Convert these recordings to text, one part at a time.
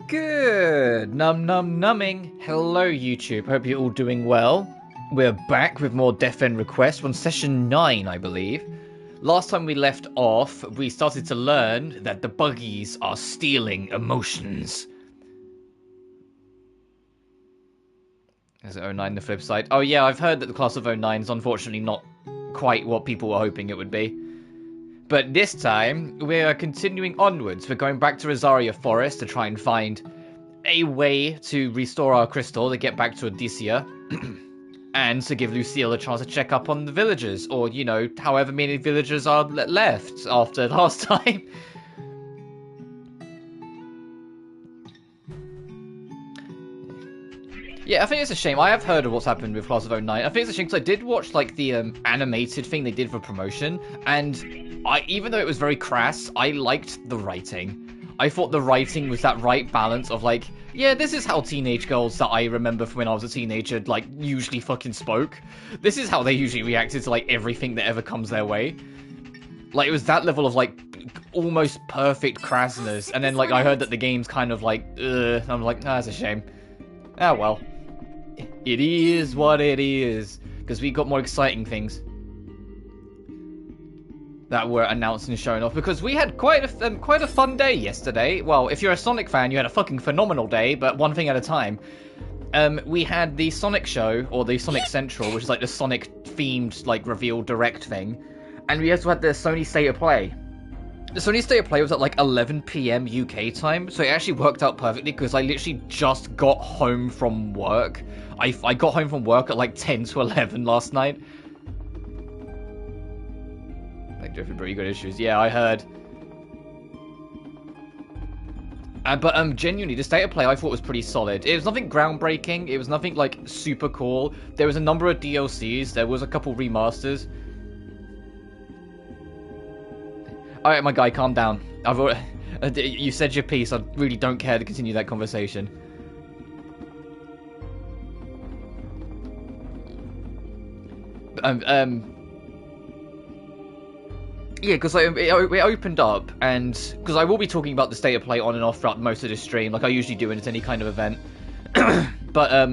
Good numbing. Hello YouTube, hope you're all doing well. We're back with more Death End requests on session 9, I believe. Last time we left off, we started to learn that the buggies are stealing emotions. Is it 09 the flip side? Oh yeah, I've heard that the class of 09 is unfortunately not quite what people were hoping it would be. But this time, we are continuing onwards. We're going back to Rosaria Forest to try and find a way to restore our crystal to get back to Odysseia. And to give Lucille a chance to check up on the villagers. Or, you know, however many villagers are left after last time. Yeah, I think it's a shame. I have heard of what's happened with Class of 09. I think it's a shame because I did watch, like, the animated thing they did for promotion. And even though it was very crass, I liked the writing. I thought the writing was that right balance of, like, yeah, this is how teenage girls that I remember from when I was a teenager, like, usually fucking spoke. This is how they usually reacted to, like, everything that ever comes their way. Like, it was that level of, like, almost perfect crassness. And then, like, I heard that the game's kind of, like, ugh. I'm like, nah, that's a shame. Ah, well. It is what it is. Because we got more exciting things that were announced and shown off, because we had quite a fun day yesterday. Well, if you're a Sonic fan, you had a fucking phenomenal day, but one thing at a time. We had the Sonic show, or the Sonic Central, which is like the Sonic-themed, like, reveal direct thing, and we also had the Sony State of Play. The Sony State of Play was at like 11 PM UK time, so it actually worked out perfectly, because I literally just got home from work. I got home from work at like 10 to 11 last night. Like, different pretty good issues. Yeah, I heard. But genuinely, the State of Play I thought was pretty solid. It was nothing groundbreaking. It was nothing, like, super cool. There was a number of DLCs. There was a couple remasters. Alright, my guy, calm down. You said your piece. I really don't care to continue that conversation. Yeah, because it opened up, and because I will be talking about the State of Play on and off throughout most of the stream, like I usually do when it's any kind of event. But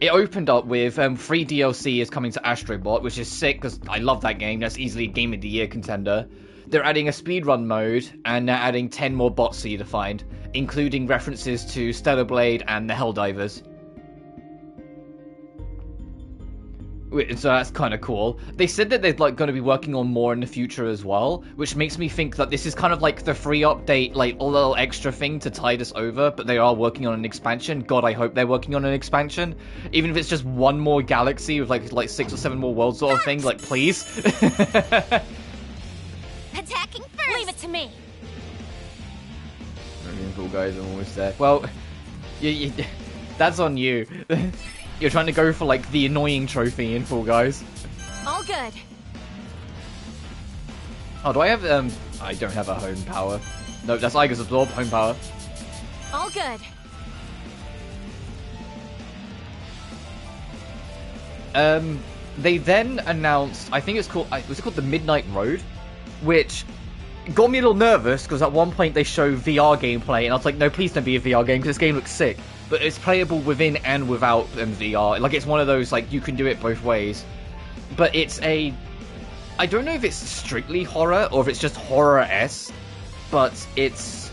it opened up with free DLC is coming to Astrobot, which is sick because I love that game. That's easily a Game of the Year contender. They're adding a speedrun mode, and they're adding 10 more bots for you to find, including references to Stellar Blade and the Helldivers. So that's kind of cool. They said that they're like going to be working on more in the future as well, which makes me think that this is kind of like the free update, like a little extra thing to tide us over, but they are working on an expansion. God, I hope they're working on an expansion. Even if it's just one more galaxy with like 6 or 7 more worlds sort of thing, like, please. Attacking first! Leave it to me! Cool, guys, I'm almost there. Well, that's on you. You're trying to go for, like, the annoying trophy in Fall Guys. All good. Oh, do I have, I don't have a home power. No, that's Iger's Absorb, home power. All good. They then announced, I think it's called, was it called the Midnight Road? Which got me a little nervous, because at one point they show VR gameplay, and I was like, no, please don't be a VR game, because this game looks sick. But it's playable within and without VR. Like, it's one of those, like, you can do it both ways. But it's a... I don't know if it's strictly horror, or if it's just horror-esque. But it's...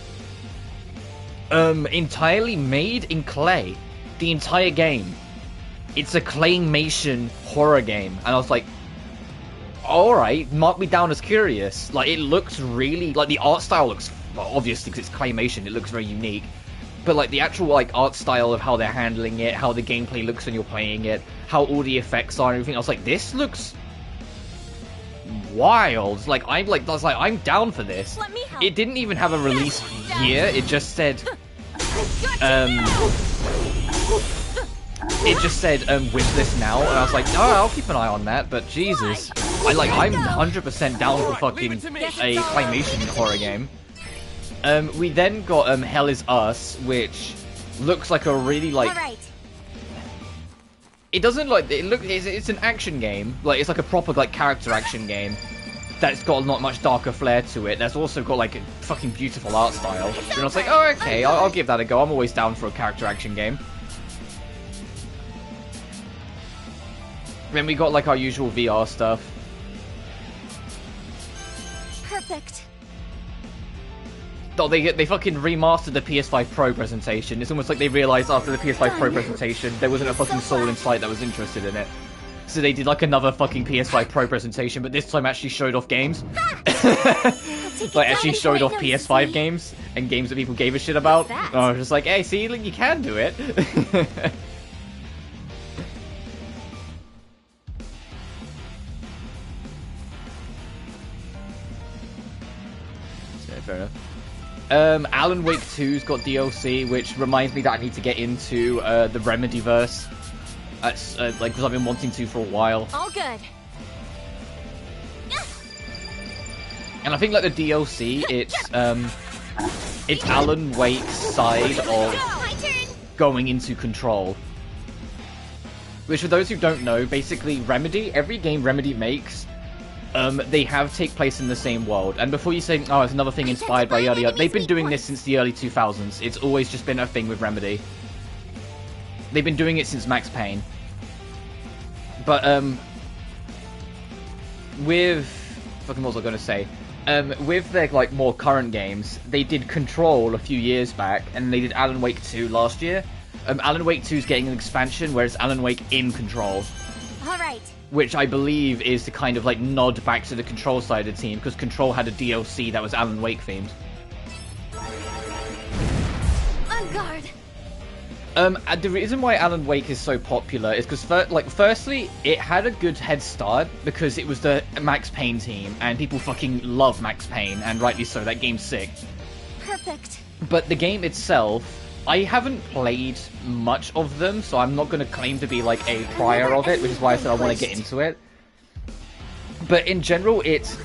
entirely made in clay. The entire game. It's a claymation horror game. And I was like, alright, mark me down as curious. Like, it looks really... Like, the art style looks... Well, obviously, because it's claymation, it looks very unique. But, like, the actual, like, art style of how they're handling it, how the gameplay looks when you're playing it, how all the effects are and everything, I was like, this looks wild. Like, I was like, I'm down for this. Let me help. It didn't even have a release year. It just said, it just said, wish this now, and I was like, oh, I'll keep an eye on that, but Jesus. I'm 100% down for fucking a claymation horror game. We then got Hell Is Us, which looks like a really, like... Alright. It doesn't, like... It's an action game. Like, it's like a proper, like, character action game. that's got not much darker flair to it. That's also got like a fucking beautiful art style. And I was like, oh, okay, I'll give that a go. I'm always down for a character action game. Then we got like our usual VR stuff. Perfect. Oh, they fucking remastered the PS5 Pro presentation. It's almost like they realized after the PS5 Pro presentation there wasn't a fucking soul in sight that was interested in it. So they did like another fucking PS5 Pro presentation, but this time actually showed off games. Like actually showed off PS5 games and games that people gave a shit about. And I was just like, hey, see, like, you can do it. So, fair enough. Alan Wake 2's got DLC, which reminds me that I need to get into the Remedyverse. That's like because I've been wanting to for a while. All good. And I think like the DLC, it's Alan Wake's side of going into Control. Which, for those who don't know, basically Remedy, every game Remedy makes, they have take place in the same world. And before you say, oh, it's another thing inspired by yada yada, they've been doing this since the early 2000s. It's always just been a thing with Remedy. They've been doing it since Max Payne. But, with... fucking what was I going to say? With their, like, more current games, they did Control a few years back, and they did Alan Wake 2 last year. Alan Wake 2 is getting an expansion, whereas Alan Wake in Control. Alright. Which I believe is to kind of, like, nod back to the Control side of the team, because Control had a DLC that was Alan Wake themed. On guard. The reason why Alan Wake is so popular is because, firstly, it had a good head start because it was the Max Payne team, and people fucking love Max Payne, and rightly so, that game's sick. Perfect. But the game itself, I haven't played much of them, so I'm not going to claim to be, like, a prior of it, which is why I said I want to get into it. But in general, it's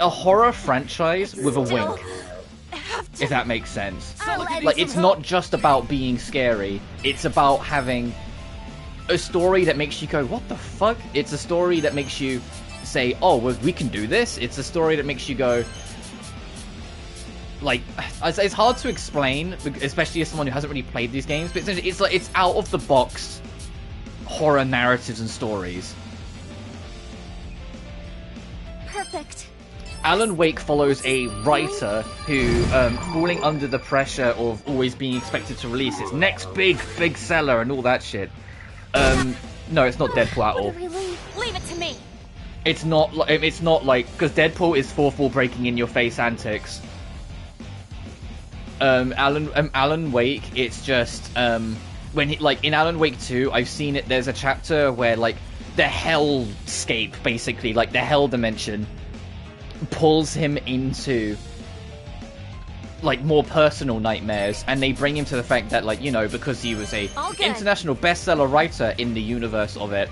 a horror franchise with a wink. If that makes sense. Like, it's not just about being scary. It's about having a story that makes you go, what the fuck? It's a story that makes you say, oh, well, we can do this. It's a story that makes you go... Like, it's hard to explain, especially as someone who hasn't really played these games, but it's like, it's out-of-the-box horror narratives and stories. Perfect. Alan Wake follows a writer who, falling under the pressure of always being expected to release his next big seller and all that shit. No, it's not Deadpool at all. Leave it to me. It's not like, because Deadpool is for breaking in your face antics. Alan Wake, it's just, when he, like, in Alan Wake 2, I've seen it, there's a chapter where, like, the hellscape, basically, like, the hell dimension, pulls him into, like, more personal nightmares, and they bring him to the fact that, like, you know, because he was a international bestseller writer in the universe of it,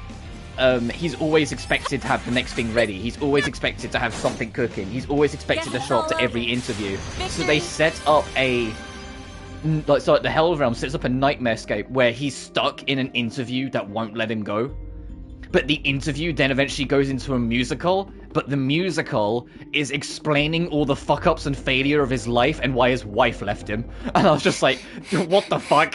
he's always expected to have the next thing ready. He's always expected to have something cooking. He's always expected to show up to every interview. So they set up a... Like, so the Hell Realm sets up a nightmarescape where he's stuck in an interview that won't let him go. But the interview then eventually goes into a musical, but the musical is explaining all the fuck-ups and failure of his life and why his wife left him. And I was just like, what the fuck?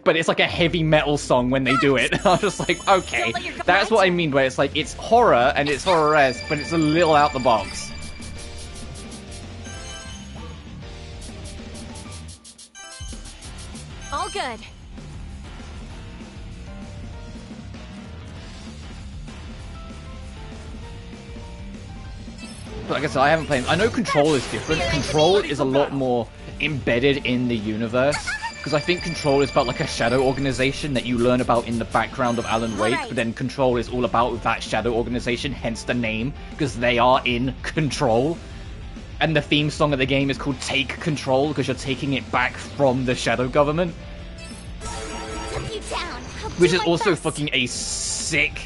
But it's like a heavy metal song when they do it. I was just like, okay, that's what I mean, where it's like, it's horror and it's horror-esque, but it's a little out the box. All good. Like I said, I haven't played... I know Control is different. Control is a lot more embedded in the universe. Because I think Control is about, like, a shadow organization that you learn about in the background of Alan Wake. But then Control is all about that shadow organization, hence the name. Because they are in Control. And the theme song of the game is called Take Control, because you're taking it back from the shadow government. Which is also fucking a sick...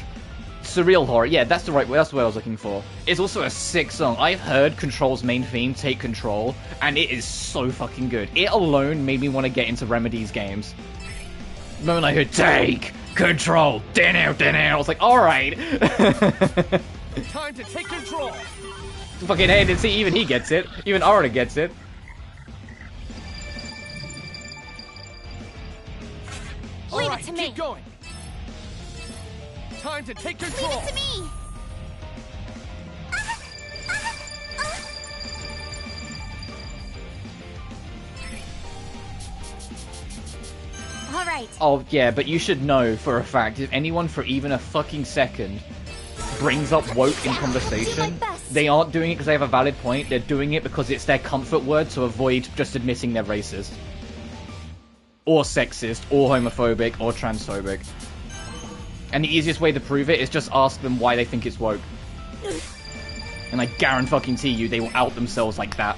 surreal horror. Yeah, that's the right way. That's the way I was looking for. It's also a sick song. I've heard Control's main theme, Take Control, and it is so fucking good. It alone made me want to get into Remedy's games. The moment I heard Take Control, I was like, alright. Time to take control. Fucking hated. See, even he gets it. Even Aura gets it. All right, keep going. Time to take control. Leave it to me. All right. Oh, yeah, but you should know for a fact, if anyone for even a fucking second brings up woke in conversation, they aren't doing it because they have a valid point, they're doing it because it's their comfort word to avoid just admitting they're racist. Or sexist, or homophobic, or transphobic. And the easiest way to prove it is just ask them why they think it's woke. And I guarantee you, they will out themselves like that.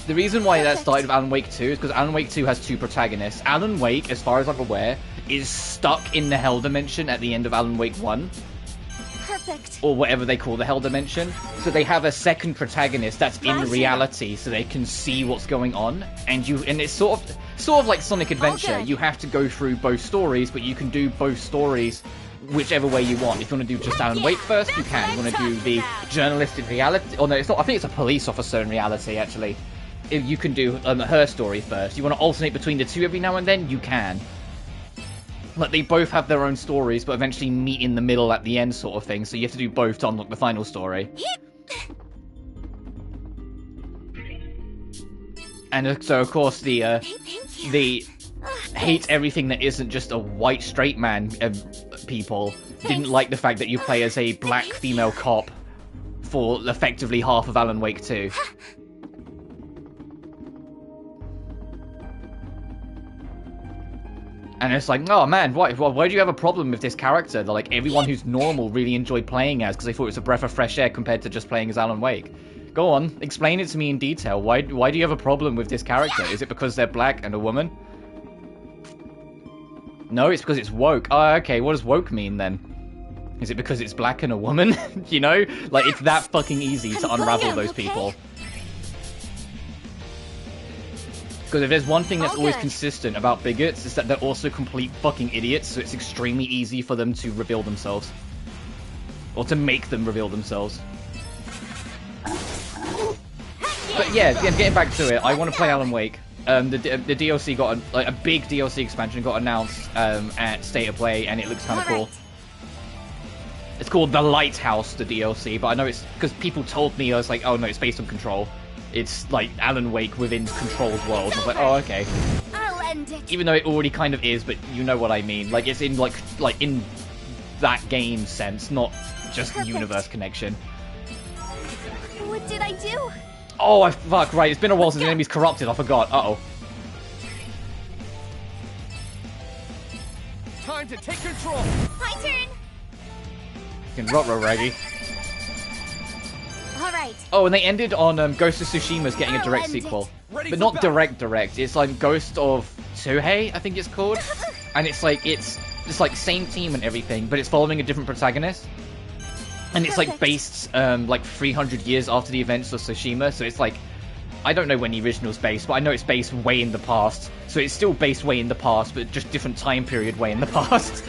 The reason why that started with Alan Wake 2 is because Alan Wake 2 has two protagonists. Alan Wake, as far as I'm aware, is stuck in the Hell Dimension at the end of Alan Wake 1. Perfect. Or whatever they call the Hell Dimension. So they have a second protagonist that's in reality, so they can see what's going on. And it's sort of like Sonic Adventure. You have to go through both stories, but you can do both stories whichever way you want. If you want to do just Alan Wake first, you can. You want to do the journalist in reality. Oh no, it's not. I think it's a police officer in reality, actually. If you can do her story first. You want to alternate between the two every now and then, you can. Like, they both have their own stories, but eventually meet in the middle at the end sort of thing, so you have to do both to unlock the final story. And so, of course, the hate everything that isn't just a white straight man people didn't like the fact that you play as a black female cop for effectively half of Alan Wake 2. And it's like, oh man, why do you have a problem with this character? They're like, everyone who's normal really enjoyed playing as, because they thought it was a breath of fresh air compared to just playing as Alan Wake. Go on, explain it to me in detail. Why do you have a problem with this character? Is it because they're black and a woman? No, it's because it's woke. Oh, okay, what does woke mean then? Is it because it's black and a woman? You know? Like, it's that fucking easy to unravel those people. Because if there's one thing that's always consistent about bigots, is that they're also complete fucking idiots, so it's extremely easy for them to reveal themselves. Or to make them reveal themselves. But yeah, getting back to it, I want to play Alan Wake. The DLC got, a big DLC expansion got announced at State of Play, and it looks kind of cool. It's called The Lighthouse, the DLC, but I know it's, because people told me, I was like, oh no, it's based on Control. It's like Alan Wake within Control's world. I was like, oh, okay. I'll end it. Even though it already kind of is, but you know what I mean. Like, it's in, like in that game sense, not just universe connection. What did I do? Oh, fuck, right. It's been a while since the enemy's corrupted. I forgot. Uh-oh. Time to take control. My turn. Fucking Rotro-Raggy. Alright. Oh, and they ended on Ghost of Tsushima's getting a direct sequel. But not direct. It's like Ghost of Tsuhei, I think it's called. And it's like same team and everything, but it's following a different protagonist. And it's like based like 300 years after the events of Tsushima, so it's like, I don't know when the original's based, but I know it's based way in the past. So it's still based way in the past, but just different time period way in the past.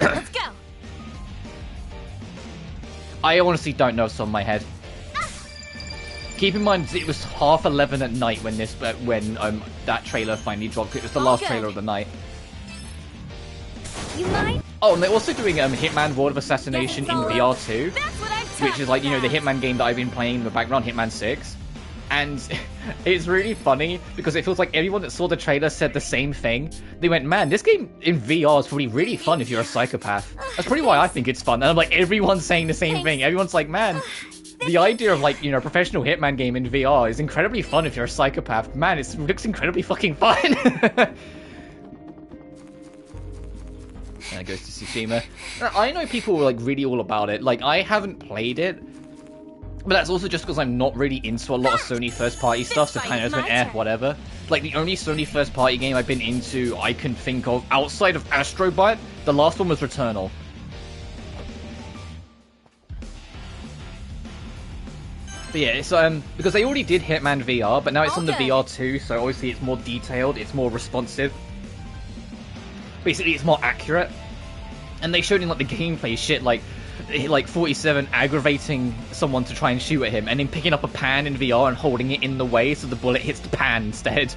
Let's go. I honestly don't know what's on my head. Keep in mind, it was 11:30 at night when that trailer finally dropped. It was the last trailer of the night. You mind? Oh, and they're also doing Hitman World of Assassination in VR too, which is like, you know, the Hitman game that I've been playing in the background, Hitman 6. And it's really funny because it feels like everyone that saw the trailer said the same thing. They went, man, this game in VR is probably really fun if you're a psychopath. That's probably why I think it's fun. And I'm like, everyone's saying the same thing. Everyone's like, man, the idea of like, you know, professional Hitman game in VR is incredibly fun if you're a psychopath. Man, it looks incredibly fucking fun. And it goes to Tsushima. I know people were like really all about it. Like, I haven't played it. But that's also just because I'm not really into a lot of Sony first-party stuff, so kind of just went, whatever. Like, the only Sony first-party game I've been into I can think of, outside of Astro Bot, the last one was Returnal. But yeah, it's, because they already did Hitman VR, but now it's on the VR 2, so obviously it's more detailed, it's more responsive. basically it's more accurate. And they showed in like the gameplay shit, like 47 aggravating someone to try and shoot at him, and then picking up a pan in VR and holding it in the way so the bullet hits the pan instead.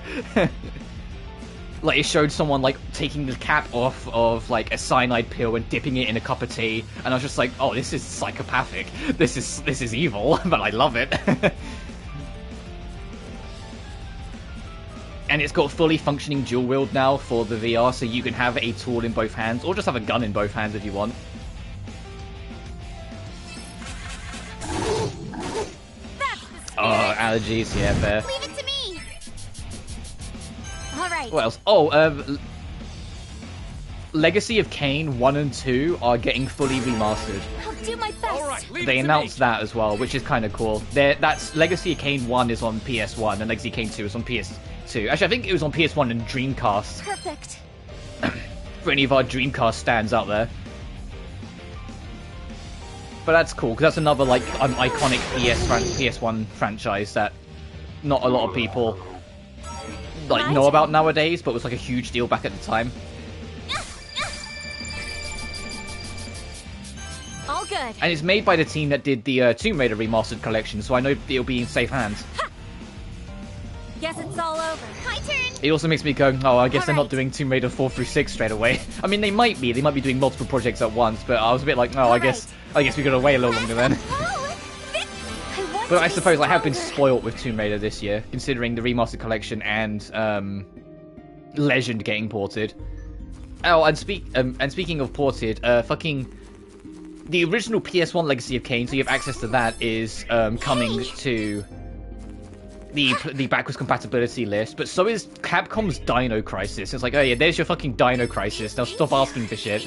Like it showed someone like taking the cap off of like a cyanide pill and dipping it in a cup of tea, and I was just like, oh, this is psychopathic. This is evil, but I love it. And it's got fully functioning dual wield now for the VR, so you can have a tool in both hands, or just have a gun in both hands if you want. Oh, allergies, yeah, fair. Leave it to me. All right. What else? Oh, Legacy of Kain 1 and 2 are getting fully remastered. I'll do my best. All right, They announced that as well, which is kind of cool. That's Legacy of Kain 1 is on PS1, and Legacy of Kain 2 is on PS2. Actually, I think it was on PS1 and Dreamcast. Perfect. For any of our Dreamcast stands out there. But that's cool, because that's another, like, iconic PS1 franchise that not a lot of people, like, know about nowadays, but was, like, a huge deal back at the time. All good. And it's made by the team that did the Tomb Raider Remastered Collection, so I know it'll be in safe hands. Guess it's all over. My turn. It also makes me go, oh, I guess they're not doing Tomb Raider 4 through 6 straight away. I mean, they might be doing multiple projects at once, but I was a bit like, oh, I guess we gotta wait a little longer then. But I suppose I have been spoilt with Tomb Raider this year, considering the Remastered Collection and Legend getting ported. Oh, and speaking of ported, fucking the original PS1 Legacy of Kain, so you have access to that, is coming to the backwards compatibility list, but so is Capcom's Dino Crisis. It's like, oh yeah, there's your fucking Dino Crisis. Now stop asking for shit.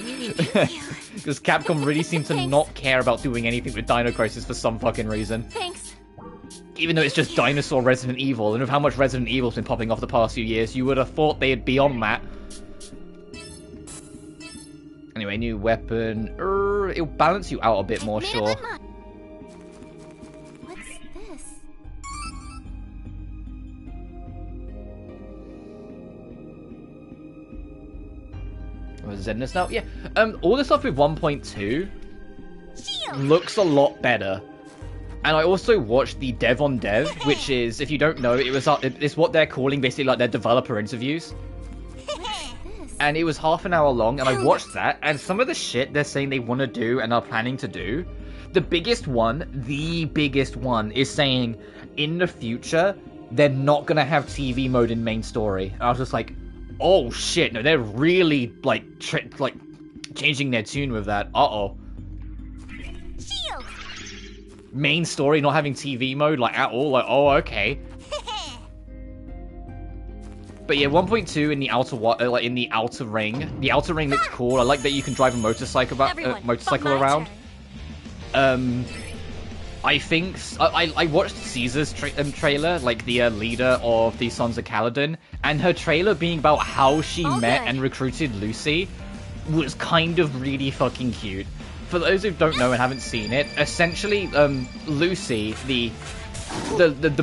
Because Capcom really seems to not care about doing anything with Dino Crisis for some fucking reason. Thanks. Even though it's just Dinosaur Resident Evil, and with how much Resident Evil's been popping off the past few years, you would have thought they'd be on that. Anyway, new weapon. It'll balance you out a bit more, sure. What's this? Zenless now? Yeah. All the stuff with 1.2 Shield. looks a lot better. And I also watched the Dev on Dev, which is, if you don't know, it's what they're calling basically like their developer interviews. And it was half an hour long, and I watched that, and some of the shit they're saying they want to do and are planning to do, the biggest one is saying in the future they're not gonna have TV mode in main story. And I was just like, oh shit, no, they're really like changing their tune with that. Uh-oh. Shield. Main story not having TV mode like at all, like, oh, okay. But yeah, 1.2 in the outer ring. The outer ring looks cool. I like that you can drive a motorcycle around. I think I watched Caesar's trailer, like the leader of the Sons of Kaladin, and her trailer being about how she met and recruited Lucy was kind of really fucking cute. For those who don't know and haven't seen it, essentially, Lucy, the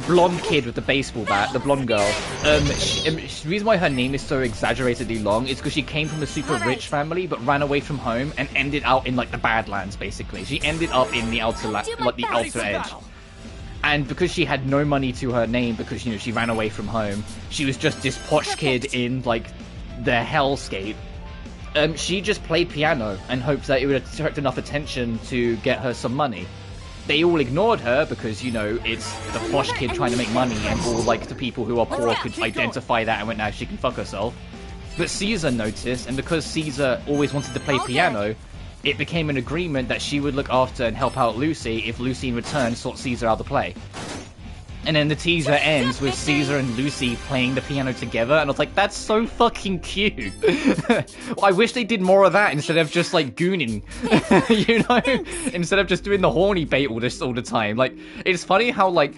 blonde kid with the baseball bat, the blonde girl, the reason why her name is so exaggeratedly long is because she came from a super rich family but ran away from home and ended out in like the Badlands, basically. She ended up in the outer edge. And because she had no money to her name because, you know, she ran away from home, she was just this posh kid in like the hellscape. She just played piano and hoped that it would attract enough attention to get her some money. They all ignored her because, you know, it's the posh kid trying to make money, and all, like, the people who are poor could identify that and went, now she can fuck herself. But Caesar noticed, and because Caesar always wanted to play piano, it became an agreement that she would look after and help out Lucy if Lucy in return sought Caesar out to play. And then the teaser ends with Caesar and Lucy playing the piano together, and I was like, that's so fucking cute. I wish they did more of that instead of just, like, gooning, you know? Instead of just doing the horny bait all the time. Like, it's funny how, like,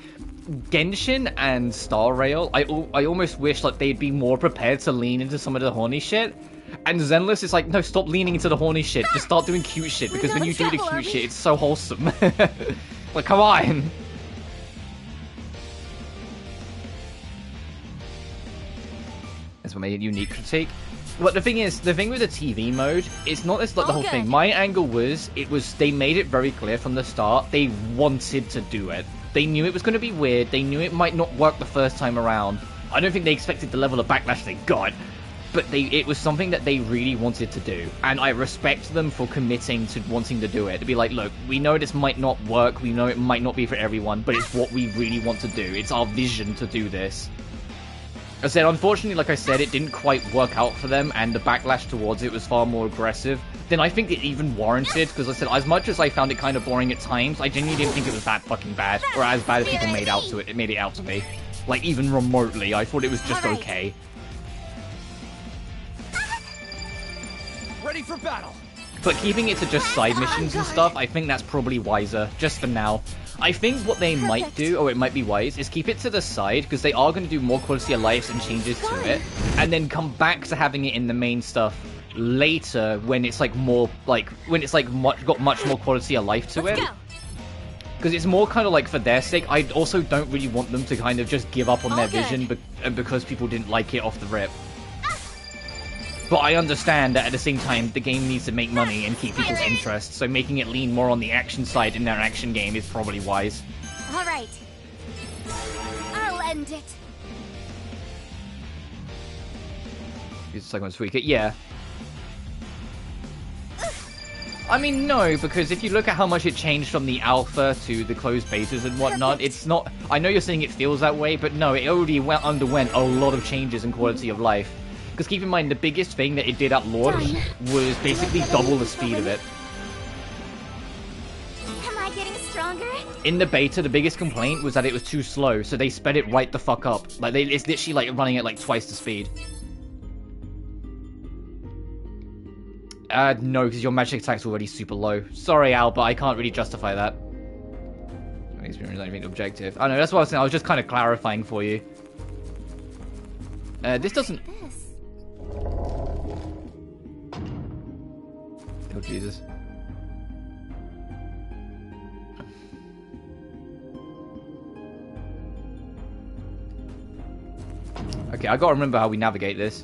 Genshin and Star Rail, I almost wish, like, they'd be more prepared to lean into some of the horny shit. And Zenless is like, no, stop leaning into the horny shit. Just start doing cute shit, because when you do the cute shit, it's so wholesome. Like, come on. That's what made it unique critique. But the thing is, the thing with the TV mode, it's not just like the whole thing. My angle was, they made it very clear from the start, they wanted to do it. They knew it was going to be weird, they knew it might not work the first time around. I don't think they expected the level of backlash they got, but it was something that they really wanted to do. And I respect them for committing to wanting to do it. To be like, look, we know this might not work, we know it might not be for everyone, but it's what we really want to do. It's our vision to do this. I said, unfortunately, like I said, it didn't quite work out for them, and the backlash towards it was far more aggressive than I think it even warranted, because I said, as much as I found it kind of boring at times, I genuinely didn't think it was that fucking bad, or as bad as people made it out to be. Like, even remotely, I thought it was just okay. Ready for battle. But keeping it to just side missions and stuff, I think that's probably wiser, just for now. I think what they might do, or it might be wise, is keep it to the side, because they are going to do more quality of life and changes to it, and then come back to having it in the main stuff later when it's like more, like, when it's like got much more quality of life to it. Because it's more kind of like for their sake. I also don't really want them to kind of just give up on their vision because people didn't like it off the rip. But I understand that at the same time, the game needs to make money and keep people's interest, so making it lean more on the action side in their action game is probably wise. Alright. I'll end it. It's like one tweak it, yeah. I mean, no, because if you look at how much it changed from the alpha to the closed betas and whatnot, it's not... I know you're saying it feels that way, but no, it already underwent a lot of changes in quality of life. Because keep in mind, the biggest thing that it did at launch was basically double the speed of it. Am I getting stronger? In the beta, the biggest complaint was that it was too slow, so they sped it right the fuck up. Like, it's literally like running at like twice the speed. No, because your magic attack's already super low. Sorry, Al, but I can't really justify that. Experience anything objective. I know, that's what I was saying. I was just kind of clarifying for you. This doesn't... Oh, Jesus. Okay, I gotta remember how we navigate this.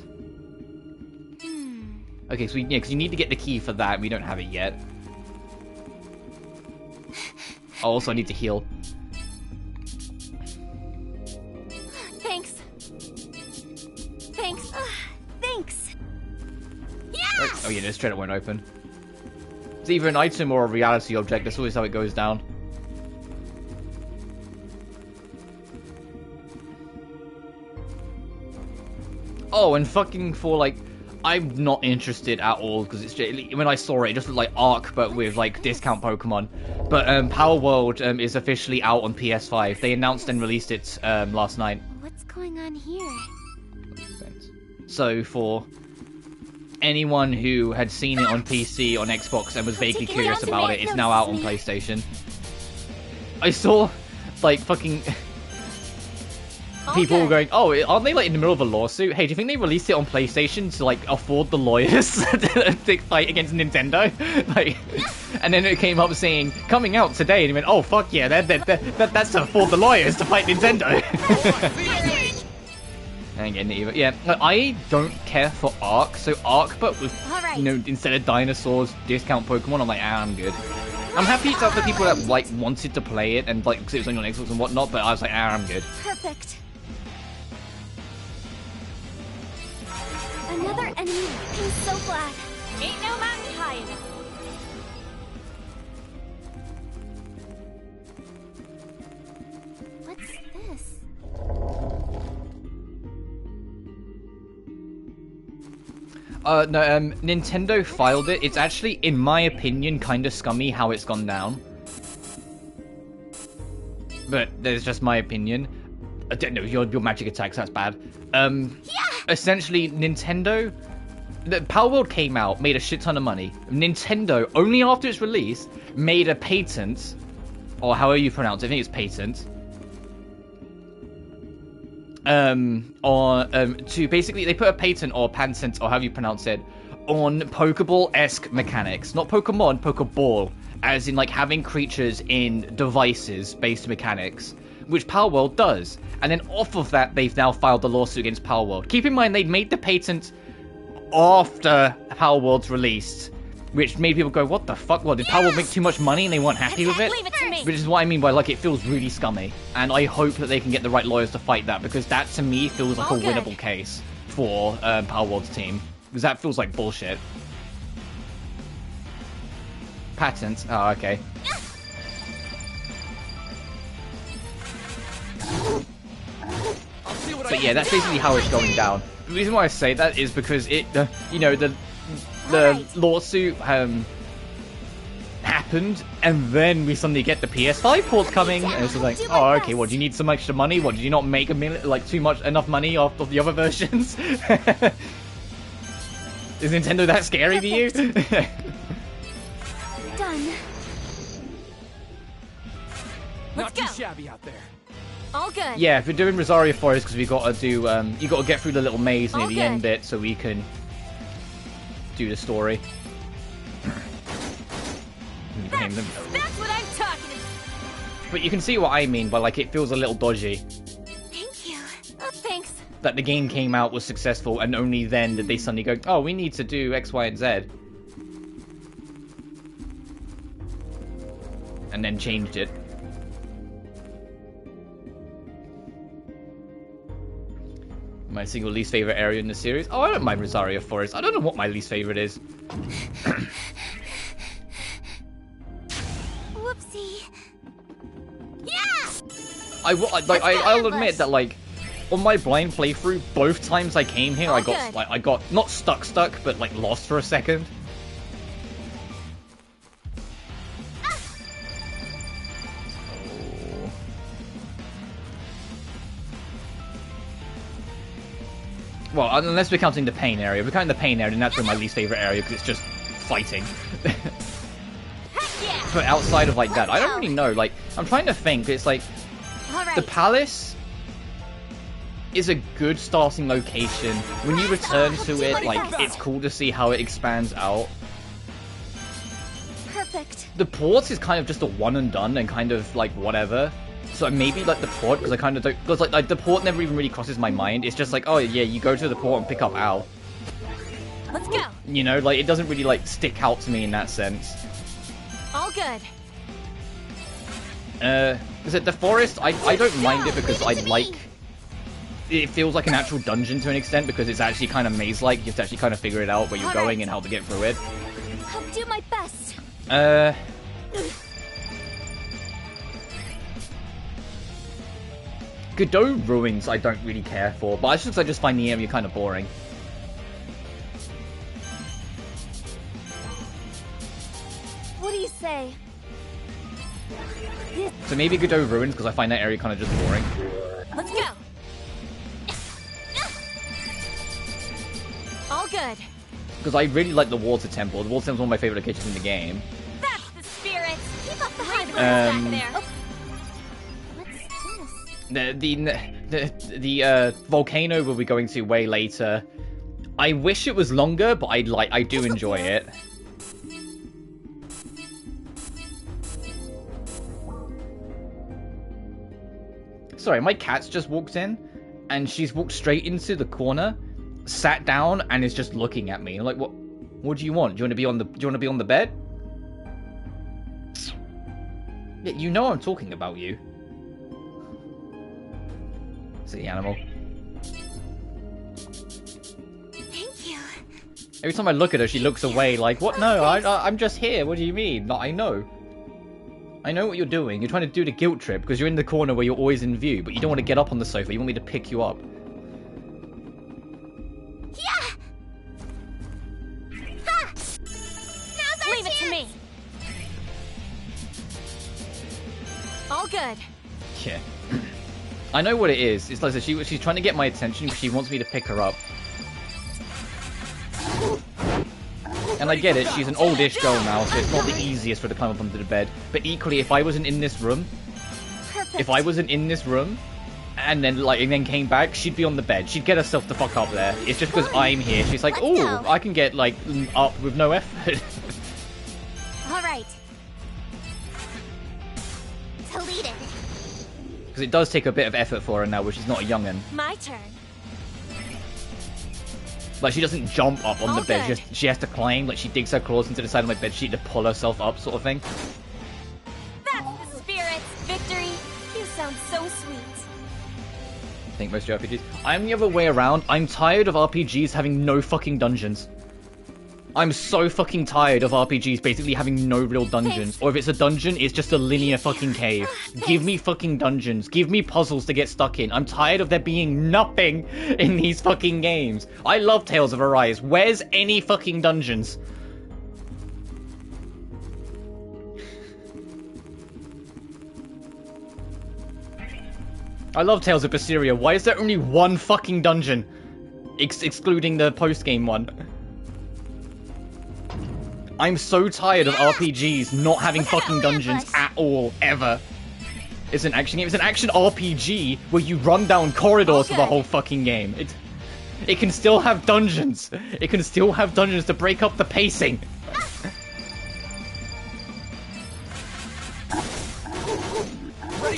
Okay, so yeah, because you need to get the key for that, and we don't have it yet. I also need to heal. Thanks. Thanks. Thanks. Oh yeah, this trailer won't open. It's either an item or a reality object. That's always how it goes down. Oh, and fucking for like, I'm not interested at all because it's just, when I saw it, it just looked like Ark but with like discount Pokemon. But Power World is officially out on PS5. They announced and released it last night. What's going on here? So for anyone who had seen it on PC, on Xbox, and was vaguely curious about it, it's now out on PlayStation. I saw, like, fucking... people were going, oh, aren't they, like, in the middle of a lawsuit? Hey, do you think they released it on PlayStation to, like, afford the lawyers to fight against Nintendo? Like, and then it came up saying, coming out today, and he went, oh, fuck yeah, that's to afford the lawyers to fight Nintendo. And getting it either. Yeah, no, I don't care for Ark, so Ark, but with, you know, instead of dinosaurs, discount Pokemon, I'm like, I'm good. I'm happy it's out for people that, like, wanted to play it, and, like, because it was only on Xbox and whatnot, but I was like, I'm good. Perfect. Another enemy. I'm so glad. Ain't no mountain high enough. What's this? No, Nintendo filed it. It's actually, in my opinion, kind of scummy how it's gone down. But there's just my opinion. I don't know, your magic attacks, that's bad. Essentially, Nintendo... The Power World came out, made a shit ton of money. Nintendo, only after its release, made a patent, or however you pronounce it, I think it's patent, to basically, they put a patent or patent, or however you pronounce it, on Pokeball-esque mechanics. Not Pokemon, Pokeball, as in, like, having creatures in devices-based mechanics, which Power World does. And then off of that, they've now filed the lawsuit against Power World. Keep in mind, they'd made the patent after Power World's released, which made people go, what the fuck? What, did Power World make too much money and they weren't happy with it? Leave it to me. Which is what I mean by, like, it feels really scummy. And I hope that they can get the right lawyers to fight that, because that, to me, feels like All a good. winnable case for Power World's team. Because that feels like bullshit. Patents. Oh, okay. I'll see what I But can yeah, that's basically how it's going down. The reason why I say that is because it, you know, the Alright. lawsuit happened, and then we suddenly get the PS5 ports coming, and it's just like, Do my oh, okay, best. what, do you need some extra money? What, did you not make enough money off of the other versions? Is Nintendo that scary to you? Done. Not Let's too go. shabby out there. All good. Yeah, if we're doing Rosario Forest, because we got to do, you got to get through the little maze near All the good. end bit, so we can do the story. Name them. That's what I'm talking about. But you can see what I mean by, like, it feels a little dodgy. Thank you. Oh, thanks. That the game came out, was successful, and only then did they suddenly go, oh, we need to do X, Y, and Z. And then changed it. My single least favorite area in the series? Oh, I don't mind Rosario Forest. I don't know what my least favorite is. Whoopsie. Yeah! I'll admit that, like, on my blind playthrough, both times I came here, Oh, I got, good. like, I got not stuck, but like lost for a second. Oh. Well, unless we're counting the pain area. If we're counting the pain area, then that's my least favorite area because it's just fighting. Heck yeah! But outside of like that, I don't really know. Like, I'm trying to think. It's like All right. the palace is a good starting location. When you return to it, like, it's cool to see how it expands out. Perfect. The port is kind of just a one and done and kind of like whatever. So maybe like the port, because I kind of don't, because like the port never even really crosses my mind. It's just like, oh yeah, you go to the port and pick up Al. Let's go. You know, like it doesn't really like stick out to me in that sense. All good. Is it the forest? I don't mind it because I like. It feels like an actual dungeon to an extent because it's actually kind of maze-like. You have to actually kind of figure it out where you're Alright. going and how to get through it. I'll do my best. Godot Ruins I don't really care for, but I just find the area kind of boring. What do you say? So maybe Godot Ruins because I find that area kind of just boring. Let's go. All good. Because I really like the Water Temple. The Water Temple is one of my favorite locations in the game. That's the spirit. Keep up the high Um, back there. What's this? The volcano we'll be going to way later. I wish it was longer, but I do enjoy it. Sorry, my cat's just walked in, and she's walked straight into the corner, sat down, and is just looking at me. I'm like, what? What do you want? Do you want to be on the? Do you want to be on the bed? Yeah, you know I'm talking about you. Silly animal. Thank you. Every time I look at her, she looks away like, what? No, I'm just here. What do you mean? No, I know. I know what you're doing. You're trying to do the guilt trip because you're in the corner where you're always in view, but you don't want to get up on the sofa. You want me to pick you up. Yeah. Ha! Now's our Leave it to me. All good. Yeah. I know what it is. It's like she's trying to get my attention because she wants me to pick her up. And I get it, she's an oldish girl now, so it's not the easiest for her to climb up onto the bed. But equally, if I wasn't in this room, and then came back, she'd be on the bed. She'd get herself the fuck up there. It's just because I'm here. She's like, Let's oh, go. I can get like up with no effort. All right. Deleted. Because it does take a bit of effort for her now, which is not a young'un. My turn. Like, she doesn't jump up on the bed, good. she has to climb, like she digs her claws into the side of my bedsheet to pull herself up, sort of thing. That's the spirit. Victory. You sound so sweet. I think most RPGs. I'm the other way around. I'm tired of RPGs having no fucking dungeons. I'm so fucking tired of RPGs basically having no real dungeons. Or if it's a dungeon, it's just a linear fucking cave. Give me fucking dungeons. Give me puzzles to get stuck in. I'm tired of there being nothing in these fucking games. I love Tales of Arise. Where's any fucking dungeons? I love Tales of Berseria. Why is there only one fucking dungeon? Excluding the post-game one. I'm so tired of RPGs not having fucking dungeons at all, ever. It's an action game. It's an action RPG where you run down corridors for the whole fucking game. It can still have dungeons. It can still have dungeons to break up the pacing.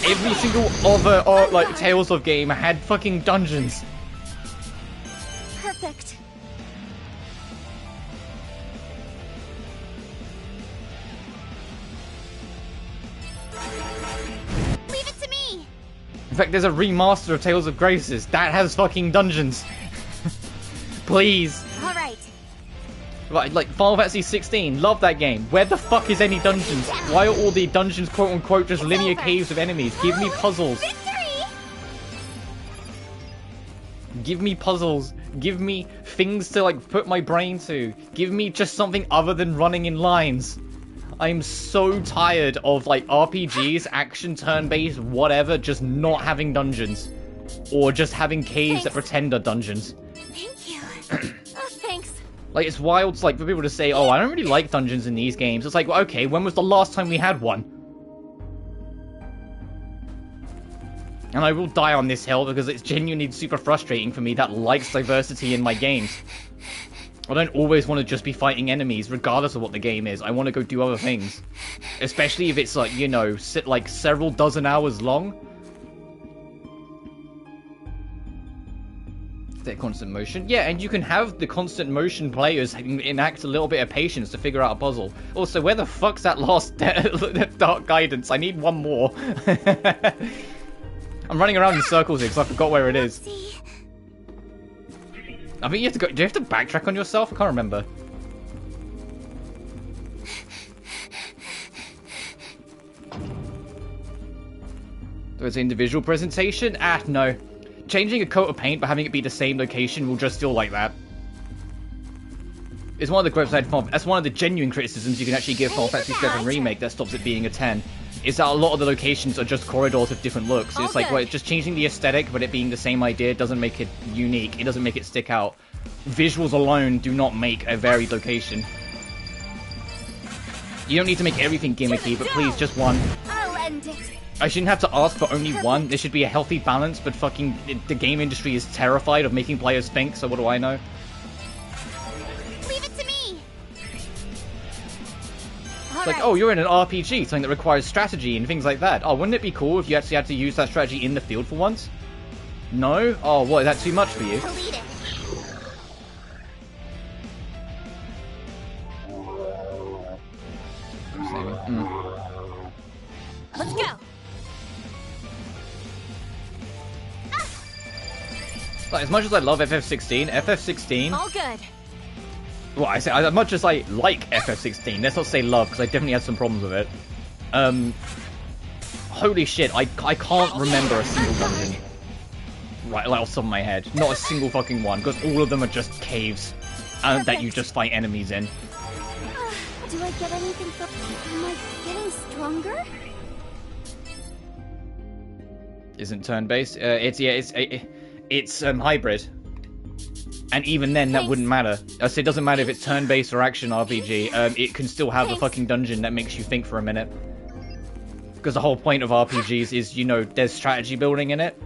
Every single other like Tales of game had fucking dungeons. Perfect. Leave it to me. In fact, there's a remaster of Tales of Graces that has fucking dungeons. Please. All right. Like Final Fantasy 16, love that game. Where the fuck is any dungeons? Why are all the dungeons quote unquote just linear caves of enemies? Give me puzzles. Victory. Give me puzzles. Give me things to like put my brain to. Give me just something other than running in lines. I'm so tired of like RPGs, action, turn-based, whatever, just not having dungeons. Or just having caves that pretend are dungeons. Thank you. Oh, thanks. Like, it's wild, like, for people to say, oh, I don't really like dungeons in these games. It's like, well, okay, when was the last time we had one? And I will die on this hill because it's genuinely super frustrating for me that likes diversity in my games. I don't always want to just be fighting enemies, regardless of what the game is. I want to go do other things. Especially if it's, like, you know, like, several dozen hours long. Their constant motion. Yeah, and you can have the constant motion players enact a little bit of patience to figure out a puzzle. Also, where the fuck's that last dark guidance? I need one more. I'm running around in circles here because I forgot where it is. I think you have to go. Do you have to backtrack on yourself? I can't remember. There's an individual presentation? Ah, no. Changing a coat of paint but having it be the same location will just feel like that. It's one of the gripes I had. That's one of the genuine criticisms you can actually give Final Fantasy VII Remake that stops it being a 10. Is that a lot of the locations are just corridors with different looks. It's like, well, it's just changing the aesthetic, but it being the same idea doesn't make it unique. It doesn't make it stick out. Visuals alone do not make a varied location. You don't need to make everything gimmicky, but please, just one. I'll end it. I shouldn't have to ask for only one. There should be a healthy balance, but fucking the game industry is terrified of making players think, so what do I know? Leave it to me. It's like, oh, you're in an RPG, something that requires strategy and things like that. Oh, wouldn't it be cool if you actually had to use that strategy in the field for once? No? Oh, what, is that too much for you? Delete it. Let's go. Like, as much as I love FF16, All good. well, I say as much as I like FF16, let's not say love because I definitely had some problems with it. Holy shit, I can't remember a single dungeon right like off the top of my head. Not a single fucking one, because all of them are just caves that you just fight enemies in. Do I get anything from? Am I getting stronger? Isn't turn-based? It's hybrid. And even then, that wouldn't matter. I say it doesn't matter if it's turn-based or action RPG. It can still have a fucking dungeon that makes you think for a minute. Because the whole point of RPGs is, you know, there's strategy building in it.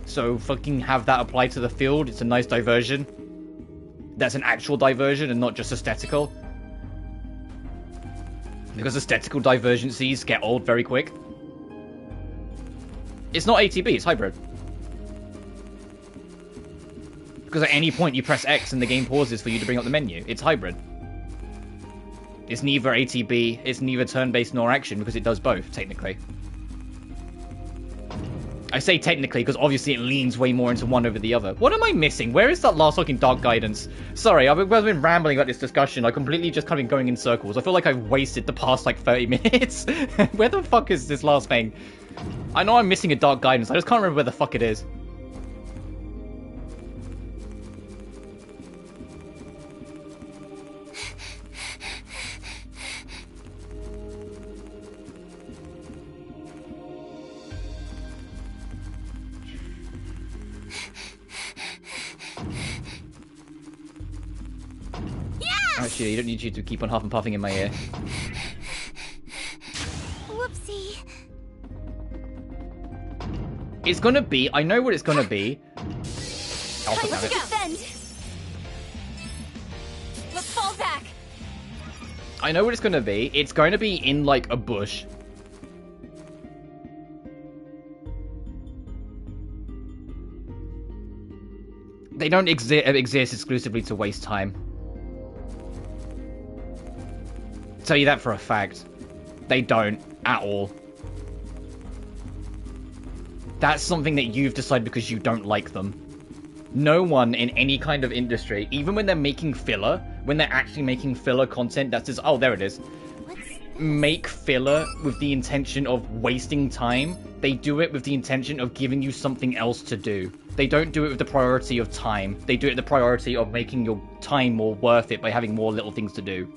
So fucking have that apply to the field. It's a nice diversion. That's an actual diversion and not just aesthetical. Because aesthetical divergencies get old very quick. It's not ATB, it's hybrid. Because at any point you press X and the game pauses for you to bring up the menu. It's hybrid. It's neither ATB, it's neither turn-based nor action, because it does both, technically. I say technically because obviously it leans way more into one over the other. What am I missing? Where is that last fucking dark guidance? Sorry, I've been rambling about this discussion. I completely just kind of going in circles. I feel like I've wasted the past like 30 minutes. Where the fuck is this last thing? I know I'm missing a dark guidance. I just can't remember where the fuck it is. Actually, you don't need you to keep on huff and puffing in my ear. Whoopsie. It's gonna be. I know what it's gonna be. I'll Time to it. defend. Let's fall back. I know what it's gonna be. It's going to be in like a bush. They don't exist exclusively to waste time. Tell you that for a fact. They don't at all. That's something that you've decided because you don't like them. No one in any kind of industry, even when they're making filler, when they're actually making filler content that says, oh, there it is. Make filler with the intention of wasting time. They do it with the intention of giving you something else to do. They don't do it with the priority of time. They do it with the priority of making your time more worth it by having more little things to do.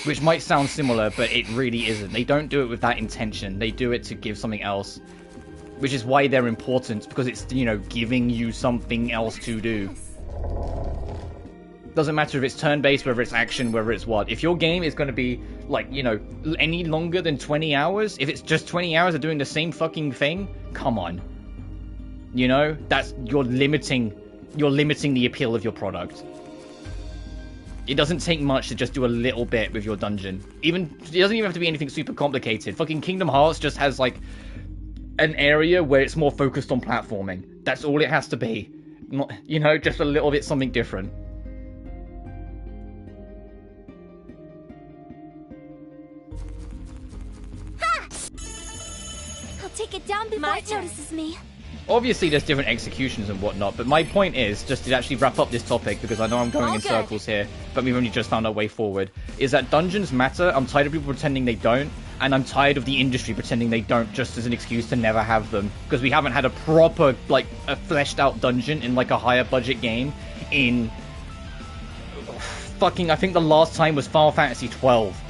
Which might sound similar, but it really isn't. They don't do it with that intention. They do it to give something else. Which is why they're important, because it's, you know, giving you something else to do. Doesn't matter if it's turn-based, whether it's action, whether it's what. If your game is going to be, like, you know, any longer than 20 hours, if it's just 20 hours of doing the same fucking thing, come on. You know? That's, you're limiting the appeal of your product. It doesn't take much to just do a little bit with your dungeon. It doesn't even have to be anything super complicated. Fucking Kingdom Hearts just has, like, an area where it's more focused on platforming. That's all it has to be. Not, you know, just a little bit something different. Ha! I'll take it down before it notices me. Obviously, there's different executions and whatnot, but my point is, just to actually wrap up this topic, because I know I'm going in circles here, but we've only just found our way forward, is that dungeons matter. I'm tired of people pretending they don't, and I'm tired of the industry pretending they don't just as an excuse to never have them, because we haven't had a proper, like, a fleshed out dungeon in, like, a higher budget game in fucking, I think the last time was Final Fantasy 12.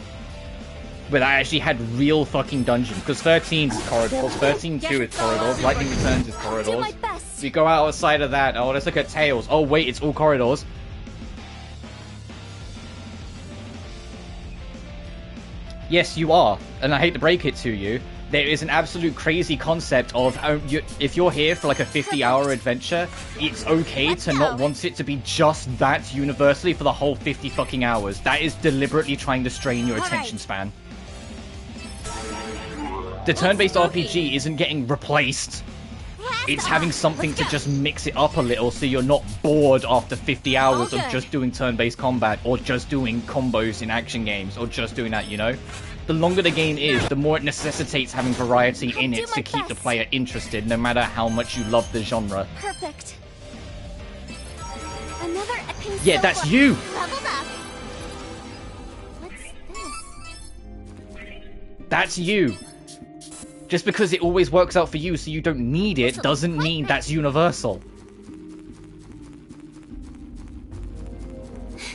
Where that actually had real fucking dungeons. Because 13 is corridors, 13-2 is corridors, Lightning Returns is corridors. We go outside of that, oh, let's look at Tales. Oh, wait, it's all corridors. Yes, you are. And I hate to break it to you. There is an absolute crazy concept of, if you're here for like a 50-hour adventure, it's okay to not want it to be just that universally for the whole 50 fucking hours. That is deliberately trying to strain your attention span. The turn-based RPG isn't getting replaced. It's having something to just mix it up a little so you're not bored after 50 hours of just doing turn-based combat or just doing combos in action games or just doing that, you know? The longer the game is, the more it necessitates having variety in it to keep the player interested, no matter how much you love the genre. Perfect. Another yeah, that's you! Leveled up. What's this? That's you! Just because it always works out for you so you don't need it doesn't mean that's universal.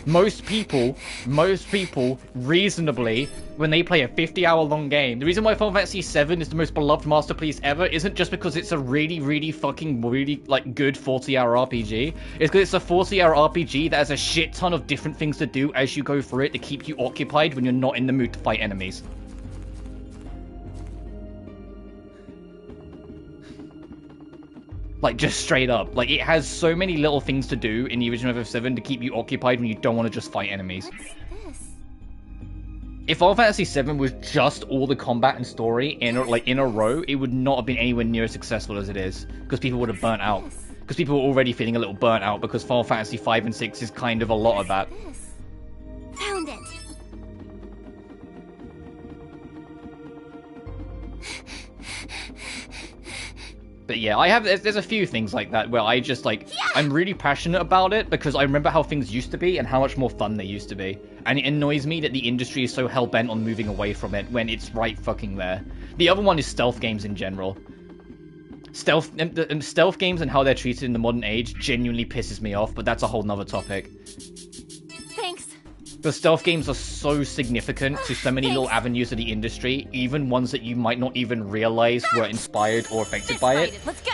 Most people, reasonably, when they play a 50-hour long game, the reason why Final Fantasy VII is the most beloved masterpiece ever isn't just because it's a really, like, good 40-hour RPG. It's because it's a 40-hour RPG that has a shit ton of different things to do as you go through it to keep you occupied when you're not in the mood to fight enemies. Like, just straight up. Like, it has so many little things to do in the original FF7 to keep you occupied when you don't want to just fight enemies. What's this? If Final Fantasy VII was just all the combat and story in a row, it would not have been anywhere near as successful as it is, because people would have burnt out. Because people were already feeling a little burnt out, because Final Fantasy V and VI is kind of a lot of that. Found it. But yeah, there's a few things like that where I just like, I'm really passionate about it because I remember how things used to be and how much more fun they used to be. And it annoys me that the industry is so hell-bent on moving away from it when it's right fucking there. The other one is stealth games in general. Stealth games and how they're treated in the modern age genuinely pisses me off, but that's a whole nother topic. Thanks. The stealth games are so significant to so many little avenues of the industry, even ones that you might not even realize were inspired or affected by it. Let's go.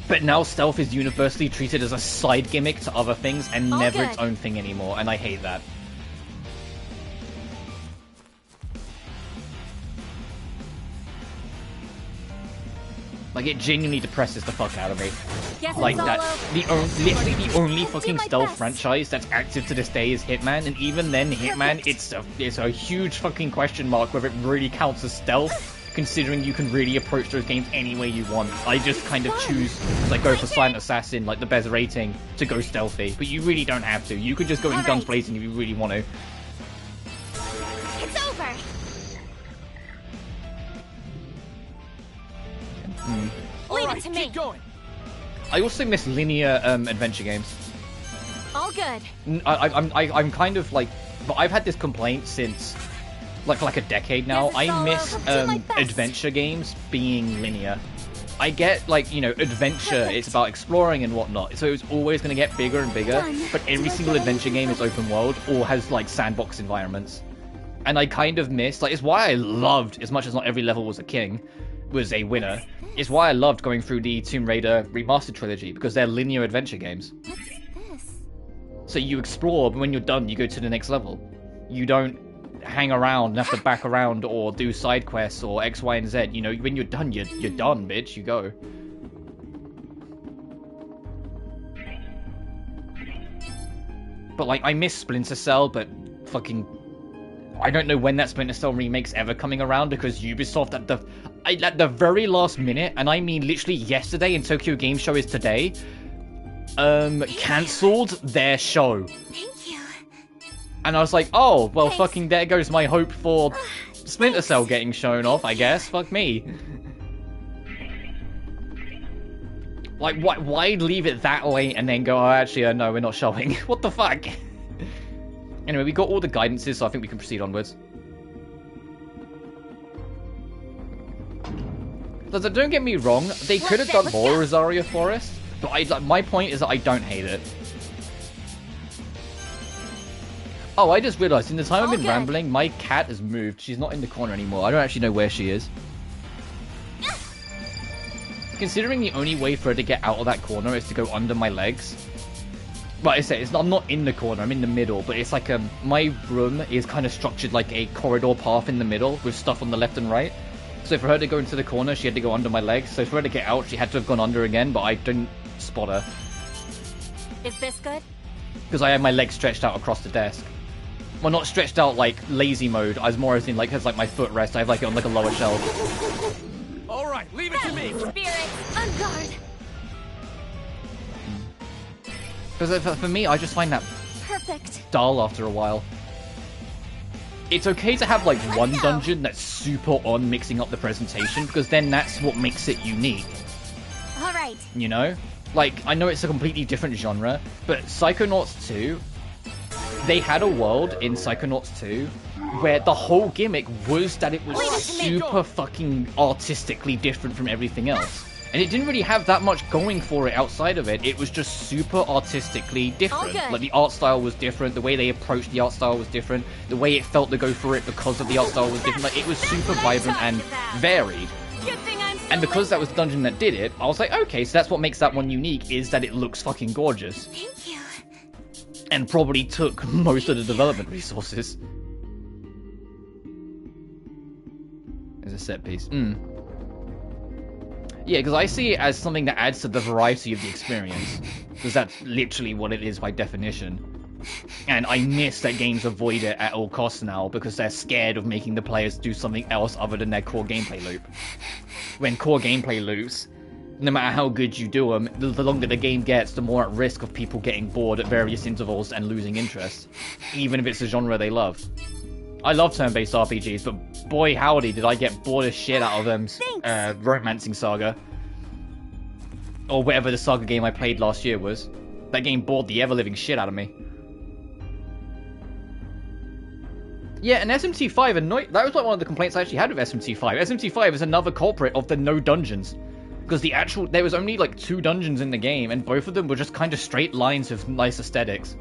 But now stealth is universally treated as a side gimmick to other things and never its own thing anymore, and I hate that. Like, it genuinely depresses the fuck out of me. Like, literally the only fucking stealth franchise that's active to this day is Hitman, and even then, Hitman, it's a huge fucking question mark whether it really counts as stealth, considering you can really approach those games any way you want. I just kind of choose, as I go for Silent Assassin, like the best rating, to go stealthy, but you really don't have to. You could just go in guns blazing if you really want to. It's over. Leave it to me. Keep going. I also miss linear adventure games. All good. I'm kind of like, but I've had this complaint since like for like a decade now. I miss adventure games being linear. I get, like, you know, adventure, it's about exploring and whatnot, so it's always going to get bigger and bigger, but every single adventure game is open world or has like sandbox environments. And I kind of miss, like, it's why I loved, as much as not every level was a winner, it's why I loved going through the Tomb Raider Remastered trilogy, because they're linear adventure games. What's this? So you explore, but when you're done, you go to the next level. You don't hang around and have to back around or do side quests or X, Y, and Z. You know, when you're done, you're done, bitch. You go. But, like, I miss Splinter Cell, but fucking... I don't know when that Splinter Cell remake's ever coming around, because Ubisoft at the very last minute, and I mean literally yesterday, and Tokyo Game Show is today, cancelled their show. Thank you. And I was like, oh, well, fucking there goes my hope for Splinter Cell getting shown off, I guess. Fuck me. Like, why leave it that late and then go, oh, actually, no, we're not showing. What the fuck? Anyway, we got all the guidances, so I think we can proceed onwards. So don't get me wrong, they could have done more Rosaria Forest, but my point is that I don't hate it. Oh, I just realized, in the time I've been rambling, my cat has moved. She's not in the corner anymore. I don't actually know where she is. Considering the only way for her to get out of that corner is to go under my legs. Like I said, I'm not in the corner, I'm in the middle, but it's like, my room is kind of structured like a corridor path in the middle, with stuff on the left and right. So for her to go into the corner, she had to go under my legs. So for her to get out, she had to have gone under again, but I didn't spot her. Is this good? Because I had my legs stretched out across the desk. Well, not stretched out like lazy mode, I was more as in like, has like my footrest, I have like it on like a lower shelf. Alright, leave it to me! Spirit, on guard! Because for me, I just find that Perfect. dull after a while. It's okay to have like one dungeon that's super on mixing up the presentation, because then that's what makes it unique. Alright. You know? Like, I know it's a completely different genre, but Psychonauts 2, they had a world in Psychonauts 2 where the whole gimmick was that it was super fucking artistically different from everything else. And it didn't really have that much going for it outside of it. It was just super artistically different. Like, the art style was different, the way they approached the art style was different, the way it felt to go for it because of the art style was different. Like, it was super vibrant and varied. And because that was the dungeon that did it, I was like, okay, so that's what makes that one unique, is that it looks fucking gorgeous. Thank you. And probably took most of the development resources. There's a set piece. Yeah, because I see it as something that adds to the variety of the experience. Because that's literally what it is by definition. And I miss that games avoid it at all costs now because they're scared of making the players do something else other than their core gameplay loop. When core gameplay loops, no matter how good you do them, the longer the game gets, the more at risk of people getting bored at various intervals and losing interest, even if it's a genre they love. I love turn-based RPGs, but boy howdy did I get bored as shit out of them Romancing Saga. Or whatever the Saga game I played last year was. That game bored the ever-living shit out of me. Yeah, and SMT5 annoyed. That was like one of the complaints I actually had with SMT5. SMT5 is another culprit of the no dungeons. Because there was only like 2 dungeons in the game, and both of them were just kind of straight lines with nice aesthetics.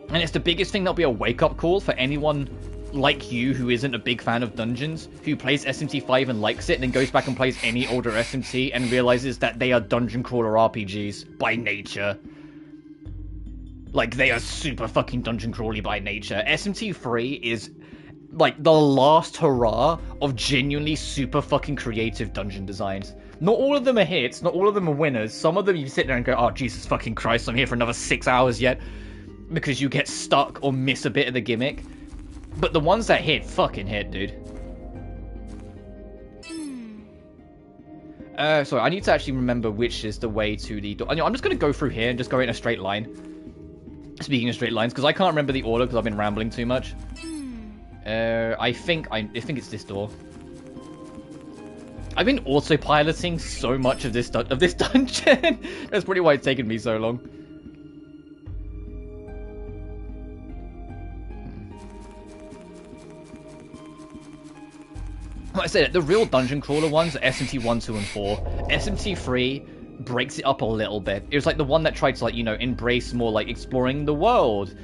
And it's the biggest thing that'll be a wake-up call for anyone like you who isn't a big fan of dungeons, who plays SMT5 and likes it, and then goes back and plays any older SMT and realizes that they are dungeon crawler RPGs by nature. Like, they are super fucking dungeon crawly by nature. SMT3 is like the last hurrah of genuinely super fucking creative dungeon designs. Not all of them are hits, not all of them are winners. Some of them you sit there and go, oh Jesus fucking Christ, I'm here for another 6 hours yet, because you get stuck or miss a bit of the gimmick. But the ones that hit, fucking hit, dude. Sorry, I need to actually remember which is the way to the door. I'm just gonna go through here and just go in a straight line. Speaking of straight lines, because I can't remember the order because I've been rambling too much. I think it's this door. I've been autopiloting so much of this dungeon. That's probably why it's taken me so long. Like I said, the real dungeon crawler ones are SMT 1, 2, and 4. SMT 3 breaks it up a little bit. It was like the one that tried to, like, you know, embrace more like exploring the world.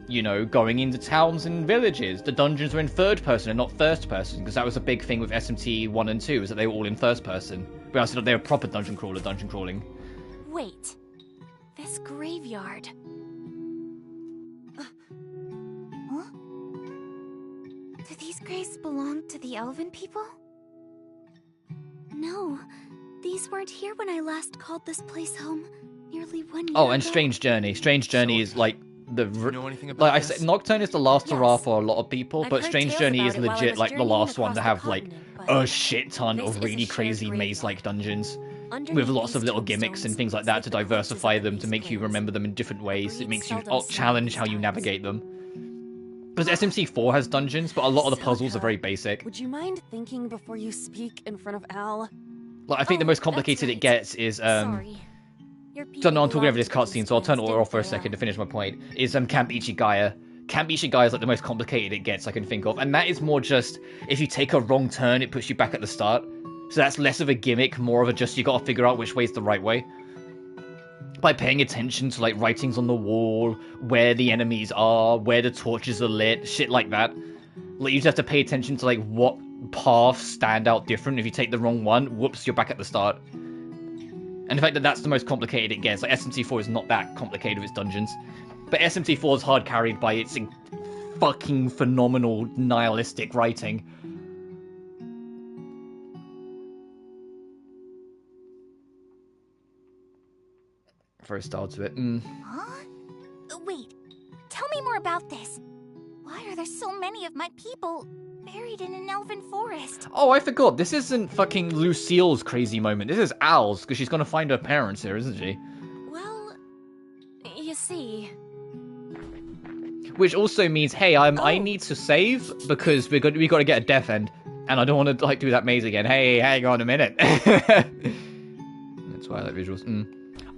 You know, going into towns and villages. The dungeons were in third person and not first person, because that was a big thing with SMT 1 and 2, is that they were all in first person. But I said they were proper dungeon crawling. Wait. This graveyard. Huh? Do these graves belong to the elven people? No. These weren't here when I last called this place home nearly 1 year ago. Oh, and Strange Journey. Strange Journey is like the... You know anything about like this? I said, Nocturne is the last hurrah for a lot of people, but Strange Journey is legit like the last one to have like a shit ton of really crazy maze-like dungeons. With lots of little gimmicks and things like that to diversify them, to make you remember them in different ways. It makes you challenge how you navigate them. Because SMC4 has dungeons, but a lot of the puzzles are very basic. Would you mind thinking before you speak in front of Al? Like, I think the most complicated it gets is, Sorry. So no, I'm talking over this cutscene, so I'll turn it off for a second to finish my point, is Camp Ichigaya. Camp Ichigaya is like the most complicated it gets I can think of, and that is more just, if you take a wrong turn, it puts you back at the start. So that's less of a gimmick, more of a just, you gotta figure out which way's the right way. By paying attention to, like, writings on the wall, where the enemies are, where the torches are lit, shit like that. Like, you just have to pay attention to, like, what paths stand out different. If you take the wrong one, whoops, you're back at the start. And the fact that that's the most complicated it gets, like, SMT4 is not that complicated with its dungeons. But SMT4 is hard carried by its fucking phenomenal nihilistic writing. For a start to it. Huh? Wait, tell me more about this. Why are there so many of my people buried in an elven forest? Oh, I forgot. This isn't fucking Lucille's crazy moment. This is Al's, because she's gonna find her parents here, isn't she? Well, you see... Which also means, hey, I need to save, because we got to get a death end. And I don't want to, like, do that maze again. Hey, hang on a minute. That's why I like visuals.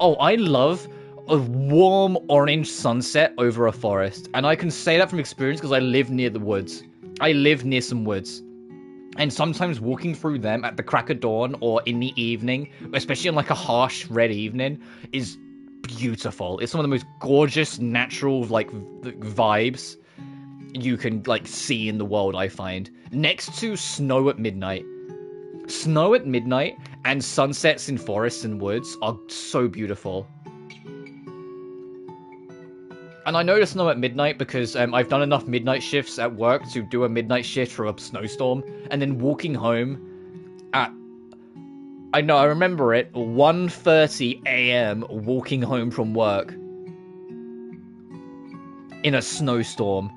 Oh, I love a warm orange sunset over a forest. And I can say that from experience because I live near the woods. I live near some woods. And sometimes walking through them at the crack of dawn or in the evening, especially on like a harsh red evening, is beautiful. It's some of the most gorgeous natural like vibes you can like see in the world, I find. Next to snow at midnight. Snow at midnight and sunsets in forests and woods are so beautiful. And I know the snow at midnight because I've done enough midnight shifts at work to do a midnight shift for a snowstorm. And then walking home at I know, I remember it. 1:30 a.m. walking home from work in a snowstorm.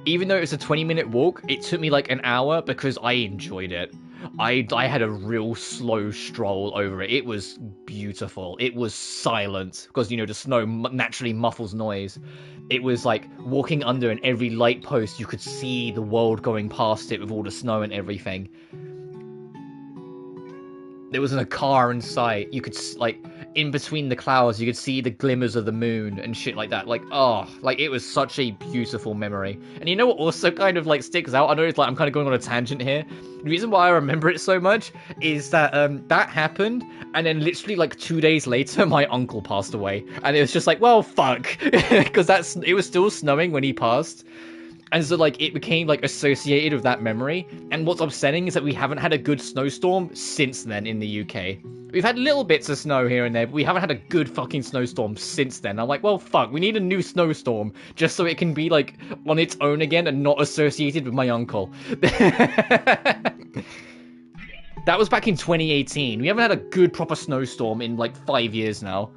Even though it was a 20-minute walk, it took me like an hour because I enjoyed it. I had a real slow stroll over it. It was beautiful. It was silent because, you know, the snow naturally muffles noise. It was like walking under, and every light post you could see the world going past it with all the snow and everything. There wasn't a car in sight. You could, like, in between the clouds, you could see the glimmers of the moon and shit like that. Like, oh, like, it was such a beautiful memory. And you know what also kind of, like, sticks out? I know it's like I'm kind of going on a tangent here. The reason why I remember it so much is that, that happened, and then literally, like, 2 days later, my uncle passed away. And it was just like, well, fuck. Because it was still snowing when he passed. And so, like, it became, like, associated with that memory. And what's upsetting is that we haven't had a good snowstorm since then in the UK. We've had little bits of snow here and there, but we haven't had a good fucking snowstorm since then. I'm like, well, fuck, we need a new snowstorm just so it can be, like, on its own again and not associated with my uncle. That was back in 2018. We haven't had a good, proper snowstorm in, like, 5 years now.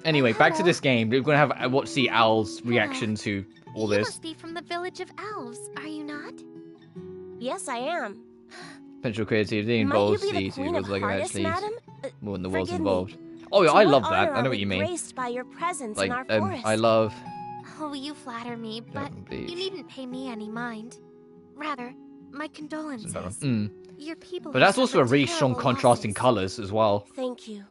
Anyway, back to this game. We're gonna have see Al's reaction to all this. You must be from the village of elves, are you not? Yes, I am. Potential creativity involves the two worlds, like actually more than the worlds involved. Me. Oh yeah, I love what that. honor I know are what we you mean. graced by your presence Like, in our forest? I love. Oh, you flatter me, but you needn't pay me any mind. Rather, my condolences. Your people. But that's also a really suffered strong terrible contrast in losses. colors as well. Thank you.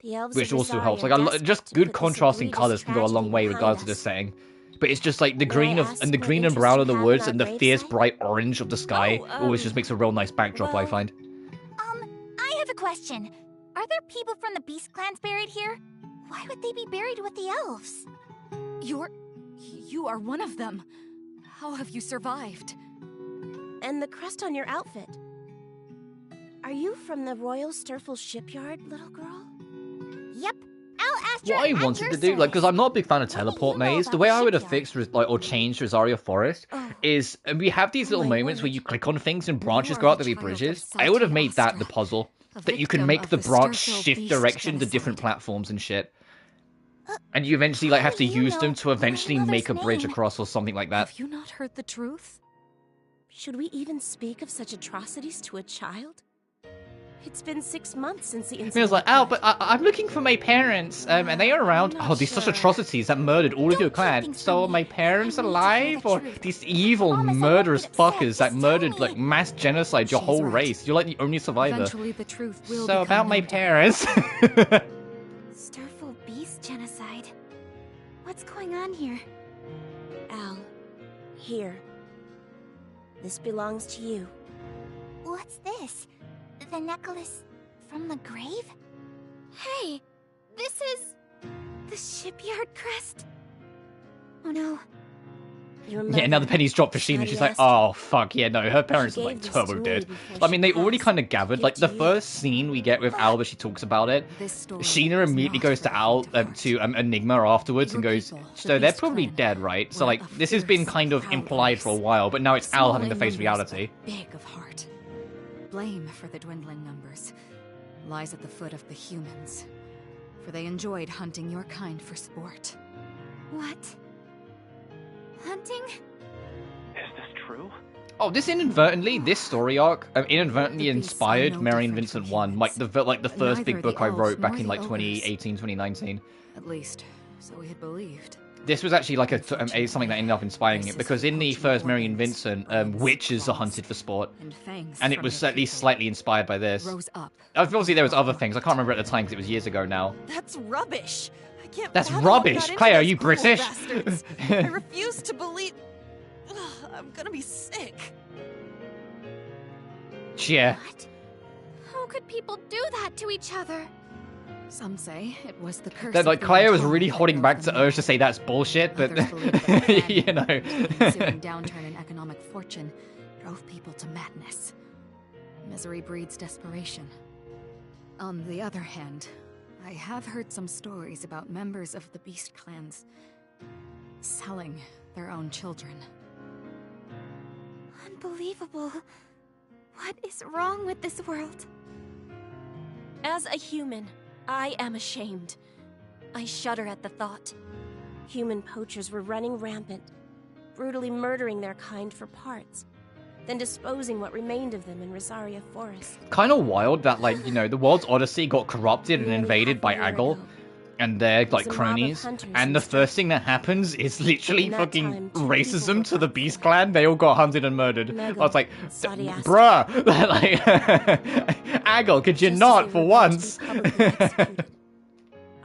The elves Which of also Rosaria helps. are Like, desperate just to good put this contrasting egregious colors can go a long tragedy way behind regardless of the us. setting. But it's just like the May green I of ask and the what green and interest brown you of the have in woods our and the fierce gravesite? bright orange of the sky always just makes a real nice backdrop, I well- find. I have a question. Are there people from the Beast clans buried here? Why would they be buried with the elves? You are one of them. How have you survived? And the crest on your outfit. Are you from the Royal Sturful shipyard, little girl? Yep. I'll ask you What I wanted to do, like, because I'm not a big fan of teleport maze, the way I would have fixed, like, or changed Rosaria Forest is, and we have these little moments where you click on things and branches go out to be bridges. I would have made that the puzzle, that you can make the branch shift direction to different platforms and shit. And you eventually, like, have to use them to eventually make a bridge across or something like that. Have you not heard the truth? Should we even speak of such atrocities to a child? It's been 6 months since the incident. I was like, oh, but I'm looking for my parents, and they are around. Oh, these such atrocities that murdered all of your clan. So are my parents alive? Or these evil, murderous fuckers that murdered, like, mass genocide your whole race? You're like the only survivor. Eventually the truth will So about my known to us. parents. Sturful Beast genocide. What's going on here? Al, here. This belongs to you. What's this? The necklace from the grave? Hey, this is the shipyard crest. Oh no. Your Yeah, now the penny's dropped for Sheena. She's like, oh, fuck, yeah, no, her parents are, like, turbo dead. I mean, they already kind of gathered. Like, the first scene we get with Al, where she talks about it, Sheena immediately goes to Al, to Enigma afterwards and goes, so they're probably dead, right? So, like, this has been kind of implied for a while, but now it's Al having to face reality. Big of heart. Blame for the dwindling numbers lies at the foot of the humans, for they enjoyed hunting your kind for sport. What? Hunting? Is this true? Oh, this story arc, inadvertently inspired Mary and Vincent 1, like the first big book I wrote back in, like, 2018, 2019. At least, so we had believed. This was actually like something that ended up inspiring it, because in the first Mary and Vincent, witches are hunted for sport, and it was at least slightly inspired by this. Rose up. Obviously, there was other things. I can't remember at the time because it was years ago now. That's rubbish. I can't. That's fathom rubbish. I got into Claire, are those you cruel British? bastards. I refuse to believe. Ugh, I'm gonna be sick. Yeah. What? How could people do that to each other? Some say it was the curse. Then, like, of the Claire was untold really that holding drove back them to urge to say that's bullshit, but Others believe that the plan, you know. the ensuing downturn in economic fortune drove people to madness. Misery breeds desperation. On the other hand, I have heard some stories about members of the Beast clans selling their own children. Unbelievable. What is wrong with this world? As a human, I am ashamed. I shudder at the thought. Human poachers were running rampant, brutally murdering their kind for parts, then disposing what remained of them in Rosaria Forest. Kind of wild that, like, you know, the world's odyssey got corrupted and invaded by Aggle and their, like, cronies, and the first thing that happens is literally fucking racism to the Beast Clan. They all got hunted and murdered. I was like, bruh, like, Aggle, could you not, for once?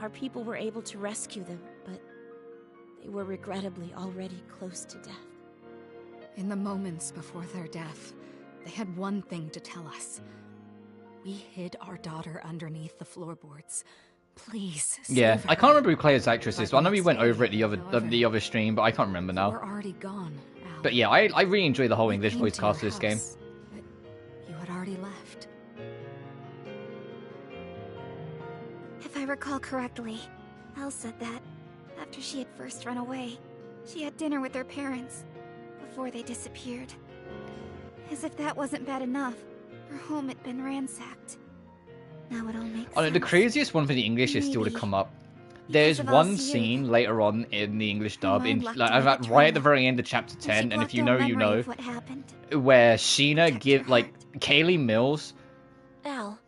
Our people were able to rescue them, but they were regrettably already close to death. In the moments before their death, they had one thing to tell us. We hid our daughter underneath the floorboards. Please, yeah, I can't remember who Claire's actress is. So I know we went over it the other stream, but I can't remember now. We're already gone, Al. But yeah, I really enjoy the whole English voice cast of this game. But you had already left. If I recall correctly, Elle said that after she had first run away, she had dinner with her parents before they disappeared. As if that wasn't bad enough, her home had been ransacked. Now it all makes sense. The craziest one for the English is still to come up. There's one scene later on in the English dub, right at the very end of chapter 10, and if you know, you know, where Sheena Kaylee Mills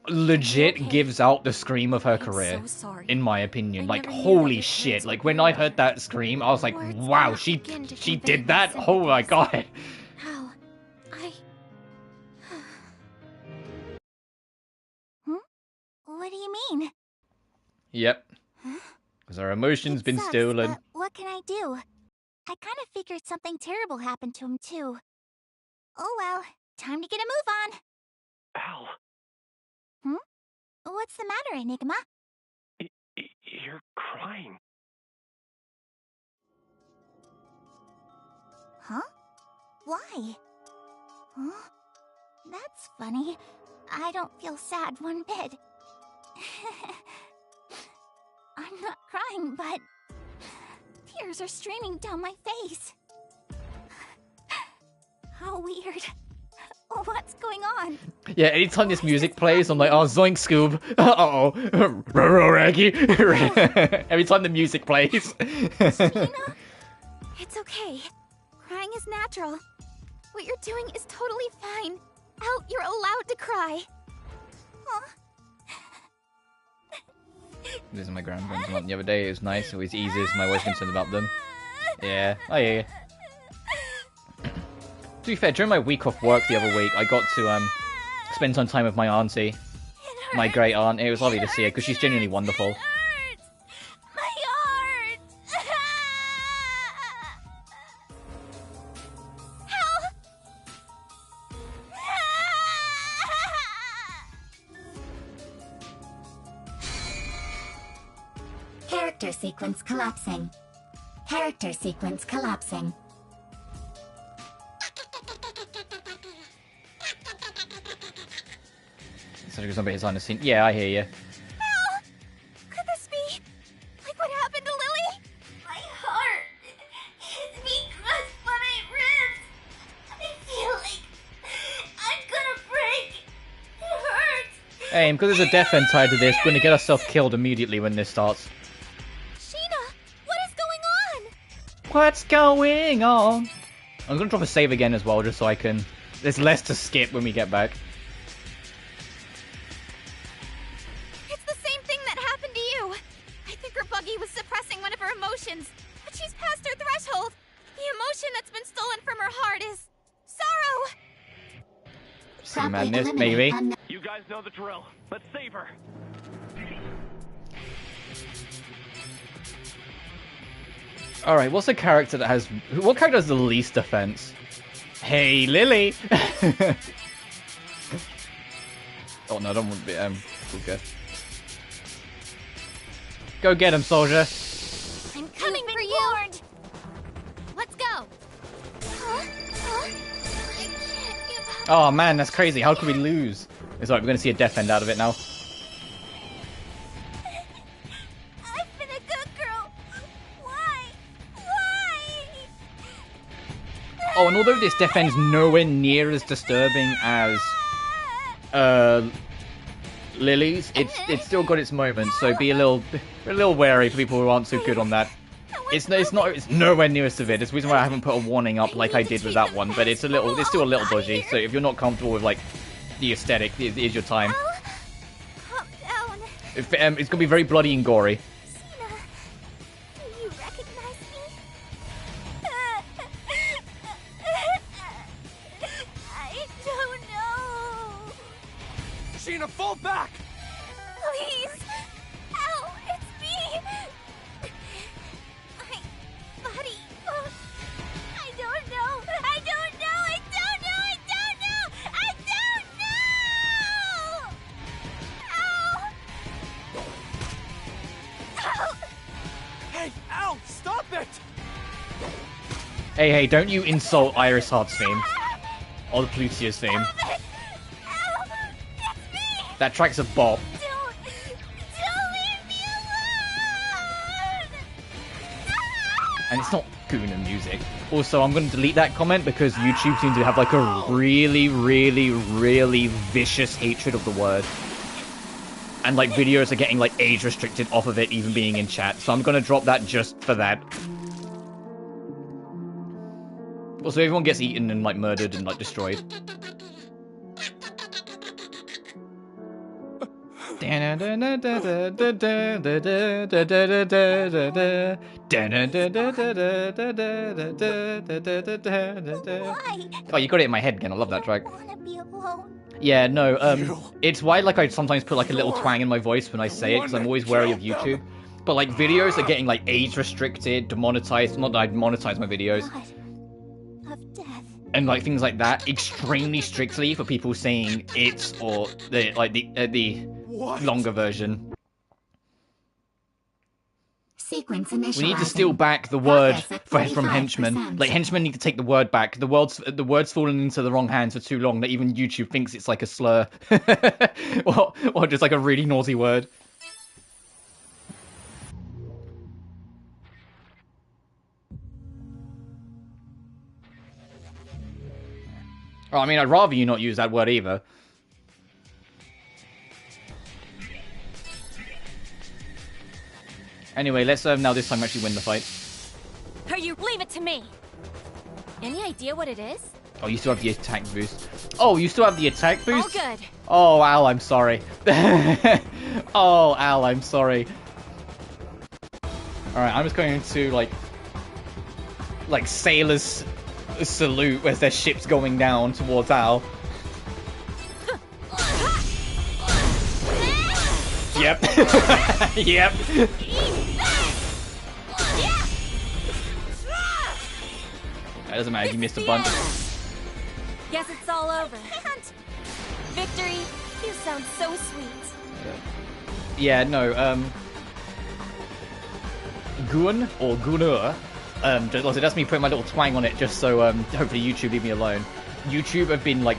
legit gives out the scream of her career, in my opinion. Like, holy shit. Like, when I heard that scream, I was like, wow, she did that? Oh my god. What do you mean? Yep. Because our emotions been stolen. What can I do? I kind of figured something terrible happened to him too. Oh well, time to get a move on. Al. What's the matter, Enigma? You're crying. Huh? Why? Huh? That's funny. I don't feel sad one bit. I'm not crying, but tears are streaming down my face. How weird. What's going on? Yeah, anytime this music plays, I'm like, oh, zoink, Scoob. Uh-oh. Raggy. Every time the music plays. Sheena? It's okay. Crying is natural. What you're doing is totally fine. Al, you're allowed to cry. Huh? These are my grandparents went the other day. It was nice. It always eases my wife's concerned about them. Yeah, I hear you. To be fair, during my week off work the other week, I got to spend some time with my auntie, my great aunt. It was lovely to see her because she's genuinely wonderful. My heart! Character sequence collapsing. Character sequence collapsing. Somebody's on the scene. Yeah, I hear you. Al! Could this be like what happened to Lily? My heart is being crushed by my ribs. I feel like I'm gonna break. It hurts. Hey, because there's a death end tied to this, we're gonna get ourselves killed immediately when this starts. Sheena, what is going on? What's going on? I'm gonna drop a save again as well, just so I can... There's less to skip when we get back. It's the same thing that happened to you. I think her buggy was suppressing one of her emotions, but she's past her threshold. The emotion that's been stolen from her heart is sorrow. Some madness, maybe. You guys know the drill. Let's save her. Alright, what's a character that has... What character has the least defense? Hey, Lily! Oh no, I don't want to be... okay. Go get him, soldier! I'm coming for you! Let's go! Oh man, that's crazy. How could we lose? It's alright, we're gonna see a death end out of it now. I've been a good girl. Why? Why? Oh, and although this death end's nowhere near as disturbing as Lily's, it's still got its moments. So be a little wary for people who aren't so good on that. It's nowhere near as severe. That's the reason why I haven't put a warning up like I did with that one. But it's still a little dodgy. So if you're not comfortable with like the aesthetic, here's your time. Calm down. It's gonna be very bloody and gory. Sheena, do you recognize me? I don't know. Sheena, fall back! Please! Ow! It's me! Buddy! I don't know! I don't know! I don't know! I don't know! I don't know! Ow! Ow! Hey, Al, stop it! Hey, don't you insult Iris Heart's theme. Or the Plutia's theme. Ow! It's me! That track's a bop. Don't leave me alone! And it's not Guna music. Also, I'm going to delete that comment because YouTube seems to have like a really, really, really vicious hatred of the word. And like videos are getting like age restricted off of it even being in chat. So I'm going to drop that just for that. Also, everyone gets eaten and like murdered and like destroyed. Oh, you got it in my head again. I love that track. I wanna be alone. Yeah, no, it's why like I sometimes put like a little twang in my voice when I say it, because I'm always wary of YouTube. But like videos are getting like age restricted, demonetized. Not that I'd monetize my videos. God of death. And like things like that, extremely strictly for people saying it's or the longer version. Sequence We initializing. need to steal back the word Progress at from henchmen. 45%. Like henchmen need to take the word back. The word's fallen into the wrong hands for too long that even YouTube thinks it's like a slur, or just like a really naughty word. Oh, I mean, I'd rather you not use that word either. Anyway, let's now this time actually win the fight. Are you? Leave it to me. Any idea what it is? Oh, you still have the attack boost. Oh, you still have the attack boost? All good. Oh, Al, I'm sorry. Oh, Al, I'm sorry. Alright, I'm just going to, like sailors salute as their ship's going down towards Al. Yep. Yep. That doesn't matter, you missed a bunch. Guess it's all over. Victory, you sound so sweet. Yeah, no, Gun or Gunur, that's me putting my little twang on it just so hopefully YouTube leave me alone. YouTube have been like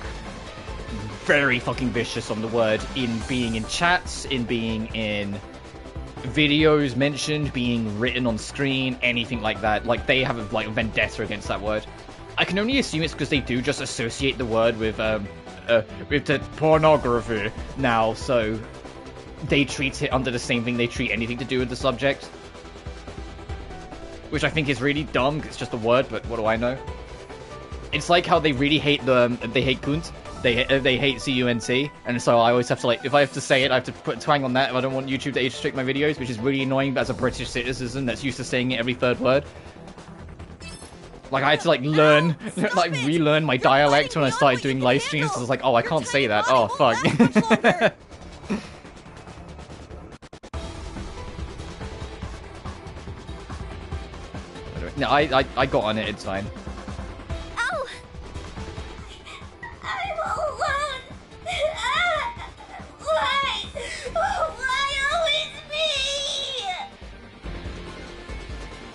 very fucking vicious on the word in being in chats, in being in videos mentioned, being written on screen, anything like that. Like they have like a vendetta against that word. I can only assume it's because they do just associate the word with the pornography now, so they treat it under the same thing they treat anything to do with the subject. Which I think is really dumb, because it's just a word, but what do I know? It's like how they really hate they hate Kunt, they hate CUNT, and so I always have to, like, if I have to say it, I have to put a twang on that if I don't want YouTube to age restrict my videos, which is really annoying as a British citizen that's used to saying it every third word. Like, I had to, like, learn, like, relearn my dialect when I started doing live streams, because I was like, oh, I can't say that, oh, fuck. No, I got on it, it's fine. Ow! I'm alone! Why? Why always me?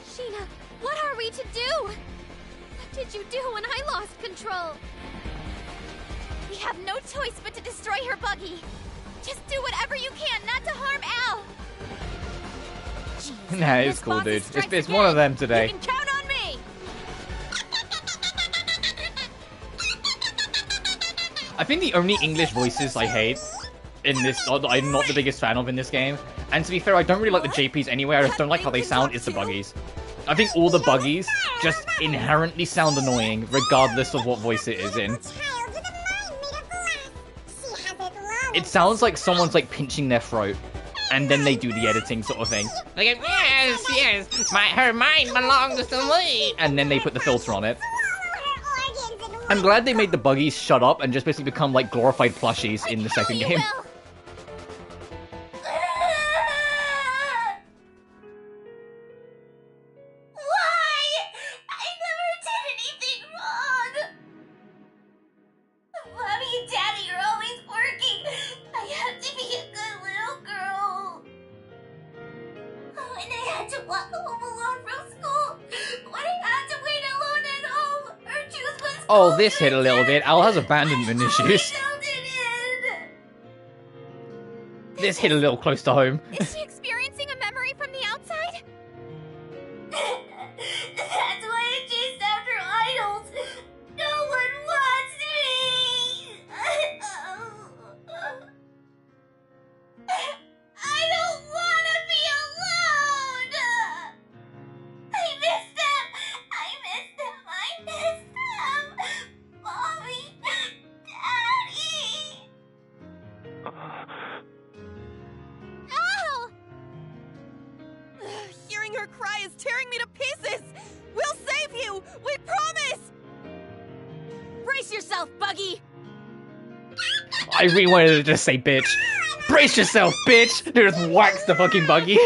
Sheena, what are we to do? What did you do when I lost control? We have no choice but to destroy her buggy. Just do whatever you can not to harm Al. Jeez, Nah, it's this cool, boss dude. strikes It's one of them again. today. You can count on me. I think the only English voices I hate in this, or that I'm not the biggest fan of in this game, and to be fair, I don't really like the JPs anyway, I just don't like how they sound, is the buggies. I think all the buggies just inherently sound annoying, regardless of what voice it is in. It sounds like someone's like pinching their throat, and then they do the editing sort of thing. They go, yes, her mind belongs to me, and then they put the filter on it. I'm glad they made the buggies shut up and just basically become like glorified plushies in the second game. Oh, this hit a little bit. Al has abandonment issues. This hit a little close to home. Is she experiencing a memory from the outside? That's why I chased after idols. No one wants me. I don't want to be alone. I miss them. I miss them. I miss them. Mommy, Daddy. Al! Hearing her cry is tearing me to pieces! We'll save you! We promise! Brace yourself, Buggy! I really wanted to just say bitch. Brace yourself, bitch! Dude, just whacks the fucking buggy.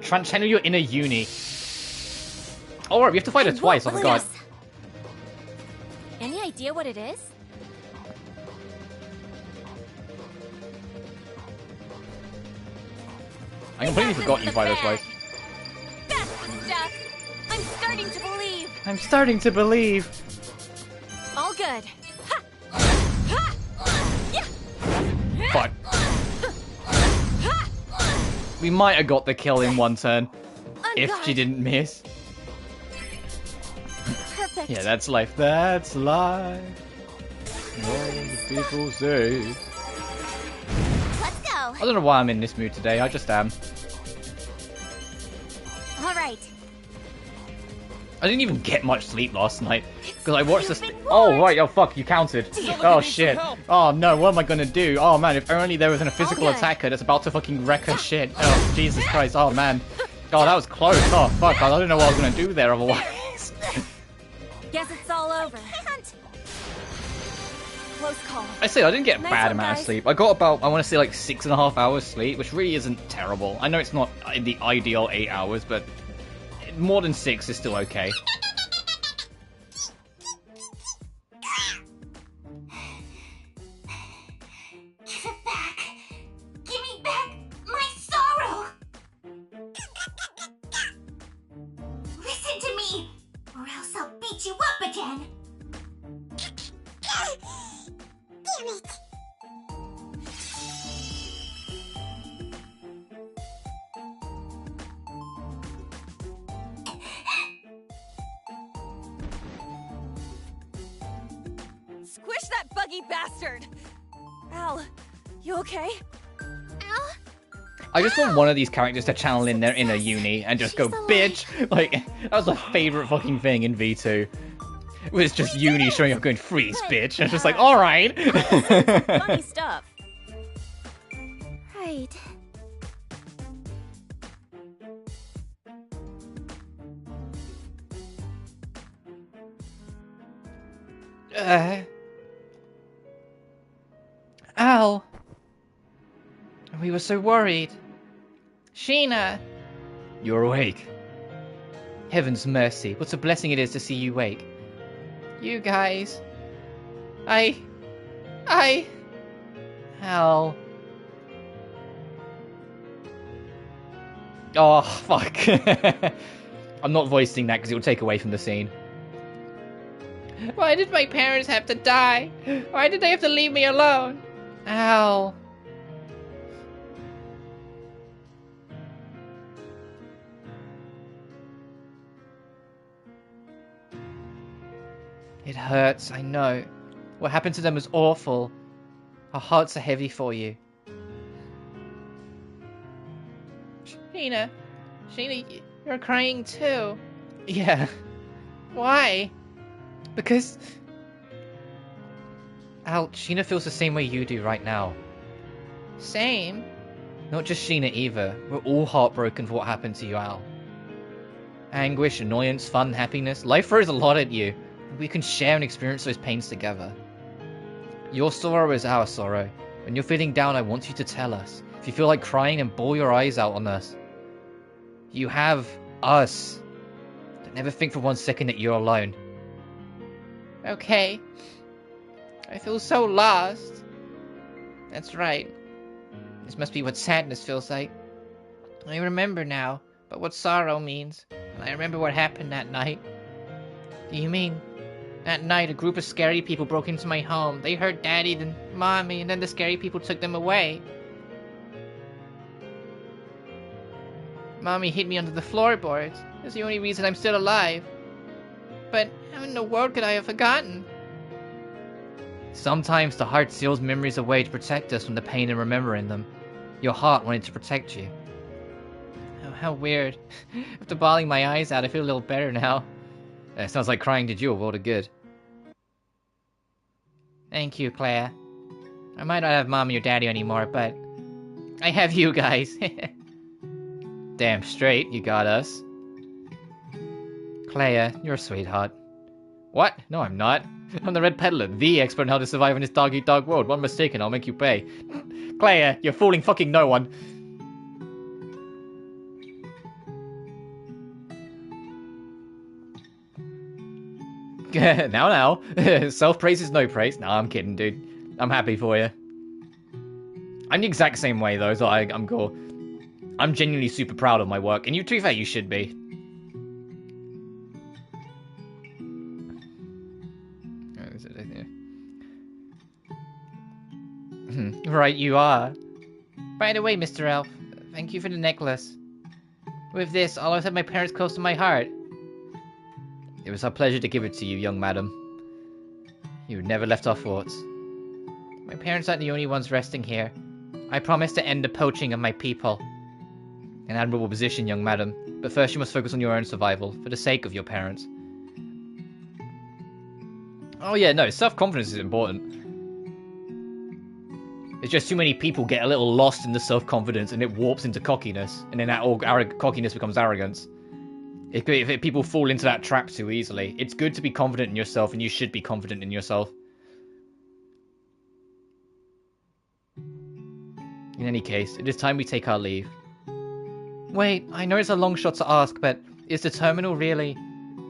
Channel your inner uni. Oh, right, we have to fight her twice, I forgot. Any idea what it is? I completely forgot you fight her twice. That's the stuff! I'm starting to believe! I'm starting to believe. All good. Ha! Ha! Yeah! Fuck. We might have got the kill in one turn. If she didn't miss. Perfect. Yeah, that's life. That's life. All the people say. Let's go. I don't know why I'm in this mood today. I just am. All right. I didn't even get much sleep last night because I watched this. Oh right, oh fuck, you counted. Oh shit. Oh no, what am I gonna do? Oh man, if only there was a physical attacker that's about to fucking wreck her shit. Oh Jesus Christ. Oh man. God, that was close. Oh fuck, I don't know what I was gonna do there otherwise. Guess it's all over. Close call. I say I didn't get a Nice bad one, amount of guys. sleep. I got about, I want to say like 6.5 hours sleep, which really isn't terrible. I know it's not the ideal 8 hours, but more than 6 is still okay. Give it back. Give me back my sorrow. Listen to me, or else I'll beat you up again. Damn it. Squish that buggy bastard! Al, you okay? Al? I just want one of these characters to channel in their inner uni and just go, bitch! Like, that was my favorite fucking thing in V2. It was just uni showing up going, freeze, bitch! And it's just like, alright! Funny stuff. Right. Al! We were so worried. Sheena! You're awake. Heaven's mercy, what a blessing it is to see you wake. You guys... Al... Oh, fuck. I'm not voicing that because it will take away from the scene. Why did my parents have to die? Why did they have to leave me alone? Al... It hurts, I know. What happened to them was awful. Our hearts are heavy for you. Sheena, you're crying too. Yeah. Why? Because... Al, Sheena feels the same way you do right now. Same? Not just Sheena either. We're all heartbroken for what happened to you, Al. Anguish, annoyance, fun, happiness. Life throws a lot at you. We can share and experience those pains together. Your sorrow is our sorrow. When you're feeling down, I want you to tell us. If you feel like crying, then bawl your eyes out on us. You have us. Don't never think for 1 second that you're alone. Okay. I feel so lost. That's right. This must be what sadness feels like. I remember now, but what sorrow means. And I remember what happened that night. Do you mean? That night, a group of scary people broke into my home. They hurt Daddy, then Mommy, and then the scary people took them away. Mommy hid me under the floorboards. That's the only reason I'm still alive. But how in the world could I have forgotten? Sometimes the heart seals memories away to protect us from the pain in remembering them. Your heart wanted to protect you. Oh, how weird. After bawling my eyes out, I feel a little better now. It sounds like crying did you a world of good. Thank you, Claire. I might not have Mommy or Daddy anymore, but I have you guys. Damn straight, you got us. Claire, you're a sweetheart. What? No, I'm not. I'm the Red Peddler, the expert on how to survive in this dog-eat-dog world. One mistake and I'll make you pay. Claire, you're fooling fucking no one. now. Self-praise is no praise. Nah, I'm kidding, dude. I'm happy for you. I'm the exact same way, though, so I'm cool. I'm genuinely super proud of my work, and you, to be fair, you should be. Right, you are. By the way, Mr. Elf, thank you for the necklace. With this, I'll always have my parents close to my heart. It was our pleasure to give it to you, young madam. You never left our thoughts. My parents aren't the only ones resting here. I promise to end the poaching of my people. An admirable position, young madam. But first you must focus on your own survival, for the sake of your parents. Oh yeah, no, self-confidence is important. It's just too many people get a little lost in the self-confidence and it warps into cockiness. And then that all cockiness becomes arrogance. If people fall into that trap too easily. It's good to be confident in yourself and you should be confident in yourself. In any case, it is time we take our leave. Wait, I know it's a long shot to ask, but is the terminal really...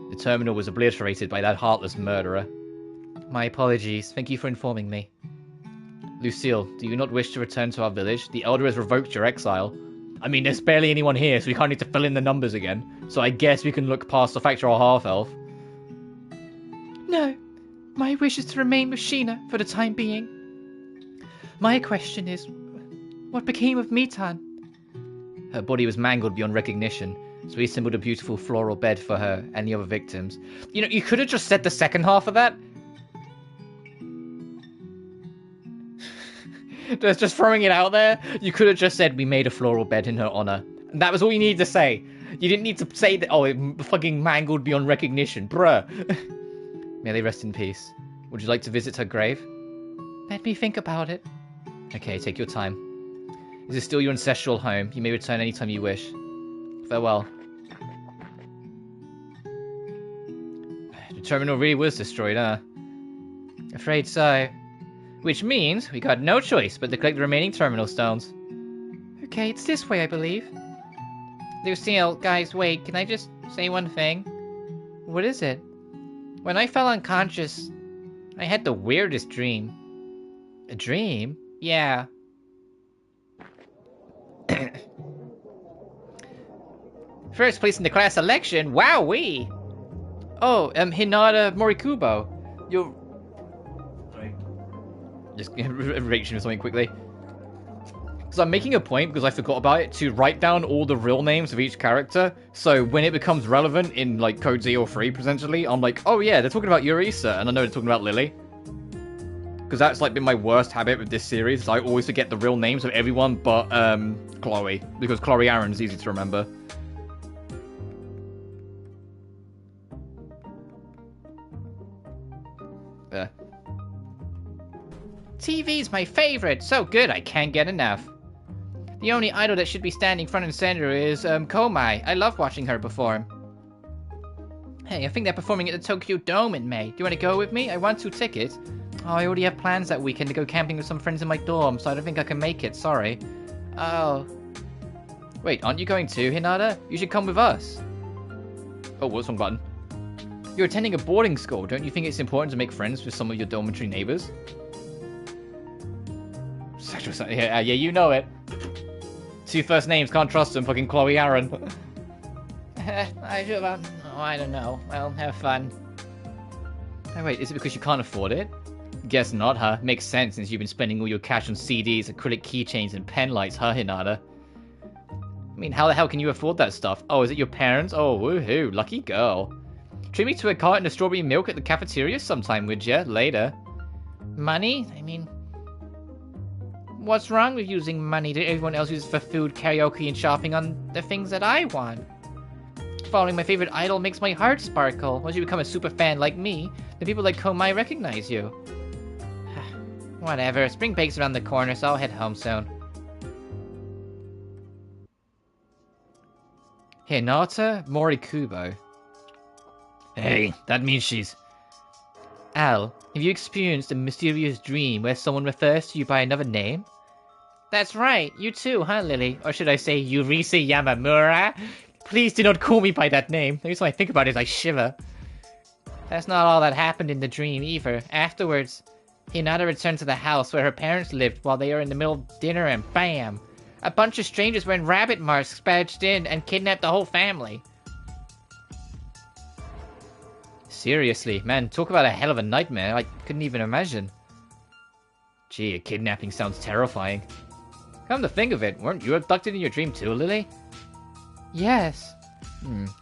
The terminal was obliterated by that heartless murderer. My apologies. Thank you for informing me. Lucille, do you not wish to return to our village? The Elder has revoked your exile. I mean, there's barely anyone here, so we can't need to fill in the numbers again. So I guess we can look past the fact you're a half-elf. No. My wish is to remain with Sheena for the time being. My question is, what became of Mitan? Her body was mangled beyond recognition, so we assembled a beautiful floral bed for her and the other victims. You know, you could have just said the second half of that. Just throwing it out there, you could have just said we made a floral bed in her honor. And that was all you needed to say. You didn't need to say that, oh, it fucking mangled beyond recognition. Bruh. May they rest in peace. Would you like to visit her grave? Let me think about it. Okay, take your time. This is still your ancestral home. You may return anytime you wish. Farewell. The terminal really was destroyed, huh? Afraid so. Which means we got no choice but to collect the remaining terminal stones. Okay, it's this way, I believe. Lucille, guys, wait, can I just say one thing? What is it? When I fell unconscious, I had the weirdest dream. A dream? Yeah. First place in the class election? Wowee! Oh, Hinata Morikubo. You're... Sorry. Just reaching for something quickly. Because I'm making a point, because I forgot about it, to write down all the real names of each character. So when it becomes relevant in, like, Code 03, potentially, I'm like, oh yeah, they're talking about Yurisa, and I know they're talking about Lily. Because that's like been my worst habit with this series. Is I always forget the real names of everyone but Chloe. Because Chloe Aaron's easy to remember. TV's my favorite. So good, I can't get enough. The only idol that should be standing front and center is Komai. I love watching her perform. Hey, I think they're performing at the Tokyo Dome in May. Do you want to go with me? I want 2 tickets. Oh, I already have plans that weekend to go camping with some friends in my dorm, so I don't think I can make it, sorry. Oh. Wait, aren't you going too, Hinata? You should come with us. Oh, what's wrong button? You're attending a boarding school. Don't you think it's important to make friends with some of your dormitory neighbors? Sexual, yeah, you know it. 2 first names, can't trust them, fucking Chloe Aaron. I don't know. Well, have fun. Oh wait, is it because you can't afford it? Guess not, huh? Makes sense since you've been spending all your cash on CDs, acrylic keychains, and pen lights, huh, Hinata? I mean, how the hell can you afford that stuff? Oh, is it your parents? Oh, woohoo, lucky girl. Treat me to a carton of strawberry milk at the cafeteria sometime, would ya? Later. Money? I mean... What's wrong with using money that everyone else uses for food, karaoke, and shopping on the things that I want? Following my favorite idol makes my heart sparkle. Once you become a super fan like me, then people like Komai recognize you. Whatever, spring break's around the corner, so I'll head home soon. Hinata Morikubo. Hey, that means she's... Al, have you experienced a mysterious dream where someone refers to you by another name? That's right, you too, huh, Lily? Or should I say Yurisa Yamamura? Please do not call me by that name. Every time I think about it, I shiver. That's not all that happened in the dream, either. Afterwards, Hinata returned to the house where her parents lived while they were in the middle of dinner and bam! A bunch of strangers wearing rabbit masks barged in and kidnapped the whole family. Seriously, man, talk about a hell of a nightmare. I couldn't even imagine. Gee, a kidnapping sounds terrifying. Come to think of it, weren't you abducted in your dream too, Lily? Yes.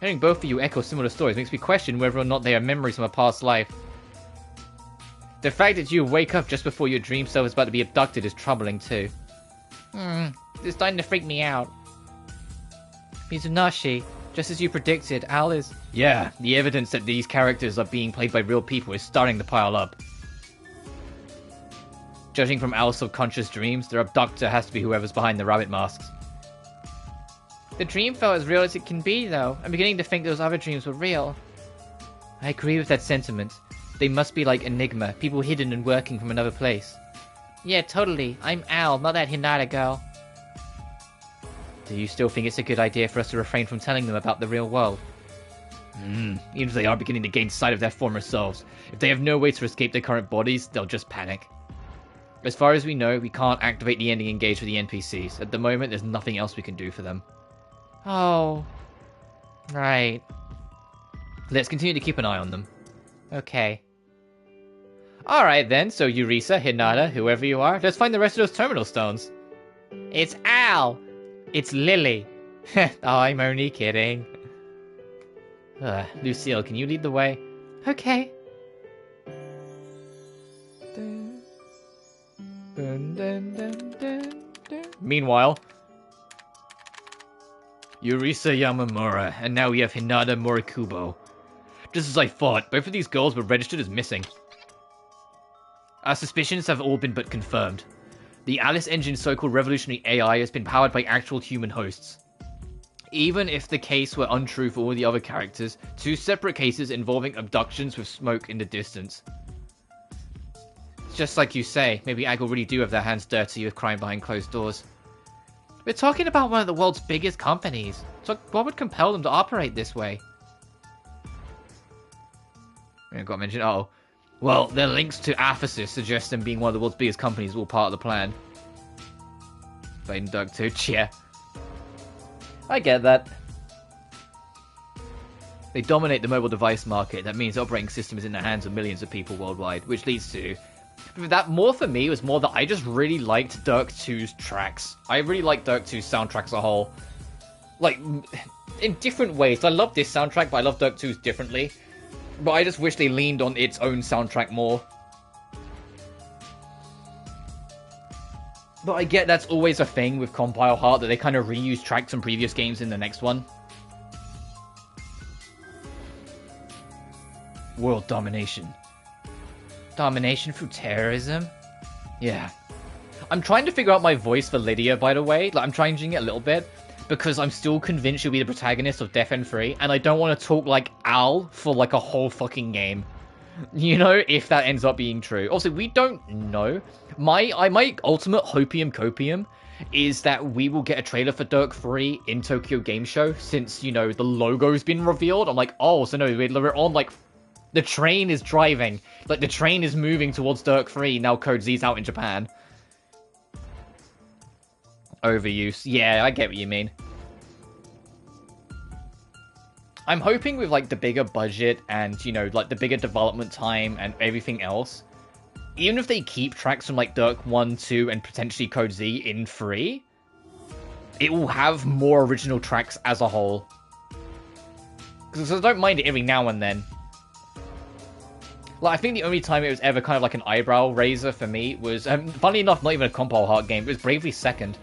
Hearing both of you echo similar stories makes me question whether or not they are memories from a past life. The fact that you wake up just before your dream self is about to be abducted is troubling too. It's starting to freak me out. Mizunashi, just as you predicted, Al is... Yeah, the evidence that these characters are being played by real people is starting to pile up. Judging from Al's subconscious dreams, their abductor has to be whoever's behind the rabbit masks. The dream felt as real as it can be, though. I'm beginning to think those other dreams were real. I agree with that sentiment. They must be like Enigma, people hidden and working from another place. Yeah, totally. I'm Al, not that Hinata girl. Do you still think it's a good idea for us to refrain from telling them about the real world? Even if they are beginning to gain sight of their former selves, if they have no way to escape their current bodies, they'll just panic. As far as we know, we can't activate the ending engage with the NPCs. At the moment, there's nothing else we can do for them. Oh. Right. Let's continue to keep an eye on them. Okay. Alright then, so Yurisa, Hinata, whoever you are, let's find the rest of those terminal stones. It's Al! It's Lily. Oh, I'm only kidding. Lucille, can you lead the way? Okay. Meanwhile, Yurisa Yamamura, and now we have Hinata Morikubo. Just as I thought, both of these girls were registered as missing. Our suspicions have all been but confirmed. The Alice Engine's so-called revolutionary AI has been powered by actual human hosts. Even if the case were untrue for all the other characters, 2 separate cases involving abductions with smoke in the distance. Just like you say, maybe Aggle really do have their hands dirty with crime behind closed doors. We're talking about one of the world's biggest companies, so what would compel them to operate this way? I got mentioned. Oh, well, their links to Aphesis suggest them being one of the world's biggest companies, all part of the plan. Bladen Doug too, yeah. I get that. They dominate the mobile device market. That means the operating system is in the hands of millions of people worldwide, which leads to... That more for me was more that I just really liked Dirk 2's tracks. I really liked Dirk 2's soundtrack as a whole. Like, in different ways. I love this soundtrack, but I love Dirk 2's differently. But I just wish they leaned on its own soundtrack more. But I get that's always a thing with Compile Heart, that they kind of reuse tracks from previous games in the next one. World domination. Domination through terrorism? Yeah. I'm trying to figure out my voice for Lydia, by the way. Like, I'm changing it a little bit, because I'm still convinced she'll be the protagonist of Death End 3, and I don't want to talk like Al for like a whole fucking game. You know, if that ends up being true. Also, we don't know. My ultimate hopium copium is that we will get a trailer for Dirk 3 in Tokyo Game Show, since, you know, the logo's been revealed. I'm like, oh, so no, we're on, like, the train is driving. Like, the train is moving towards Dirk 3, now Code Z's out in Japan. Overuse. Yeah, I get what you mean. I'm hoping with, like, the bigger budget and, you know, like, the bigger development time and everything else, even if they keep tracks from, like, Dirk 1, 2, and potentially Code Z in 3, it will have more original tracks as a whole. Because I don't mind it every now and then. Like, I think the only time it was ever kind of like an eyebrow raiser for me was, funnily enough, not even a Compile Heart game, it was Bravely Second.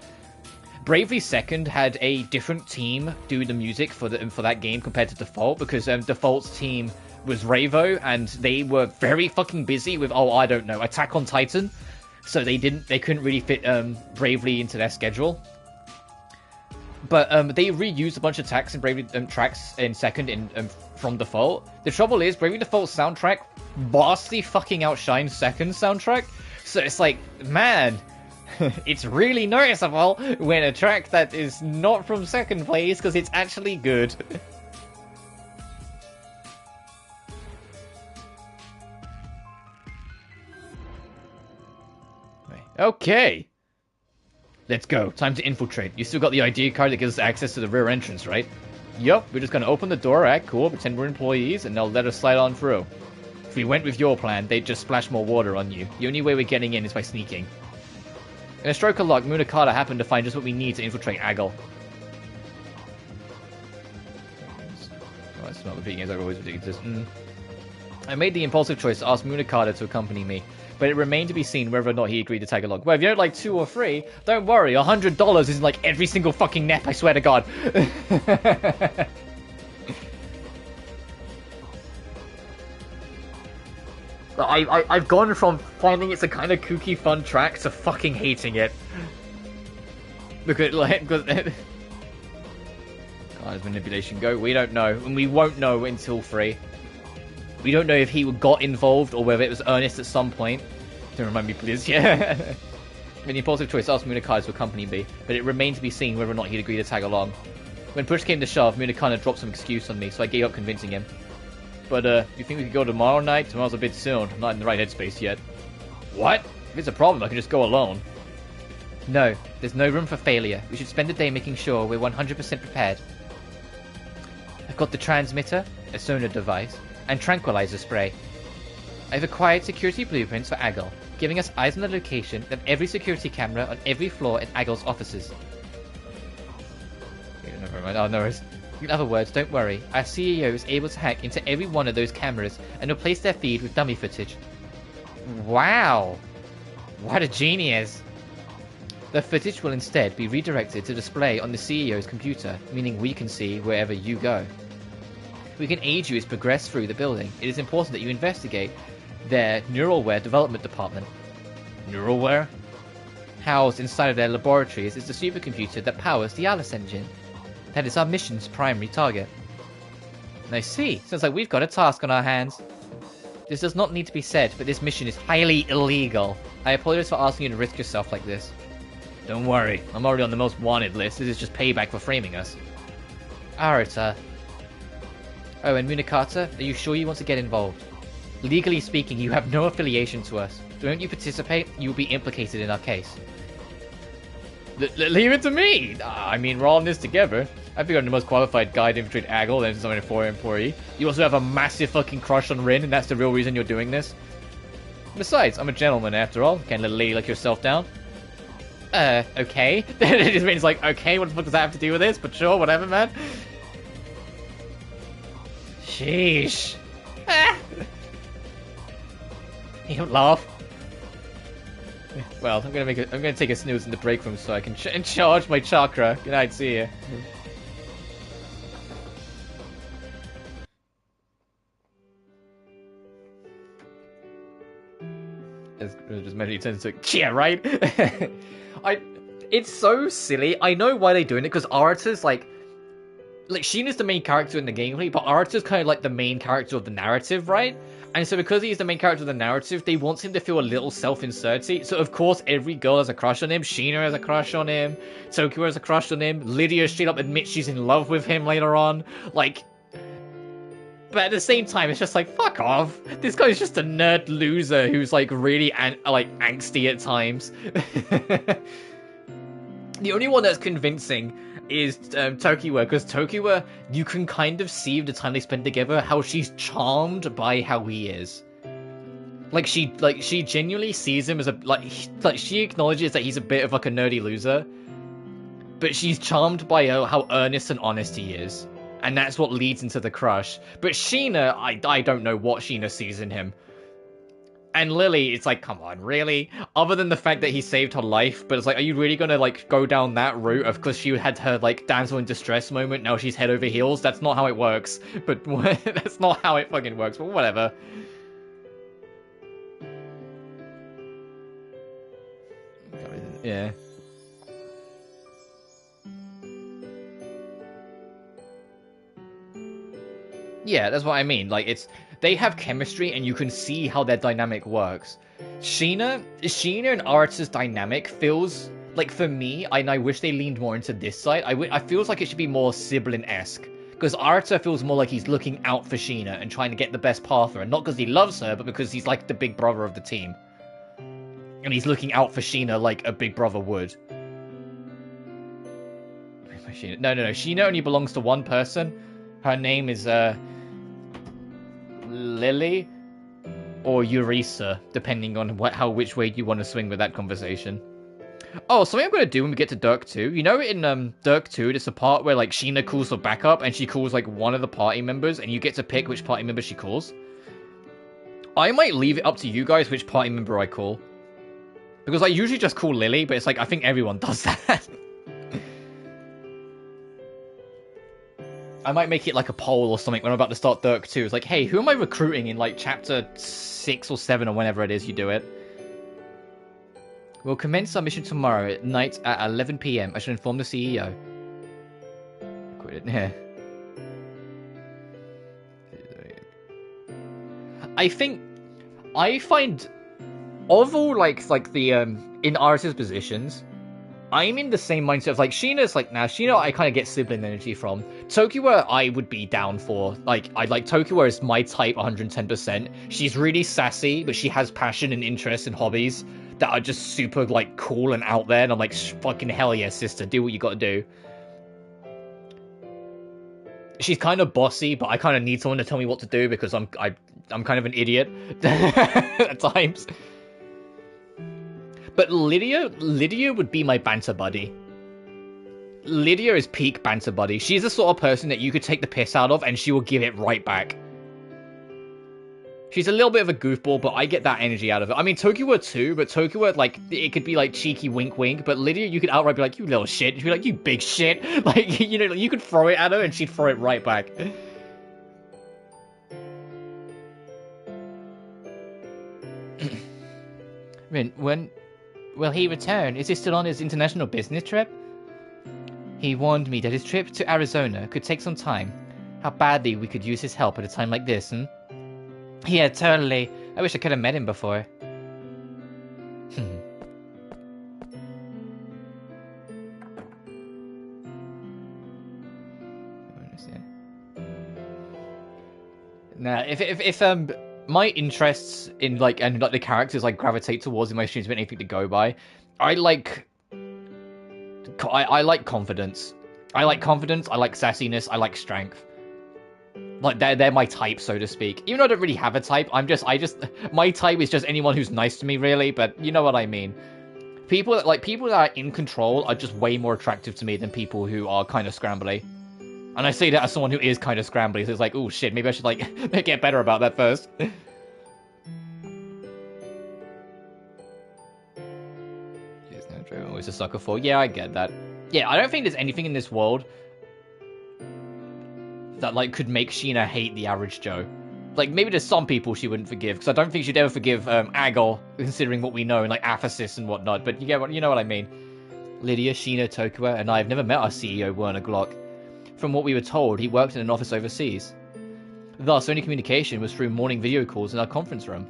Bravely Second had a different team do the music for that game compared to Default, because Default's team was Ravo, and they were very fucking busy with, oh, I don't know, Attack on Titan, so they couldn't really fit Bravely into their schedule. But they reused a bunch of tracks in Bravely tracks in Second from Default. The trouble is, Bravely Default's soundtrack vastly fucking outshines Second's soundtrack, so it's like, man, it's really noticeable when a track that is not from Second plays, because it's actually good. Okay. Let's go. Time to infiltrate. You still got the ID card that gives us access to the rear entrance, right? Yup, we're just gonna open the door, act cool, pretend we're employees, and they'll let us slide on through. If we went with your plan, they'd just splash more water on you. The only way we're getting in is by sneaking. In a stroke of luck, Munakata happened to find just what we need to infiltrate Aggle. Oh, that's not repeating as I always repeat this. I made the impulsive choice to ask Munakata to accompany me, but it remained to be seen whether or not he agreed to tag along. Well, if you don't like 2 or 3, don't worry, $100 isn't like every single fucking nep, I swear to God. I've gone from finding it's a kind of kooky fun track to fucking hating it. Because God, how's manipulation go? We don't know, and we won't know until 3. We don't know if he got involved or whether it was Ernest at some point. Don't remind me, please. Yeah. The impulsive choice asked Munakata to accompany me, but it remained to be seen whether or not he'd agree to tag along. When push came to shove, Munakata dropped some excuse on me, so I gave up convincing him. But, you think we could go tomorrow night? Tomorrow's a bit soon. I'm not in the right headspace yet. What? If it's a problem, I can just go alone. No, there's no room for failure. We should spend the day making sure we're 100% prepared. I've got the transmitter, a sonar device, and tranquilizer spray. I've acquired security blueprints for Aggle, giving us eyes on the location of every security camera on every floor in Aggle's offices. Never mind. Oh, no. In other words, don't worry, our CEO is able to hack into every one of those cameras and replace their feed with dummy footage. Wow! What a genius! The footage will instead be redirected to display on the CEO's computer, meaning we can see wherever you go. We can aid you as you progress through the building. It is important that you investigate their Neuralware development department. Neuralware? Housed inside of their laboratories is the supercomputer that powers the Alice engine. That is our mission's primary target. I see. Sounds like we've got a task on our hands. This does not need to be said, but this mission is highly illegal. I apologize for asking you to risk yourself like this. Don't worry, I'm already on the most wanted list. This is just payback for framing us. Arata. Oh, and Munakata, are you sure you want to get involved? Legally speaking, you have no affiliation to us. Don't you participate, you will be implicated in our case. Leave it to me! I mean, we're all in this together. I figure I'm the most qualified guy to infiltrate Aggle, then I'm a 4 employee. You also have a massive fucking crush on Rin, and that's the real reason you're doing this? Besides, I'm a gentleman after all. Can't let a lady like yourself down. Okay. It just means like, okay, what the fuck does that have to do with this? But sure, whatever, man. Sheesh. You don't laugh. Well, I'm gonna take a snooze in the break room so I can charge my chakra. Good night, see ya. Just mentally turns into yeah, right? It's so silly. I know why they're doing it because Arata's like Sheena's the main character in the gameplay, but Arata's kind of like the main character of the narrative, right? And so because he's the main character of the narrative, they want him to feel a little self-inserty. So of course every girl has a crush on him. Sheena has a crush on him. Tokyo has a crush on him. Lydia straight up admits she's in love with him later on. Like, but at the same time, it's just like, fuck off. This guy's just a nerd loser who's like really angsty at times. The only one that's convincing is Tokiwa, because Tokiwa, you can kind of see the time they spend together how she's charmed by how he is. Like she genuinely sees him as a she acknowledges that he's a bit of like a nerdy loser, but she's charmed by how earnest and honest he is, and that's what leads into the crush. But Sheena, I don't know what Sheena sees in him. And Lily, it's like, come on, really? Other than the fact that he saved her life, but it's like, are you really gonna, like, go down that route of, because she had her, like, damsel in distress moment, now she's head over heels? That's not how it works. But, that's not how it fucking works, but whatever. Yeah. Yeah, that's what I mean. Like, they have chemistry, and you can see how their dynamic works. Sheena and Arata's dynamic feels like, for me, and I wish they leaned more into this side. I feels like it should be more sibling-esque, because Arata feels more like he's looking out for Sheena and trying to get the best path for her, not because he loves her, but because he's like the big brother of the team, and he's looking out for Sheena like a big brother would. No. Sheena only belongs to one person. Her name is Lily or Eureka, depending on which way you want to swing with that conversation. Oh, something I'm going to do when we get to Dirk 2. You know in Dirk 2, there's a part where like Sheena calls for backup and she calls like one of the party members and you get to pick which party member she calls. I might leave it up to you guys which party member I call. Because I usually just call Lily, but it's like I think everyone does that. I might make it like a poll or something when I'm about to start Dirk 2. It's like, hey, who am I recruiting in like chapter 6 or 7 or whenever it is you do it? We'll commence our mission tomorrow at night at 11 PM. I should inform the CEO. Quit it. Yeah. I find of all like the in Arata's positions, I'm in the same mindset of like Sheena's like, nah, Sheena I kind of get sibling energy from. Tokiwa I would be down for. Like Tokiwa is my type 110%. She's really sassy, but she has passion and interests and hobbies that are just super like cool and out there. And I'm like, fucking hell yeah, sister, do what you gotta do. She's kind of bossy, but I kind of need someone to tell me what to do because I'm kind of an idiot at times. But Lydia would be my banter buddy. Lydia is peak banter buddy. She's the sort of person that you could take the piss out of and she will give it right back. She's a little bit of a goofball, but I get that energy out of it. I mean, Tokiwa too, but Tokiwa, like, it could be like cheeky wink wink, but Lydia, you could outright be like, you little shit. She'd be like, you big shit. Like, you know, you could throw it at her and she'd throw it right back. I mean, when will he return? Is he still on his international business trip? He warned me that his trip to Arizona could take some time. How badly we could use his help at a time like this, Yeah, totally. I wish I could have met him before. Nah, if my interests in like the characters I gravitate towards in my streams, but anything to go by, I like confidence. I like confidence. I like sassiness. I like strength. Like they're my type, so to speak. Even though I don't really have a type, my type is just anyone who's nice to me, really. But you know what I mean. People that are in control are just way more attractive to me than people who are kind of scrambly. And I say that as someone who is kind of scrambly, so it's like, oh shit, maybe I should like get better about that first. I'm always a sucker for. Yeah, I get that. Yeah, I don't think there's anything in this world that, like, could make Sheena hate the average Joe. Like, maybe there's some people she wouldn't forgive, because I don't think she'd ever forgive Agol, considering what we know, and, like, Aphesis and whatnot, but you know what I mean. Lydia, Sheena, Tokuwa, and I have never met our CEO, Werner Glock. From what we were told, he worked in an office overseas. Thus, only communication was through morning video calls in our conference room.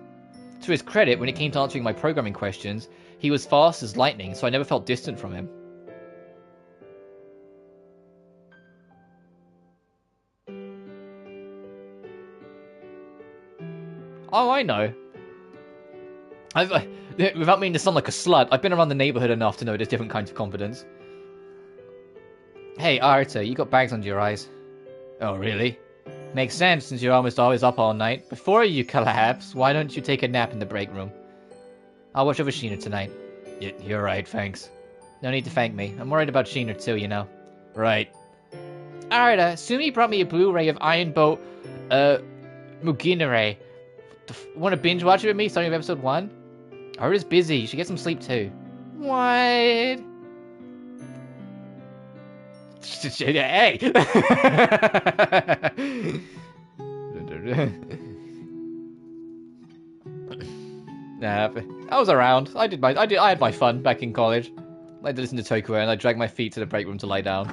To his credit, when it came to answering my programming questions, he was fast as lightning, so I never felt distant from him. Oh, I know. Without meaning to sound like a slut, I've been around the neighborhood enough to know there's different kinds of confidence. Hey, Arta, you got bags under your eyes. Oh, really? Makes sense, since you're almost always up all night. Before you collapse, why don't you take a nap in the break room? I'll watch over Sheena tonight. You're right, thanks. No need to thank me. I'm worried about Sheena too, you know. Right. Arta, Sumi brought me a Blu-ray of Iron Boat, Muginare. Want to binge watch it with me, starting with episode 1? Arta's busy. You should get some sleep too. What? Hey! Nah, I was around. I had my fun back in college. I had to listen to Tokuwa and I dragged my feet to the break room to lie down.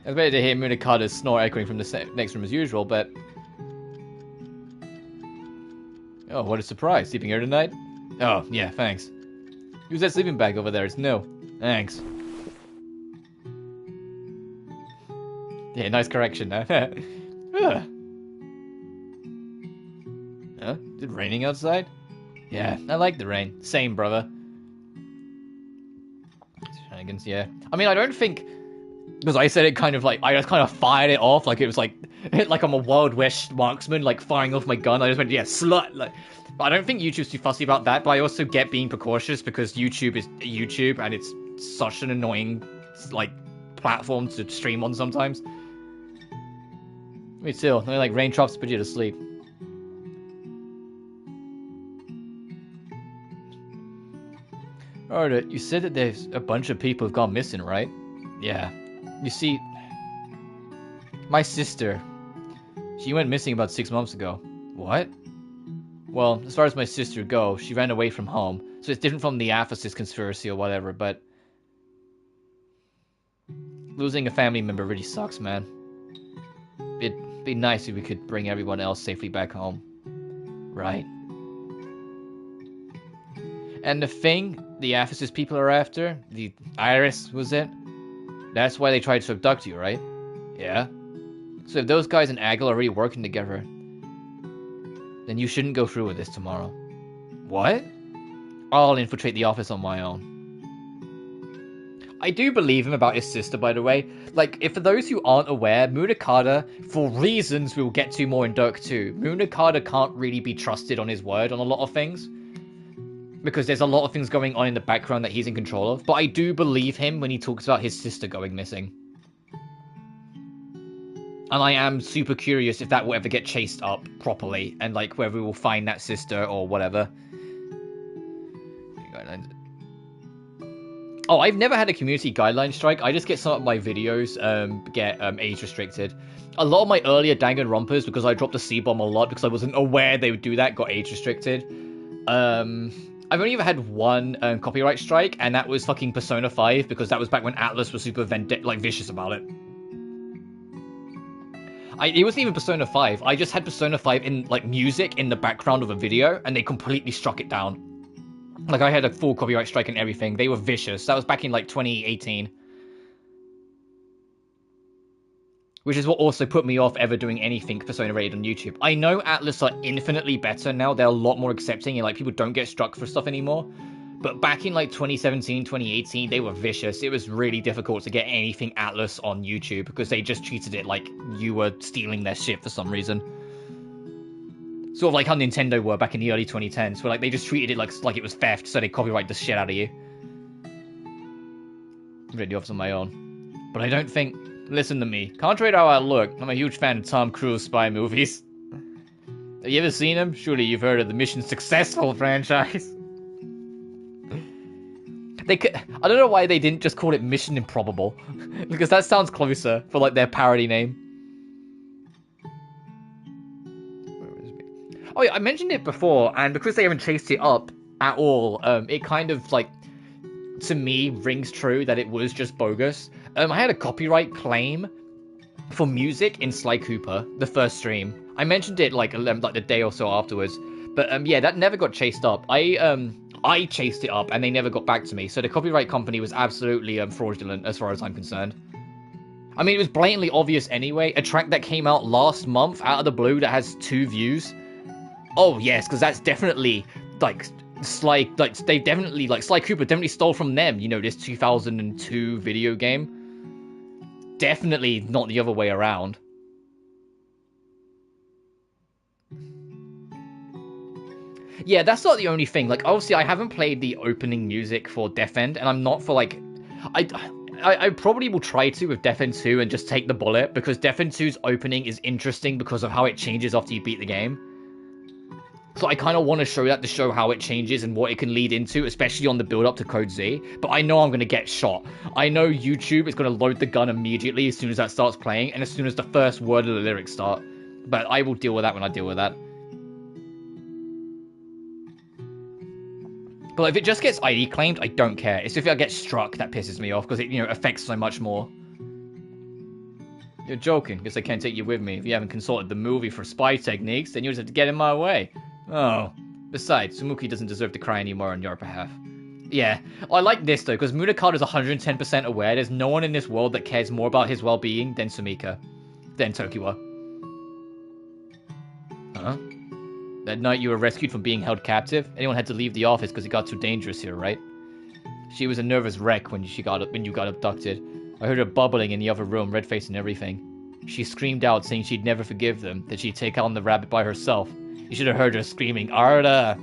I was ready to hear Munakata's snore echoing from the next room as usual, but... Oh, what a surprise. Sleeping here tonight? Oh, yeah, thanks. Use that sleeping bag over there. It's new. Thanks. Yeah, nice correction, huh? Huh? Is it raining outside? Yeah, I like the rain. Same, brother. Shenanigans, yeah. I mean, I don't think... Because I said it kind of like... I just kind of fired it off like it was like... Like I'm a Wild West marksman, like firing off my gun. I just went, yeah, slut! Like... I don't think YouTube's too fussy about that, but I also get being precautious because YouTube is YouTube and it's such an annoying, like, platform to stream on sometimes. Me too. Only like raindrops put you to sleep. Alright, you said that there's a bunch of people who've gone missing, right? Yeah. You see, my sister, she went missing about 6 months ago. What? Well, as far as my sister goes, she ran away from home, so it's different from the Aphesis conspiracy or whatever, but... Losing a family member really sucks, man. It'd be nice if we could bring everyone else safely back home. Right. And the thing the Aphesis people are after, the Iris, was it? That's why they tried to abduct you, right? Yeah. So if those guys and Agil are already working together, then you shouldn't go through with this tomorrow. What? I'll infiltrate the office on my own. I do believe him about his sister, by the way. Like, if for those who aren't aware, Munakata, for reasons we'll get to more in Dirk 2, Munakata can't really be trusted on his word on a lot of things. Because there's a lot of things going on in the background that he's in control of. But I do believe him when he talks about his sister going missing. And I am super curious if that will ever get chased up properly. And, like, whether we will find that sister or whatever. Oh, I've never had a community guideline strike. I just get some of my videos get age restricted. A lot of my earlier Danganronpas, because I dropped a C-bomb a lot because I wasn't aware they would do that, got age restricted. I've only ever had one copyright strike, and that was fucking Persona 5, because that was back when Atlas was super vicious about it. It wasn't even Persona 5. I just had Persona 5 in, like, music in the background of a video, and they completely struck it down. Like, I had a full copyright strike and everything. They were vicious. That was back in, like, 2018. Which is what also put me off ever doing anything Persona-rated on YouTube. I know Atlas are infinitely better now. They're a lot more accepting, and, like, people don't get struck for stuff anymore. But back in, like, 2017, 2018, they were vicious. It was really difficult to get anything Atlas on YouTube, because they just treated it like you were stealing their shit for some reason. Sort of like how Nintendo were back in the early 2010s, where, like, they just treated it like it was theft, so they copyright the shit out of you. I'm ready off on my own. But I don't think... Listen to me. Contrary to how I look, I'm a huge fan of Tom Cruise spy movies. Have you ever seen him? Surely you've heard of the Mission Successful franchise. I don't know why they didn't just call it Mission Improbable. Because that sounds closer for like their parody name. Oh yeah, I mentioned it before, and because they haven't chased it up at all, it kind of like, to me, rings true that it was just bogus. I had a copyright claim for music in Sly Cooper, the first stream. I mentioned it like the day or so afterwards, but yeah, that never got chased up. I chased it up, and they never got back to me. So the copyright company was absolutely fraudulent, as far as I'm concerned. I mean, it was blatantly obvious anyway. A track that came out last month, out of the blue, that has 2 views. Oh yes, because that's definitely like Sly. Like they definitely Sly Cooper definitely stole from them. You know, this 2002 video game. Definitely not the other way around. Yeah, that's not the only thing. Like, obviously, I haven't played the opening music for Death End, and I'm not for, like... I probably will try to with Death End 2 and just take the bullet, because Death End 2's opening is interesting because of how it changes after you beat the game. So I kind of want to show that to show how it changes and what it can lead into, especially on the build-up to Code Z. But I know I'm going to get shot. I know YouTube is going to load the gun immediately as soon as that starts playing, and as soon as the first word of the lyrics start. But I will deal with that when I deal with that. But if it just gets ID claimed, I don't care. It's if it gets struck that pisses me off, because it, affects so much more. You're joking, because I can't take you with me. If you haven't consulted the movie for spy techniques, then you just have to get in my way. Oh. Besides, Sumuki doesn't deserve to cry anymore on your behalf. Yeah. I like this, though, because Munakata is 110% aware there's no one in this world that cares more about his well-being than Sumika. Than Tokiwa. Huh? That night you were rescued from being held captive, anyone had to leave the office because it got too dangerous here, right? She was a nervous wreck when you got abducted. I heard her bubbling in the other room, red-faced and everything. She screamed out, saying she'd never forgive them, that she'd take on the rabbit by herself. You should have heard her screaming, Arda!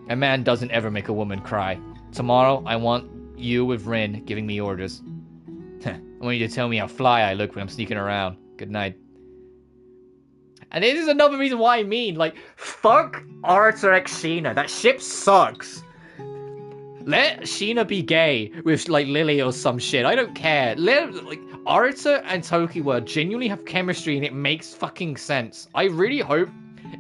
A man doesn't ever make a woman cry. Tomorrow, I want you with Rin giving me orders. I want you to tell me how fly I look when I'm sneaking around. Good night. And this is another reason why I mean, like, fuck Arthur x Sheena. That ship sucks. Let Sheena be gay with, like, Lily or some shit. I don't care. Arthur and Tokiwa genuinely have chemistry and it makes fucking sense. I really hope,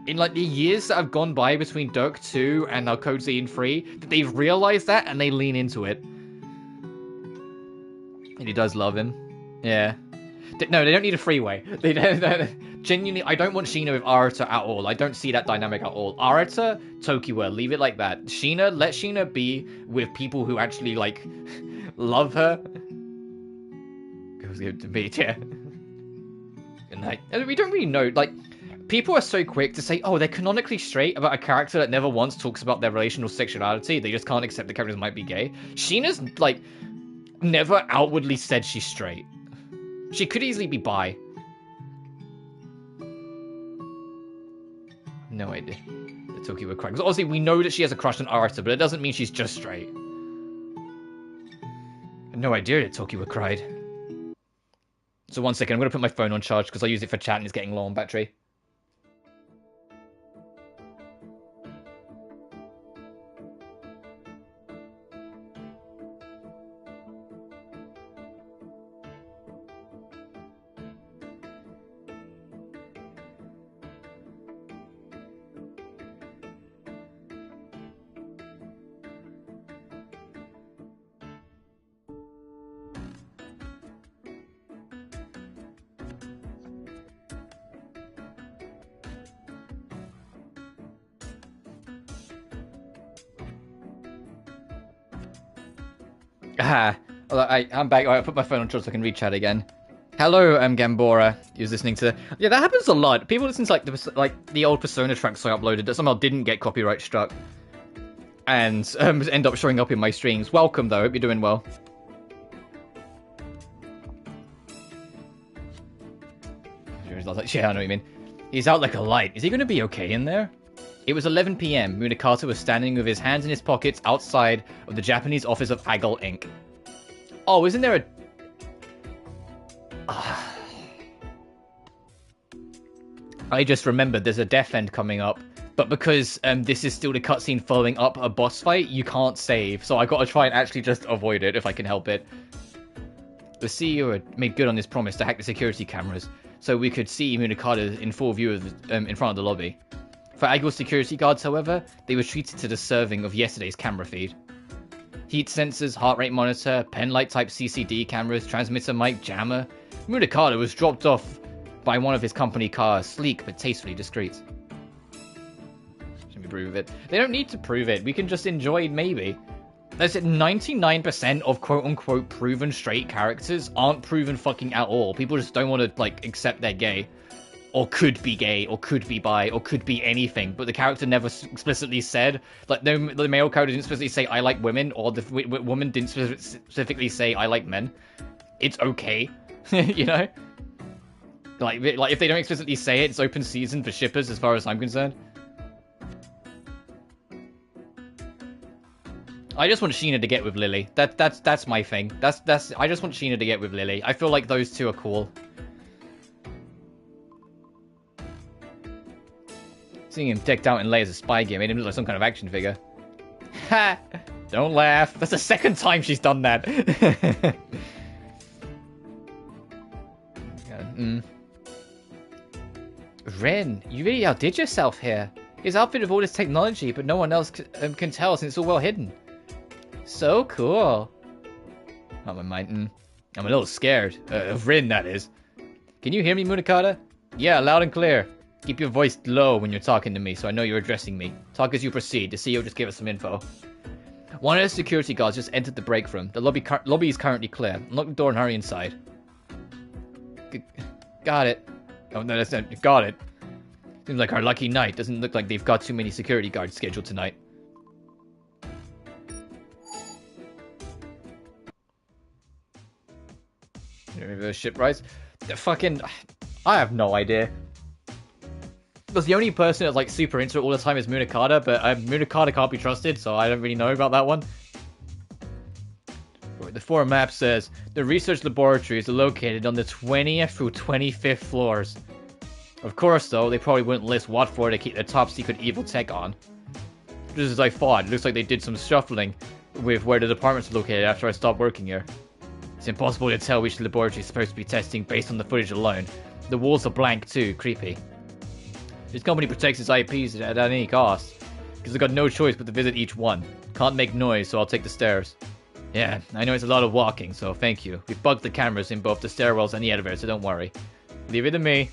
in, like, the years that have gone by between Dirk 2 and now Code Z 3, that they've realized that and they lean into it. And he does love him. Yeah. No, they don't need a freeway. They don't. Genuinely, I don't want Sheena with Arata at all. I don't see that dynamic at all. Arata, Tokiwa, leave it like that. Sheena, let Sheena be with people who actually, like, love her. Goes good to meet, yeah. Good night. And we don't really know, like, people are so quick to say, oh, they're canonically straight about a character that never once talks about their relational sexuality. They just can't accept the characters might be gay. Sheena's, like, never outwardly said she's straight. She could easily be bi. No idea. The Tokiwa crack. Because obviously we know that she has a crush on Arata, but it doesn't mean she's just straight. No idea that Tokiwa cried. So 1 second, I'm going to put my phone on charge because I use it for chat and it's getting low on battery. I'm back. Alright, I put my phone on charge so I can read chat again. Hello, Gambora. He was listening to... Yeah, that happens a lot. People listen to, the old Persona tracks I uploaded that somehow didn't get copyright struck. And end up showing up in my streams. Welcome, though. Hope you're doing well. Yeah, I know what you mean. He's out like a light. Is he going to be okay in there? It was 11 p.m. Munakata was standing with his hands in his pockets outside of the Japanese office of Aggle Inc. Oh, isn't there a... I just remembered there's a death end coming up, but because this is still the cutscene following up a boss fight, you can't save, so I gotta try and actually just avoid it if I can help it. The CEO had made good on his promise to hack the security cameras, so we could see Munakata in full view of the, in front of the lobby. For Aguil's security guards, however, they were treated to the serving of yesterday's camera feed. Heat sensors, heart rate monitor, pen light type CCD cameras, transmitter mic, jammer. Munakata was dropped off by one of his company cars, sleek but tastefully discreet. Should we prove it? They don't need to prove it, we can just enjoy it maybe. That's it, 99% of quote-unquote proven straight characters aren't proven fucking at all. People just don't want to, like, accept they're gay. Or could be gay, or could be bi, or could be anything. But the character never explicitly said, like, the male character didn't specifically say, I like women, or the woman didn't specifically say, I like men. It's okay, you know? Like, if they don't explicitly say it, it's open season for shippers as far as I'm concerned. I just want Sheena to get with Lily. That's my thing. I just want Sheena to get with Lily. I feel like those two are cool. Seeing him decked out in Leia as a spy gear made him look like some kind of action figure. Ha! Don't laugh. That's the second time she's done that. Ren, you really outdid yourself here. His outfit with all this technology, but no one else can tell since it's all well hidden. So cool. Oh, my mind. I'm a little scared. Of Rin, that is. Can you hear me, Munakata? Yeah, loud and clear. Keep your voice low when you're talking to me, so I know you're addressing me. Talk as you proceed. The CEO just gave us some info. One of the security guards just entered the break room. The lobby is currently clear. Unlock the door and hurry inside. Got it. Oh, no, that's not... Got it. Seems like our lucky night. Doesn't look like they've got too many security guards scheduled tonight. Reverse ship rights. Fucking... I have no idea. Because the only person that's like super into it all the time is Munakata, but Munakata can't be trusted, so I don't really know about that one. The forum map says the research laboratory is located on the 20th through 25th floors. Of course, though, they probably wouldn't list what floor to keep their top secret evil tech on. Just as I thought, it looks like they did some shuffling with where the department's located after I stopped working here. It's impossible to tell which laboratory is supposed to be testing based on the footage alone. The walls are blank too, creepy. This company protects its IPs at any cost, because they've got no choice but to visit each one. Can't make noise, so I'll take the stairs. Yeah, I know it's a lot of walking, so thank you. We've bugged the cameras in both the stairwells and the elevator, so don't worry. Leave it to me.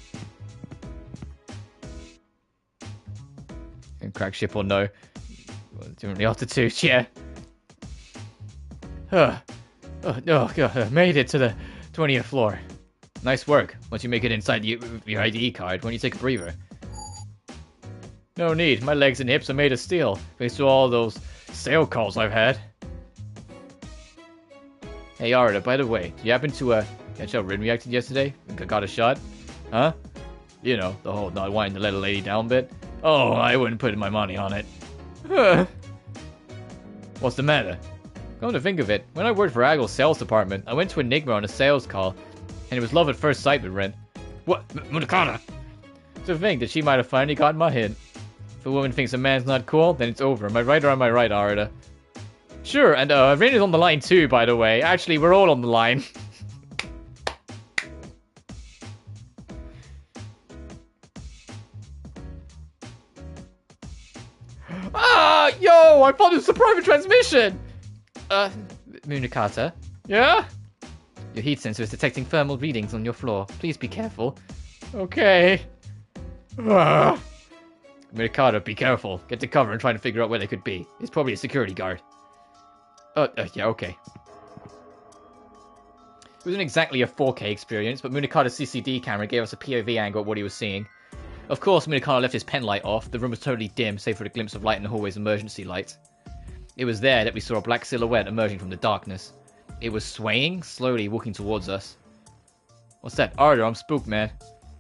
And crack ship or no. Doing the altitude, yeah. Oh, God, made it to the 20th floor. Nice work. Once you make it inside your ID card, when you take a breather. No need. My legs and hips are made of steel, thanks to all those sale calls I've had. Hey, Arda, by the way, do you happen to, catch how Rin reacted yesterday? Think I got a shot? Huh? You know, the whole not wanting to let a lady down bit. Oh, I wouldn't put my money on it. What's the matter? Come to think of it, when I worked for Aguil's sales department, I went to Enigma on a sales call, and it was love at first sight with Ren. What? Munakata? To think that she might have finally gotten my hint. If a woman thinks a man's not cool, then it's over. Am I right or am I right, Arda? Sure, and Rin is on the line too, by the way. Actually, we're all on the line. Ah, yo, I thought it was a private transmission! Munakata? Yeah? Your heat sensor is detecting thermal readings on your floor. Please be careful. Okay. Munakata, be careful. Get to cover and try to figure out where they could be. It's probably a security guard. Yeah, okay. It wasn't exactly a 4K experience, but Munakata's CCD camera gave us a POV angle of what he was seeing. Of course, Munakata left his pen light off. The room was totally dim, save for the glimpse of light in the hallway's emergency light. It was there that we saw a black silhouette emerging from the darkness. It was swaying, slowly walking towards us. What's that? Arda, I'm spooked, man.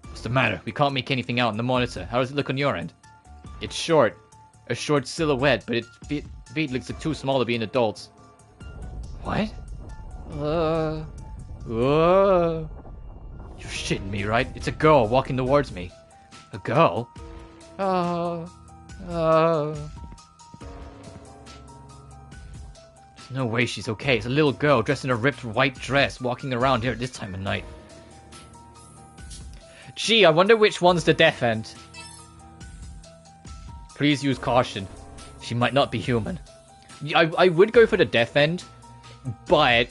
What's the matter? We can't make anything out on the monitor. How does it look on your end? It's short. A short silhouette, but its feet looks too small to be an adult's. What? You're shitting me, right? It's a girl walking towards me. A girl? There's no way she's okay. It's a little girl dressed in a ripped white dress walking around here at this time of night. Gee, I wonder which one's the death end. Please use caution. She might not be human. I would go for the death end, but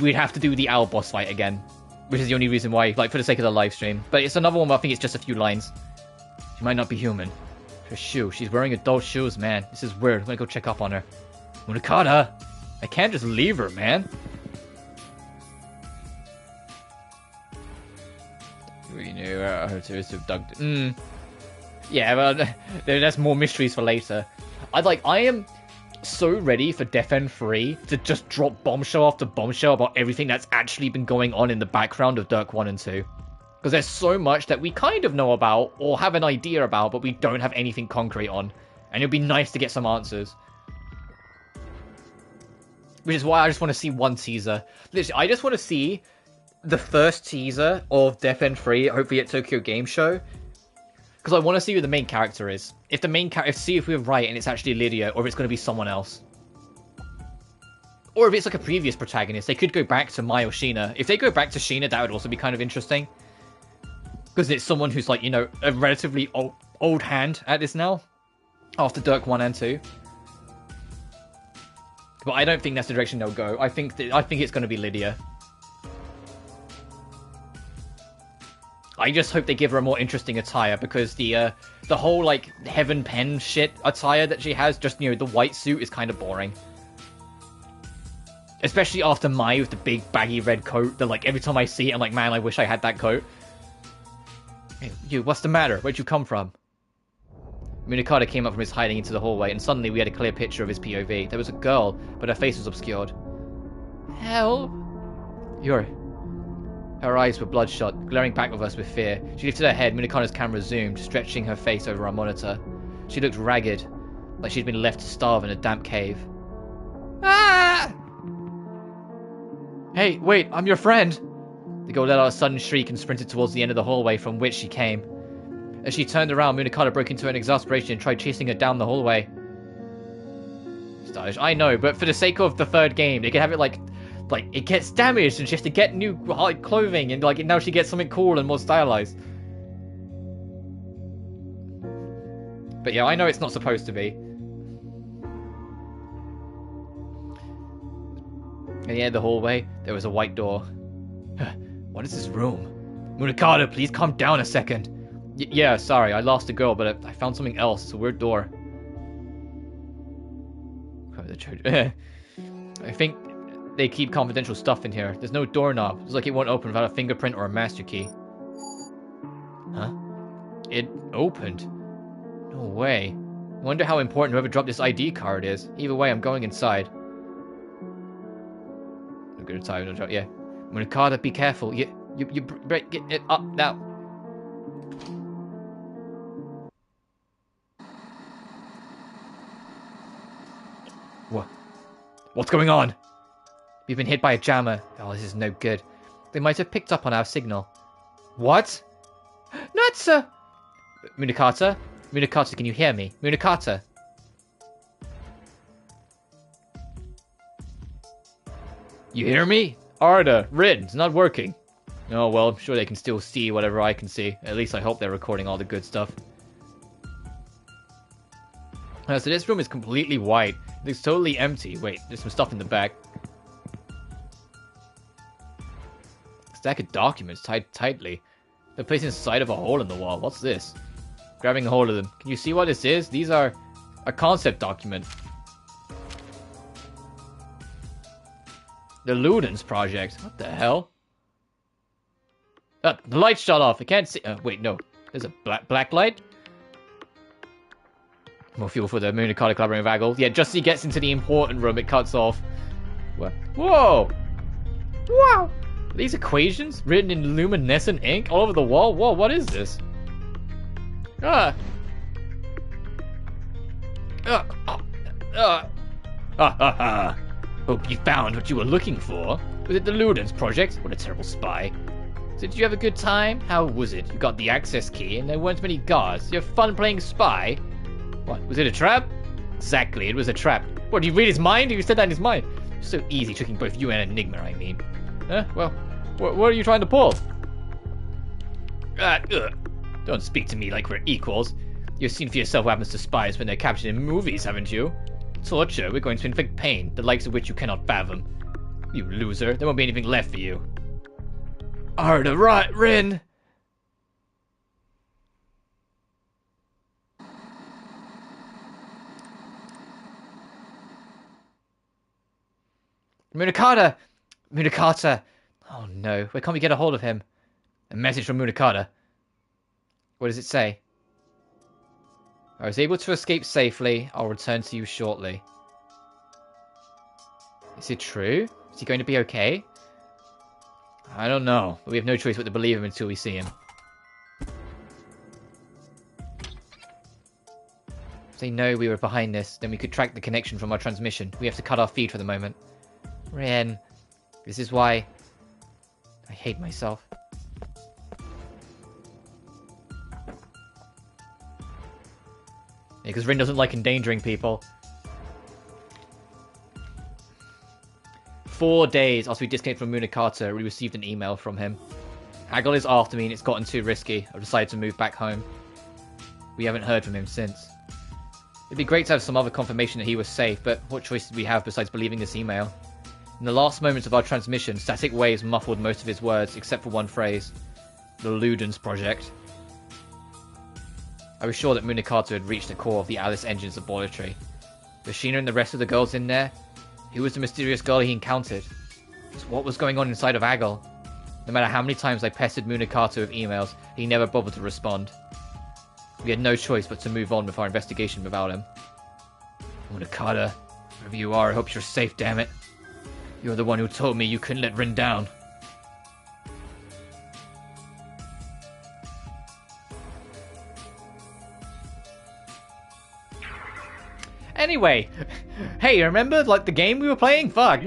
we'd have to do the owl boss fight again, which is the only reason why, like, for the sake of the live stream. But it's another one where I think it's just a few lines. She might not be human. Her shoe. She's wearing adult shoes, man. This is weird. I'm gonna go check up on her. Munakata! I can't just leave her, man. We knew her to abducted. Yeah, well, there's more mysteries for later. I am so ready for Death End 3 to just drop bombshell after bombshell about everything that's actually been going on in the background of Dirk 1 and 2. Because there's so much that we kind of know about, or have an idea about, but we don't have anything concrete on. And it'd be nice to get some answers. Which is why I just want to see one teaser. Literally, I just want to see the first teaser of Death End 3, hopefully at Tokyo Game Show. Because I want to see who the main character is. If the main character, see if we're right and it's actually Lydia, or if it's going to be someone else. Or if it's like a previous protagonist, they could go back to Mai or Sheena. If they go back to Sheena, that would also be kind of interesting. Because it's someone who's like, you know, a relatively old hand at this now. After Dirk 1 and 2. But I don't think that's the direction they'll go. I think it's going to be Lydia. I just hope they give her a more interesting attire, because the whole, like, Heaven Pen shit attire that she has, just, you know, the white suit is kind of boring. Especially after Mai with the big baggy red coat that, like, every time I see it, I'm like, man, I wish I had that coat. Hey, you, what's the matter? Where'd you come from? Munakata came up from his hiding into the hallway, and suddenly we had a clear picture of his POV. There was a girl, but her face was obscured. Help! Her eyes were bloodshot, glaring back at us with fear. She lifted her head, Munakata's camera zoomed, stretching her face over our monitor. She looked ragged, like she'd been left to starve in a damp cave. Ah! Hey, wait, I'm your friend! The girl let out a sudden shriek and sprinted towards the end of the hallway from which she came. As she turned around, Munakata broke into an exasperation and tried chasing her down the hallway. Stylish, I know, but for the sake of the third game, they could have it like it gets damaged and she has to get new clothing, and like now she gets something cool and more stylized. But yeah, I know it's not supposed to be. At the end of the hallway, there was a white door. What is this room? Munakata, please calm down a second. Yeah, sorry, I lost a girl, but I found something else. It's a weird door. I think they keep confidential stuff in here. There's no doorknob. It's like it won't open without a fingerprint or a master key. Huh? It opened. No way. I wonder how important whoever dropped this ID card is. Either way, I'm going inside. I'm gonna try. Yeah. Munakata, be careful. You break it up now. What? What's going on? We've been hit by a jammer. Oh, this is no good. They might have picked up on our signal. What? Natsa! Munakata? Munakata, can you hear me? Munakata? You hear me? Arda, Rin, it's not working. Oh, well, I'm sure they can still see whatever I can see. At least I hope they're recording all the good stuff. So this room is completely white. It's totally empty. Wait, there's some stuff in the back. Stack of documents tied tightly. They're placed inside of a hole in the wall. What's this? Grabbing a hold of them. Can you see what this is? These are a concept document. The Ludens project. What the hell? The light shut off. I can't see. Wait, no. There's a black light. More fuel for the Munakata collaborating with Aggle. Yeah, just as he gets into the important room, it cuts off. What? Whoa! Wow! Are these equations written in luminescent ink all over the wall? Whoa, what is this? Ha ha! Hope you found what you were looking for. Was it the Ludens project? What a terrible spy. So did you have a good time? How was it? You got the access key and there weren't many guards. You have fun playing spy? What, was it a trap? Exactly, it was a trap. What, did you read his mind? You said that in his mind. So easy tricking both you and Enigma, I mean. Well, what are you trying to pull? Don't speak to me like we're equals. You've seen for yourself what happens to spies when they're captured in movies, haven't you? Torture, we're going to inflict pain, the likes of which you cannot fathom. You loser, there won't be anything left for you. Arda right, Rin! Munakata! Munakata! Oh no, where can't we get a hold of him? A message from Munakata. What does it say? I was able to escape safely. I'll return to you shortly. Is it true? Is he going to be okay? I don't know, but we have no choice but to believe him until we see him. If they know we were behind this, then we could track the connection from our transmission. We have to cut our feed for the moment. Ren, this is why I hate myself. Because Rin doesn't like endangering people. 4 days after we disconnected from Munakata, we received an email from him. Haggle is after me and it's gotten too risky. I've decided to move back home. We haven't heard from him since. It'd be great to have some other confirmation that he was safe, but what choice did we have besides believing this email? In the last moments of our transmission, static waves muffled most of his words, except for one phrase. The Ludens Project. I was sure that Munakata had reached the core of the Alice Engine's laboratory. Was Sheena and the rest of the girls in there? Who was the mysterious girl he encountered? Just what was going on inside of Aggle? No matter how many times I pestered Munakata with emails, he never bothered to respond. We had no choice but to move on with our investigation without him. Munakata, wherever you are, I hope you're safe, damn it. You're the one who told me you couldn't let Rin down. Anyway, hey, remember like the game we were playing? Fuck.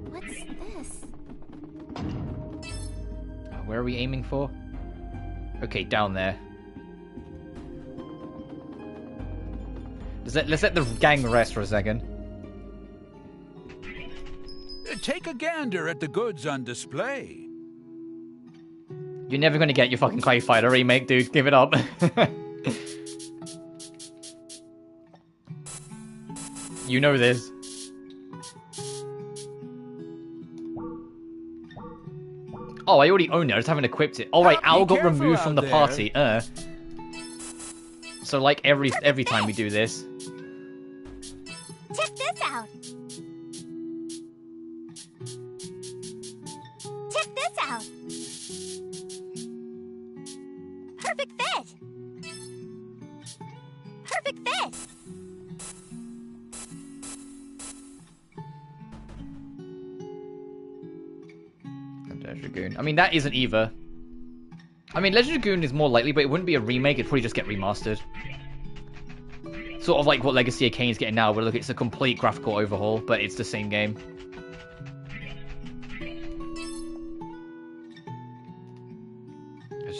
What's this? Where are we aiming for? Okay, down there. Let's let the gang rest for a second. Take a gander at the goods on display. You're never gonna get your fucking Clay Fighter remake, dude. Give it up. You know this. Oh, I already own it. I just haven't equipped it. Oh, right, Owl got removed from the party. So, like, every time we do this. Check this out. Check this out. Perfect fit. Perfect fit. Dragoon. I mean, that isn't either. I mean, Legend Dragoon is more likely, but it wouldn't be a remake. It'd probably just get remastered. Sort of like what Legacy of Kain's getting now, where look, it's a complete graphical overhaul, but it's the same game.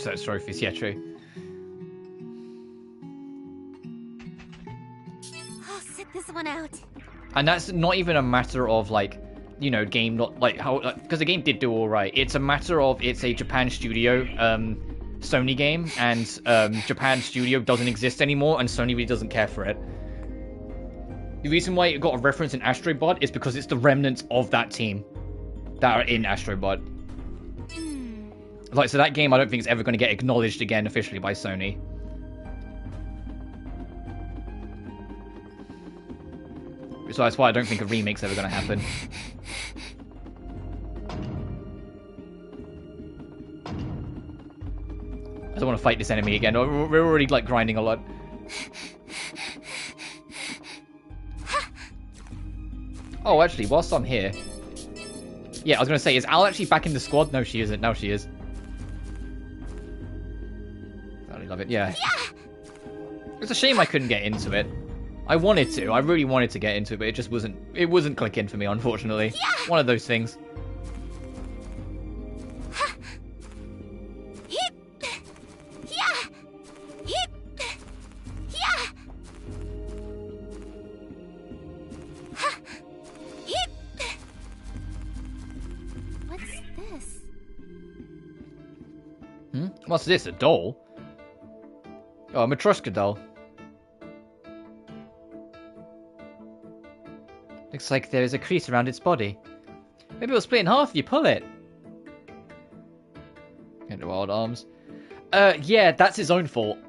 Just trophies, yeah, true. I'll sit this one out. And that's not even a matter of like, you know, game not like how, because the game did do all right. It's a matter of it's a Japan studio, Sony game, and Japan studio doesn't exist anymore, and Sony really doesn't care for it. The reason why it got a reference in Astro Bot is because it's the remnants of that team that are in Astro Bot. Like, so that game I don't think is ever going to get acknowledged again officially by Sony. So that's why I don't think a remake's ever going to happen. I don't want to fight this enemy again. We're already, like, grinding a lot. Oh, actually, whilst I'm here... Yeah, I was gonna say, is Al actually back in the squad? No, she isn't. Now she is. I really love it. Yeah. It's a shame I couldn't get into it. I wanted to. I really wanted to get into it, but it just wasn't. It wasn't clicking for me, unfortunately. One of those things. What's this, a doll? Oh, a Matryoshka doll. Looks like there is a crease around its body. Maybe it'll split in half if you pull it. Into wild arms. Yeah, that's his own fault.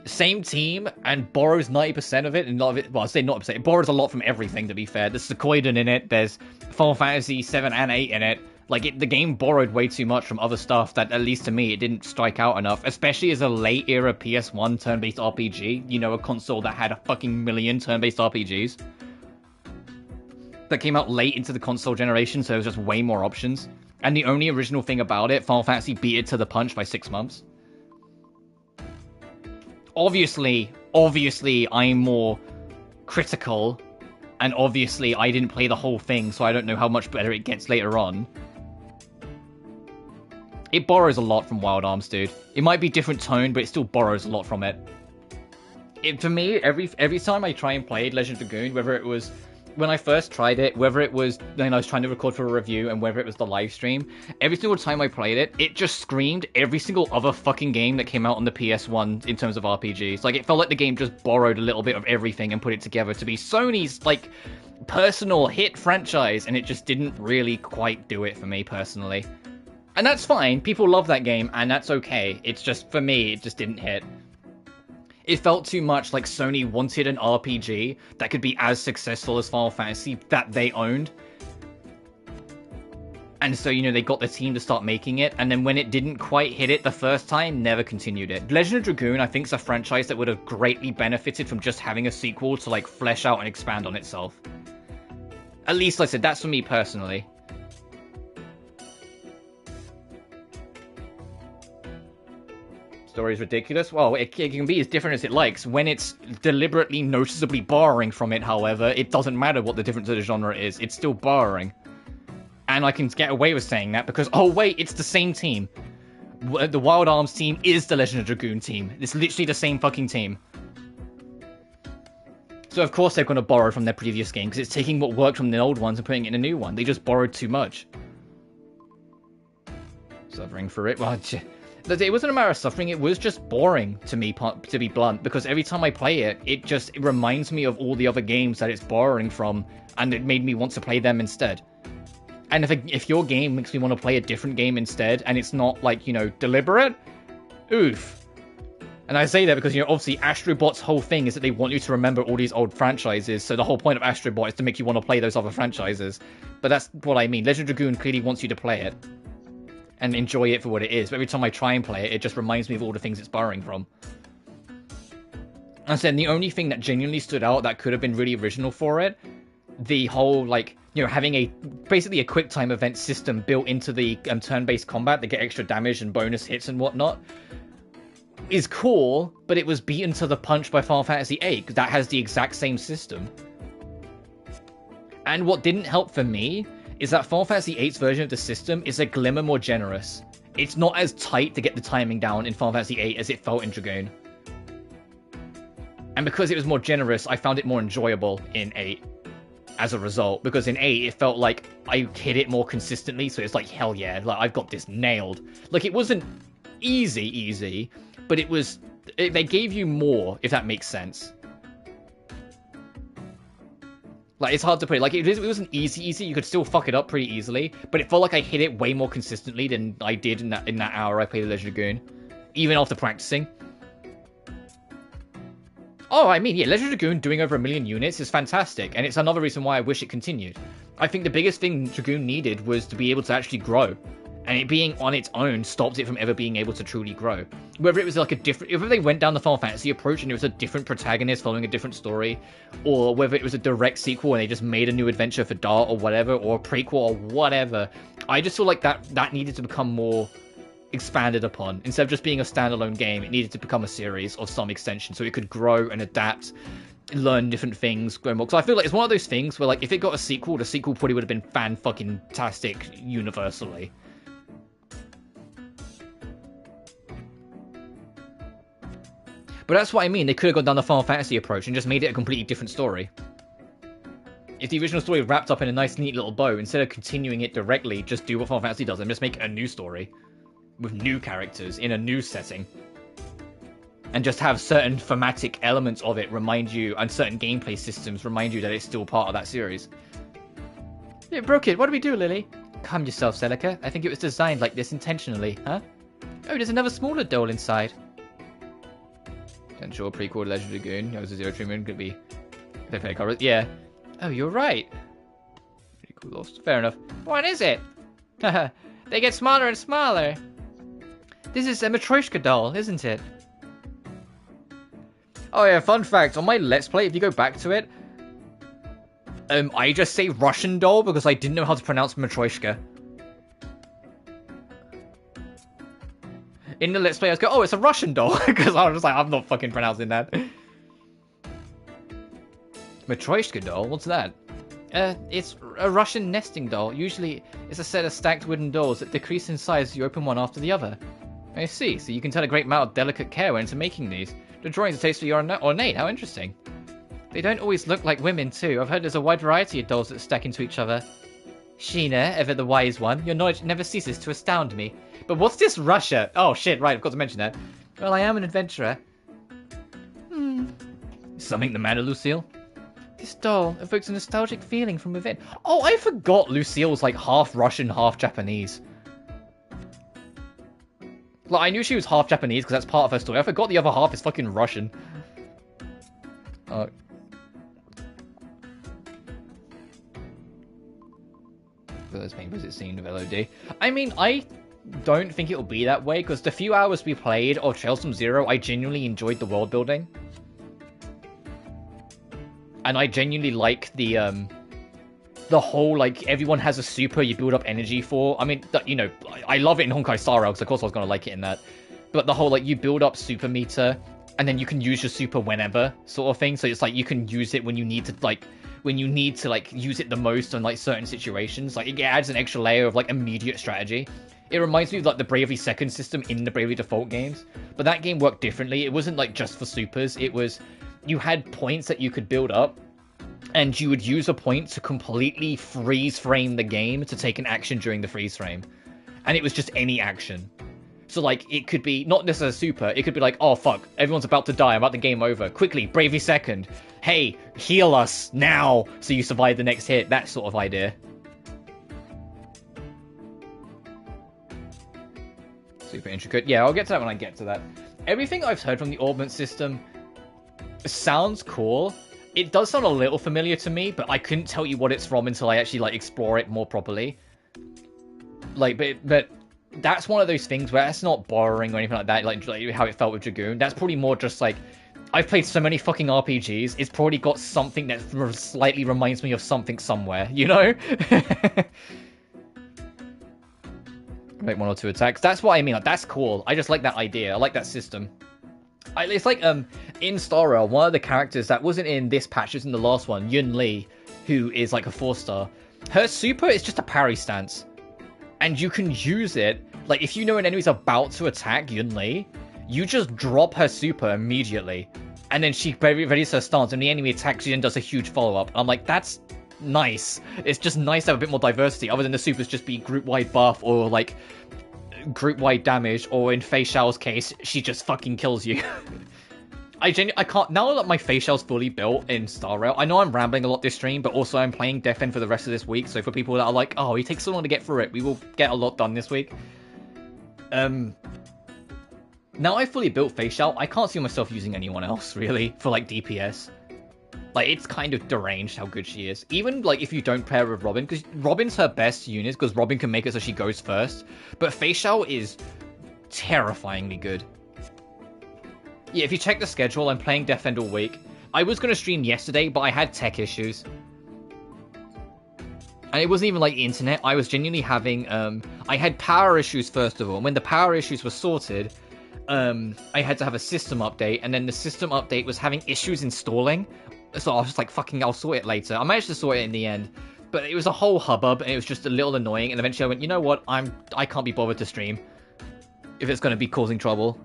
Same team, and borrows 90% of it, and a lot of it, well, I say not 90%, it borrows a lot from everything, to be fair. There's Sequoiden in it, there's Final Fantasy 7 and 8 in it. Like, the game borrowed way too much from other stuff that, at least to me, it didn't strike out enough. Especially as a late-era PS1 turn-based RPG. You know, a console that had a fucking million turn-based RPGs. That came out late into the console generation, so there was just way more options. And the only original thing about it, Final Fantasy beat it to the punch by 6 months. Obviously, I'm more critical. And obviously, I didn't play the whole thing, so I don't know how much better it gets later on. It borrows a lot from Wild Arms, dude. It might be different tone, but it still borrows a lot from it. For me, every time I try and play Legend of Dragoon, whether it was when I first tried it, whether it was when I was trying to record for a review, and whether it was the live stream, every single time I played it, it just screamed every single other fucking game that came out on the PS1 in terms of RPGs. Like, it felt like the game just borrowed a little bit of everything and put it together to be Sony's, like, personal hit franchise, and it just didn't really quite do it for me, personally. And that's fine, people love that game, and that's okay. It's just, for me, it just didn't hit. It felt too much like Sony wanted an RPG that could be as successful as Final Fantasy that they owned. And so, you know, they got the team to start making it, and then when it didn't quite hit it the first time, never continued it. Legend of Dragoon, I think, is a franchise that would have greatly benefited from just having a sequel to, like, flesh out and expand on itself. At least, like I said, that's for me personally. Story is ridiculous. Well, it can be as different as it likes. When it's deliberately noticeably borrowing from it, however, it doesn't matter what the difference of the genre is. It's still borrowing. And I can get away with saying that because, oh wait, it's the same team. The Wild Arms team is the Legend of Dragoon team. It's literally the same fucking team. So of course they're going to borrow from their previous game because it's taking what worked from the old ones and putting it in a new one. They just borrowed too much. Suffering for it. Well, it wasn't a matter of suffering, it was just boring to me, to be blunt, because every time I play it, it reminds me of all the other games that it's borrowing from, and it made me want to play them instead. And if your game makes me want to play a different game instead, and it's not, like, you know, deliberate, oof. And I say that because, you know, obviously Astrobot's whole thing is that they want you to remember all these old franchises, so the whole point of Astrobot is to make you want to play those other franchises. But that's what I mean. Legend of Dragoon clearly wants you to play it and enjoy it for what it is. But every time I try and play it, it just reminds me of all the things it's borrowing from. And then the only thing that genuinely stood out that could have been really original for it, the whole, like, you know, having basically a quick time event system built into the turn-based combat that get extra damage and bonus hits and whatnot, is cool, but it was beaten to the punch by Final Fantasy VIII, that has the exact same system. And what didn't help for me is that Final Fantasy VIII's version of the system is a glimmer more generous. It's not as tight to get the timing down in Final Fantasy VIII as it felt in Dragoon. And because it was more generous, I found it more enjoyable in 8 as a result. Because in 8, it felt like I hit it more consistently, so it's like, hell yeah, like, I've got this nailed. Like, it wasn't easy, but they gave you more, if that makes sense. Like, it's hard to put it. Like, it wasn't easy. You could still fuck it up pretty easily, but it felt like I hit it way more consistently than I did in that hour I played Legend of Dragoon, even after practicing. Oh, I mean, yeah, Legend of Dragoon doing over 1 million units is fantastic, and it's another reason why I wish it continued. I think the biggest thing Dragoon needed was to be able to actually grow. And it being on its own stops it from ever being able to truly grow. Whether it was like a different, if they went down the Final Fantasy approach and it was a different protagonist following a different story, or whether it was a direct sequel and they just made a new adventure for Dart or whatever, or a prequel or whatever, I just feel like that needed to become more expanded upon. Instead of just being a standalone game, it needed to become a series of some extension so it could grow and adapt, learn different things, grow more. Because I feel like it's one of those things where, like, if it got a sequel, the sequel probably would have been fan-fucking-tastic universally. But that's what I mean. They could have gone down the Final Fantasy approach and just made it a completely different story. If the original story wrapped up in a nice, neat little bow, instead of continuing it directly, just do what Final Fantasy does and just make a new story with new characters in a new setting. And just have certain thematic elements of it remind you, and certain gameplay systems remind you that it's still part of that series. Yeah, broke it. What do we do, Lily? Calm yourself, Celica. I think it was designed like this intentionally, huh? Oh, there's another smaller doll inside. Potential prequel to Legend of Dragoon. That was a Zero Treatment. Could be. Yeah. Oh, you're right. Pretty cool. Lost. Fair enough. What is it? They get smaller and smaller. This is a Matryoshka doll, isn't it? Oh yeah, fun fact. On my Let's Play, if you go back to it, I just say Russian doll because I didn't know how to pronounce Matryoshka. In the Let's Play, I was go, oh, it's a Russian doll. Because I was just like, I'm not fucking pronouncing that. Matryoshka doll? What's that? It's a Russian nesting doll. Usually, it's a set of stacked wooden dolls that decrease in size as you open one after the other. I see. So you can tell a great amount of delicate care went into making these. The drawings are tastefully ornate. How interesting. They don't always look like women, too. I've heard there's a wide variety of dolls that stack into each other. Sheena, ever the wise one, your knowledge never ceases to astound me. But what's this Russia? Oh shit, right, I've got to mention that. Well, I am an adventurer. Something the matter, Lucille? This doll evokes a nostalgic feeling from within. Oh, I forgot Lucille's like half Russian, half Japanese. Like, I knew she was half Japanese because that's part of her story. I forgot the other half is fucking Russian. Those papers it seemed of LOD. I mean, I don't think it'll be that way because the few hours we played of Trails from Zero, I genuinely enjoyed the world building. And I genuinely like the whole, like, everyone has a super you build up energy for. I mean, you know, I love it in Honkai Star Rail because of course I was going to like it in that. But the whole, like, you build up super meter and then you can use your super whenever sort of thing. So it's like you can use it when you need to, like, use it the most in, like, certain situations. Like, it adds an extra layer of, like, immediate strategy. It reminds me of, like, the Bravely Second system in the Bravely Default games. But that game worked differently. It wasn't, like, just for supers. It was, you had points that you could build up, and you would use a point to completely freeze frame the game to take an action during the freeze frame. And it was just any action. So, like, it could be, not necessarily super, it could be like, oh, fuck, everyone's about to die, I'm about the game over. Quickly, Bravely Second. Hey, heal us now so you survive the next hit. That sort of idea. Super intricate. Yeah, I'll get to that when I get to that. Everything I've heard from the Augment system sounds cool. It does sound a little familiar to me, but I couldn't tell you what it's from until I actually, like, explore it more properly. Like, but that's one of those things where it's not borrowing or anything like that, like how it felt with Dragoon. That's probably more just, like, I've played so many fucking RPGs, it's probably got something that slightly reminds me of something somewhere, you know? Make one or two attacks. That's what I mean, like, that's cool. I just like that idea. I like that system. It's like, in Star Rail, one of the characters that wasn't in this patch, was in the last one, Yun Li, who is like a 4-star. Her super is just a parry stance. And you can use it, like, if you know an enemy's about to attack Yun Li, you just drop her super immediately. And then she readies her stance, and the enemy attacks you and does a huge follow-up. I'm like, that's nice. It's just nice to have a bit more diversity, other than the supers just be group-wide buff, or, like, group-wide damage, or in Fei Xiao's case, she just fucking kills you. I can't, now that my Fei Xiao's fully built in Star Rail, I know I'm rambling a lot this stream, but also I'm playing Death End for the rest of this week, so for people that are like, oh, it takes so long to get through it, we will get a lot done this week. Now I've fully built Fei Xiao, I can't see myself using anyone else, really, for, like, DPS. Like, it's kind of deranged how good she is. Even, like, if you don't pair her with Robin, because Robin's her best unit, because Robin can make it so she goes first. But Fei Xiao is terrifyingly good. Yeah, if you check the schedule, I'm playing Death End all week. I was going to stream yesterday, but I had tech issues. And it wasn't even like the internet. I was genuinely having, I had power issues first of all. And when the power issues were sorted, I had to have a system update. And then the system update was having issues installing. So I was just like, fucking, I'll sort it later. I managed to sort it in the end. But it was a whole hubbub, and it was just a little annoying. And eventually I went, you know what? I can't be bothered to stream if it's going to be causing trouble.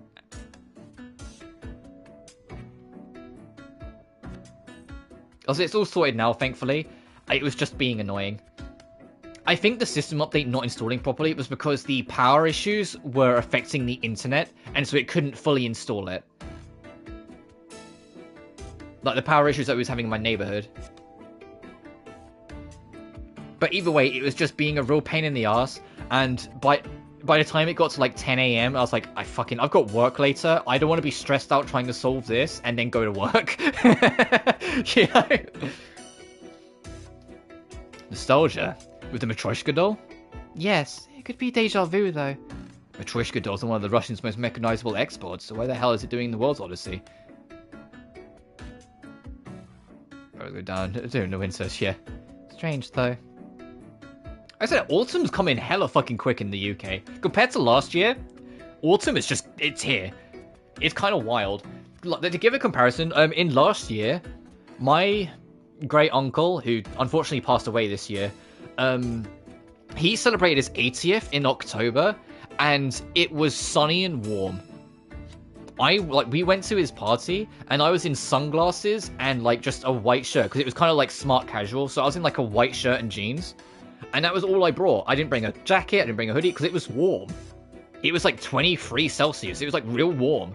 Also, it's all sorted now, thankfully. It was just being annoying. I think the system update not installing properly was because the power issues were affecting the internet, and so it couldn't fully install it. Like the power issues that I was having in my neighborhood. But either way, it was just being a real pain in the ass, and by the time it got to like 10 AM, I was like, I've got work later. I don't want to be stressed out trying to solve this and then go to work. You know? Nostalgia. With the Matryoshka doll? Yes, it could be deja vu though. Matryoshka dolls are one of the Russians' most mechanizable exports, so why the hell is it doing the World's Odyssey? I'll go down doing the winter, yeah. Strange though. I said autumn's coming hella fucking quick in the UK. Compared to last year, autumn is just, it's here. It's kind of wild. To give a comparison, in last year, my great uncle, who unfortunately passed away this year, he celebrated his 80th in October, and it was sunny and warm. We went to his party, and I was in sunglasses and like just a white shirt, because it was kind of like smart casual, so I was in like a white shirt and jeans, and that was all I brought. I didn't bring a jacket, I didn't bring a hoodie, because it was warm. It was like 23 Celsius, it was like real warm.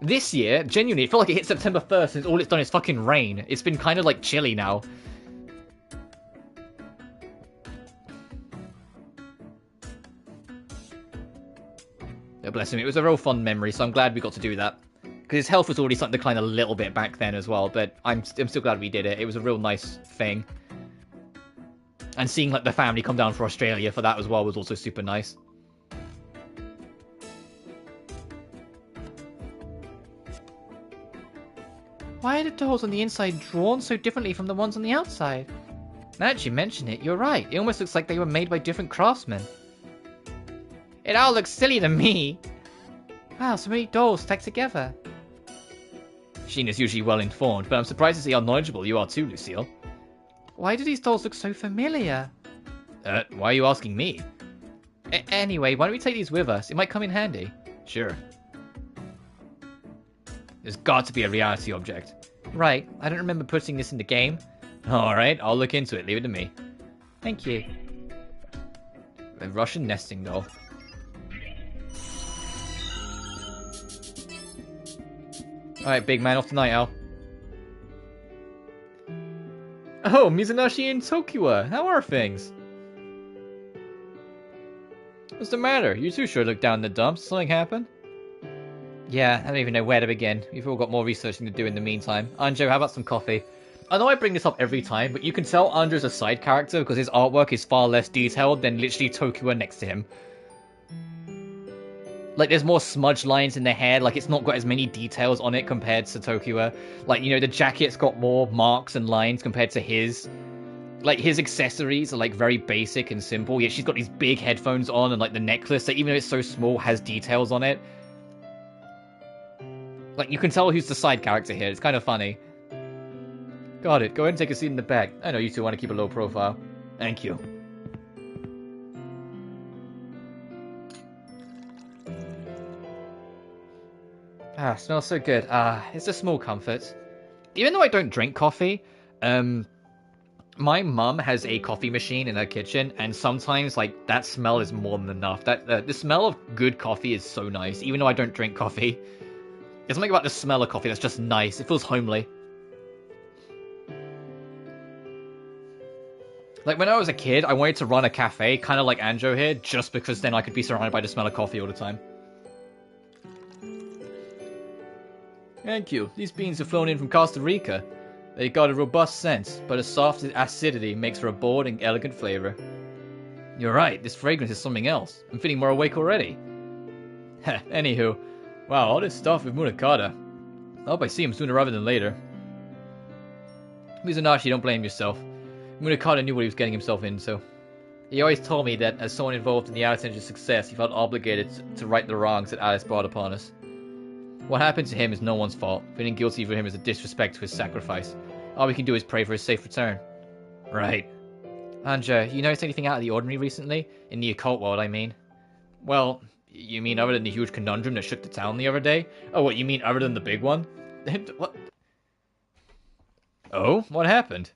This year, genuinely, it felt like it hit September 1st, and all it's done is fucking rain. It's been kind of like chilly now. Oh, bless him, it was a real fond memory, so I'm glad we got to do that. Because his health was already starting to decline a little bit back then as well, but I'm still glad we did it. It was a real nice thing. And seeing like the family come down for Australia for that as well was also super nice. Why are the dolls on the inside drawn so differently from the ones on the outside? Now that you mention it, you're right. It almost looks like they were made by different craftsmen. It all looks silly to me. Wow, so many dolls stacked together. Sheena's usually well informed, but I'm surprised to see how knowledgeable you are too, Lucille. Why do these dolls look so familiar? Why are you asking me? Anyway, why don't we take these with us? It might come in handy. Sure. There's got to be a reality object. Right, I don't remember putting this in the game. Alright, I'll look into it. Leave it to me. Thank you. A Russian nesting doll. Alright, big man, off tonight, Al. Oh, Mizunashii and Tokiwa, how are things? What's the matter? You two sure look down in the dumps. Something happened? Yeah, I don't even know where to begin. We've all got more researching to do in the meantime. Anjo, how about some coffee? I know I bring this up every time, but you can tell Anjo's a side character because his artwork is far less detailed than literally Tokiwa next to him. Like, there's more smudge lines in the hair, like, it's not got as many details on it compared to Tokiwa. Like, you know, the jacket's got more marks and lines compared to his. Like, his accessories are, like, very basic and simple, yet she's got these big headphones on, and, like, the necklace, that even though it's so small, has details on it. Like, you can tell who's the side character here, it's kind of funny. Got it, go ahead and take a seat in the back. I know you two want to keep a low profile. Thank you. Ah, smells so good. Ah, it's a small comfort. Even though I don't drink coffee, my mum has a coffee machine in her kitchen, and sometimes, like, that smell is more than enough. The smell of good coffee is so nice, even though I don't drink coffee. There's something about the smell of coffee that's just nice. It feels homely. Like, when I was a kid, I wanted to run a cafe, kind of like Anjo here, just because then I could be surrounded by the smell of coffee all the time. Thank you. These beans are flown in from Costa Rica. They got a robust scent, but a soft acidity makes for a bold and elegant flavor. You're right, this fragrance is something else. I'm feeling more awake already. Heh, anywho. Wow, all this stuff with Munakata. I hope I see him sooner rather than later. Mizunaishi, don't blame yourself. Munakata knew what he was getting himself into. He always told me that as someone involved in the Alice Engine's success, he felt obligated to right the wrongs that Alice brought upon us. What happened to him is no one's fault. Feeling guilty for him is a disrespect to his sacrifice. All we can do is pray for his safe return. Right. Anja, you noticed anything out of the ordinary recently? In the occult world, I mean. Well, you mean other than the huge conundrum that shook the town the other day? Oh, what, you mean other than the big one? What? Oh? What happened?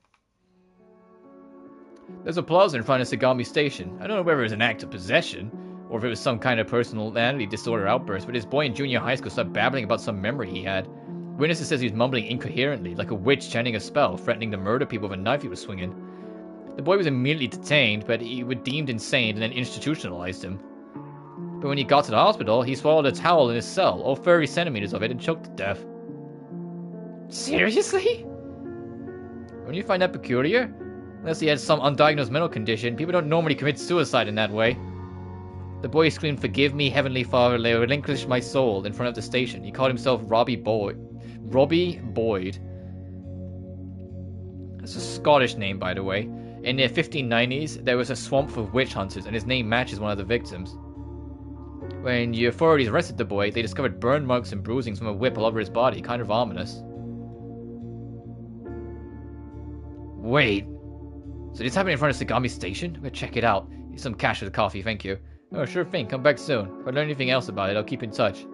There's a plaza in front of Sagami Station. I don't know whether it was an act of possession, or if it was some kind of personality disorder outburst, but this boy in junior high school started babbling about some memory he had. Witnesses says he was mumbling incoherently, like a witch chanting a spell, threatening to murder people with a knife he was swinging. The boy was immediately detained, but he was deemed insane and then institutionalized him. But when he got to the hospital, he swallowed a towel in his cell, all 30 centimeters of it, and choked to death. Seriously? Don't you find that peculiar? Unless he had some undiagnosed mental condition, people don't normally commit suicide in that way. The boy screamed, "Forgive me, Heavenly Father, they relinquish my soul," in front of the station. He called himself Robbie Boyd. That's a Scottish name, by the way. In the 1590s, there was a swamp full of witch hunters, and his name matches one of the victims. When the authorities arrested the boy, they discovered burn marks and bruisings from a whip all over his body, kind of ominous. Wait. So this happened in front of Sagami Station? We'll check it out. Here's some cash for the coffee, thank you. Oh, sure thing, come back soon. If I learn anything else about it, I'll keep in touch.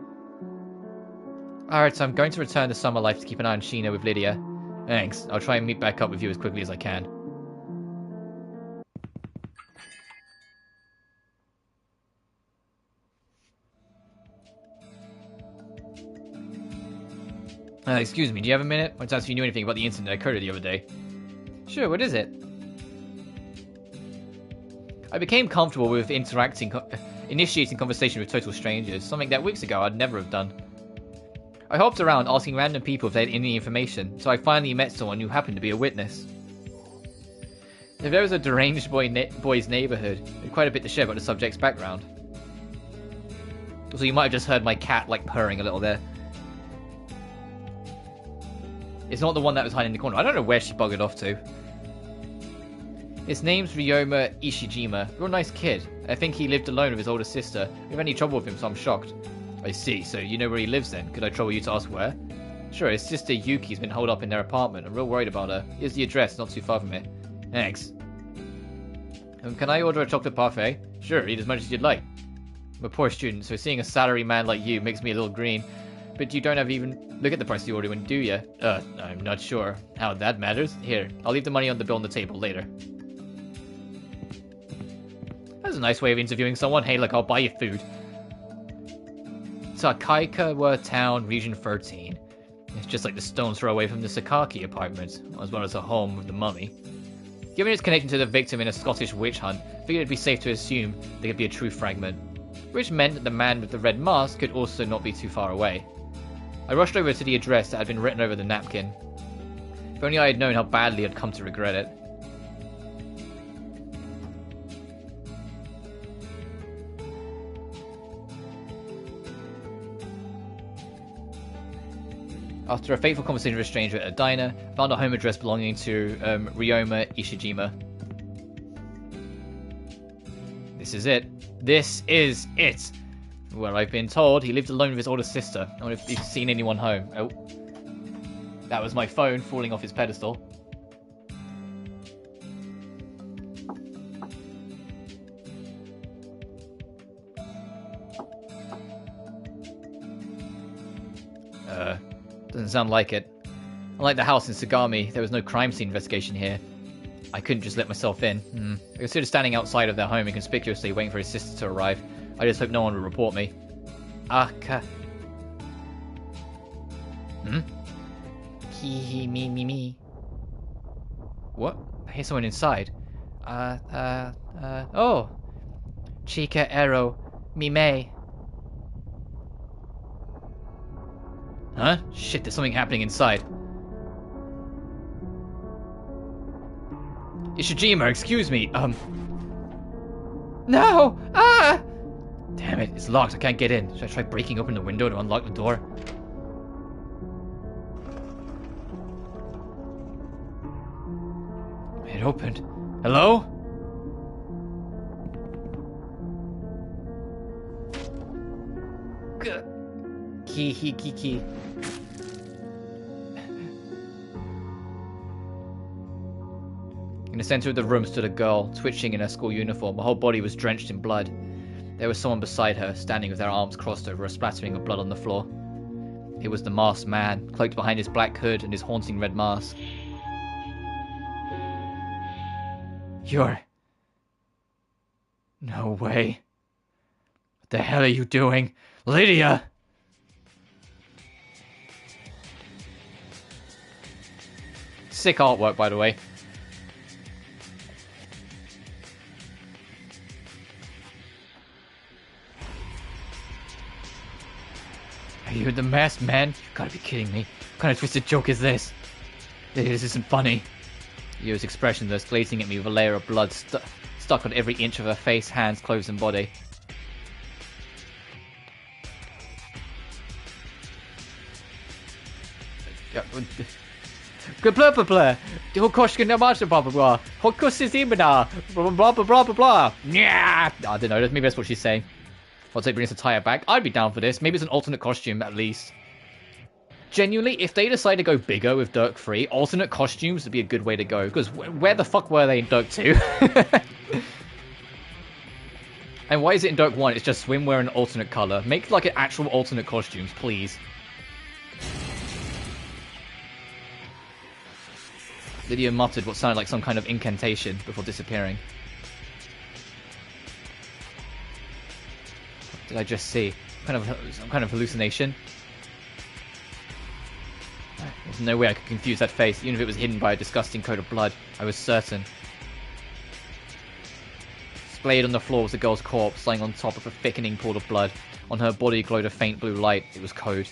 Alright, so I'm going to return to Summer Life to keep an eye on Sheena with Lydia. Thanks, I'll try and meet back up with you as quickly as I can. Excuse me, do you have a minute? I want to ask if you knew anything about the incident that occurred the other day. Sure, what is it? I became comfortable with initiating conversation with total strangers, something that weeks ago I'd never have done. I hopped around asking random people if they had any information, so I finally met someone who happened to be a witness. If there was a deranged boy's neighborhood, we had quite a bit to share about the subject's background. So you might have just heard my cat, like, purring a little there. It's not the one that was hiding in the corner. I don't know where she buggered off to. His name's Ryoma Ishijima. Real nice kid. I think he lived alone with his older sister. We haven't had any trouble with him, so I'm shocked. I see, so you know where he lives then? Could I trouble you to ask where? Sure, his sister Yuki's been holed up in their apartment. I'm real worried about her. Here's the address, not too far from here. Thanks. Can I order a chocolate parfait? Sure, eat as much as you'd like. I'm a poor student, so seeing a salary man like you makes me a little green. But you don't have even look at the price you order when, do you? I'm not sure how that matters. Here, I'll leave the money on the bill on the table later. That's a nice way of interviewing someone. Hey, look, I'll buy you food. Takaikawa Town, Region 13. It's just like the stone's throw away from the Sakaki apartment, as well as a home with the mummy. Given its connection to the victim in a Scottish witch hunt, I figured it'd be safe to assume there could be a true fragment, which meant that the man with the red mask could also not be too far away. I rushed over to the address that had been written over the napkin. If only I had known how badly I'd come to regret it. After a fateful conversation with a stranger at a diner, I found a home address belonging to Ryoma Ishijima. This is it. This is it! Well, I've been told he lived alone with his older sister. I wonder if he's seen anyone home. Oh. That was my phone falling off its pedestal. Doesn't sound like it. Unlike the house in Sagami, there was no crime scene investigation here. I couldn't just let myself in. I considered standing outside of their home inconspicuously waiting for his sister to arrive. I just hope no one would report me. Me. What? I hear someone inside. Oh. Chica Ero. Mime. Huh? Shit, there's something happening inside. Ishijima, excuse me. No! Ah! Damn it, it's locked. I can't get in. Should I try breaking open the window to unlock the door? It opened. Hello? Key. In the center of the room stood a girl, twitching in her school uniform. Her whole body was drenched in blood. There was someone beside her, standing with their arms crossed over a splattering of blood on the floor. It was the masked man, cloaked behind his black hood and his haunting red mask. You're... No way. What the hell are you doing? Lydia! Sick artwork, by the way. Are you the masked man? You've got to be kidding me. What kind of twisted joke is this? This isn't funny. He was expressionless, glazing at me with a layer of blood stuck on every inch of her face, hands, clothes, and body. Blah blah blah. Yeah. I don't know. Maybe that's what she's saying. I'll take Brina's attire back. I'd be down for this. Maybe it's an alternate costume at least. Genuinely, if they decide to go bigger with Dirk 3, alternate costumes would be a good way to go. Because where the fuck were they in Dirk 2? And why is it in Dirk 1? It's just swimwear and alternate color. Make like an actual alternate costumes, please. Lydia muttered what sounded like some kind of incantation before disappearing. What did I just see? Some kind of hallucination? There's no way I could confuse that face, even if it was hidden by a disgusting coat of blood. I was certain. Splayed on the floor was the girl's corpse, lying on top of a thickening pool of blood. On her body glowed a faint blue light. It was code.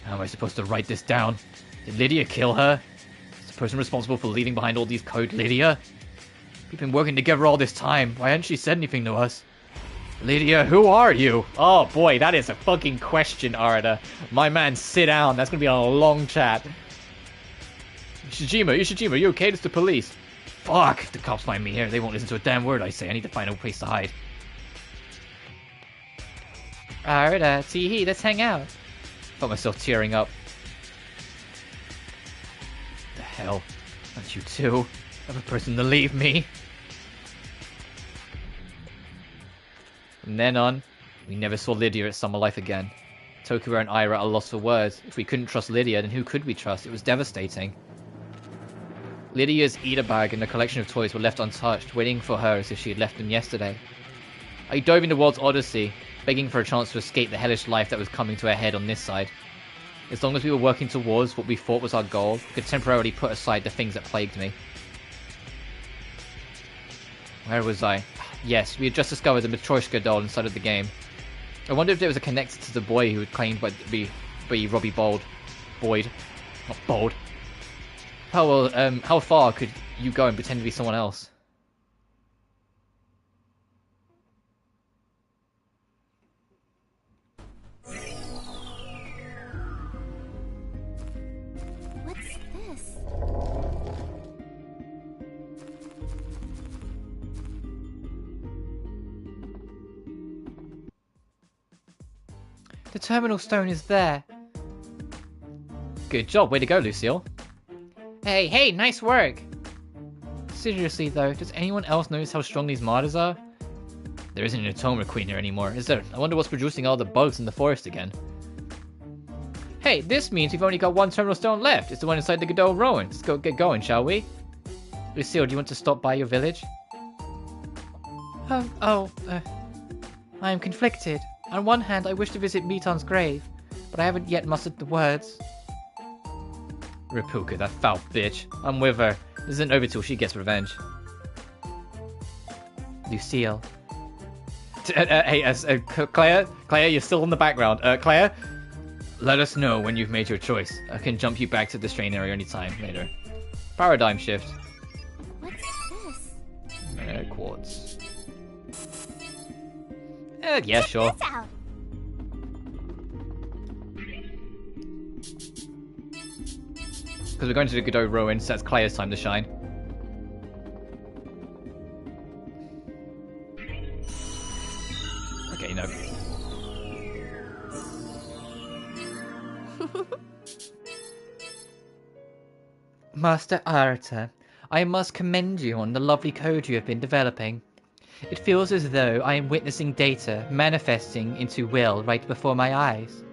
How am I supposed to write this down? Did Lydia kill her? Is the person responsible for leaving behind all these code Lydia? We've been working together all this time. Why hadn't she said anything to us? Lydia, who are you? Oh boy, that is a fucking question, Arada. My man, sit down. That's gonna be a long chat. Ishijima, you okay? It's the police. Fuck, if the cops find me here, they won't listen to a damn word I say. I need to find a place to hide. Arada, Teehee, let's hang out. Felt myself tearing up. What the hell? Aren't you too? Have a person to leave me? From then on, we never saw Lydia at Summer Life again. Tokiwa and I were at a loss for words. If we couldn't trust Lydia, then who could we trust? It was devastating. Lydia's eater bag and the collection of toys were left untouched, waiting for her as if she had left them yesterday. I dove into the world's odyssey, begging for a chance to escape the hellish life that was coming to a head on this side. As long as we were working towards what we thought was our goal, we could temporarily put aside the things that plagued me. Where was I? Yes, we had just discovered the Matryoshka doll inside of the game. I wonder if there was a connection to the boy who had claimed to be Robbie Boyd. Not Bold. How far could you go and pretend to be someone else? What's this? The terminal stone is there. Good job, way to go, Lucille. Hey, nice work. Seriously though, does anyone else notice how strong these martyrs are? There isn't an Atoma Queen here anymore, is there? I wonder what's producing all the bugs in the forest again. Hey, this means we've only got one terminal stone left. It's the one inside the Godot ruin. Let's go get going, shall we? Lucille, do you want to stop by your village? I am conflicted. On one hand, I wish to visit Mitan's grave, but I haven't yet mustered the words. Rapuka, that foul bitch. I'm with her. This isn't over till she gets revenge. Lucille. Hey, Claire, you're still in the background. Claire, let us know when you've made your choice. I can jump you back to the strain area anytime later. Paradigm shift. What's this? thoughts. Yeah, sure. Check this out. Because we're going to the Godot ruins, so that's Clea's time to shine. Okay, no. Master Arata, I must commend you on the lovely code you have been developing. It feels as though I am witnessing data manifesting into will right before my eyes.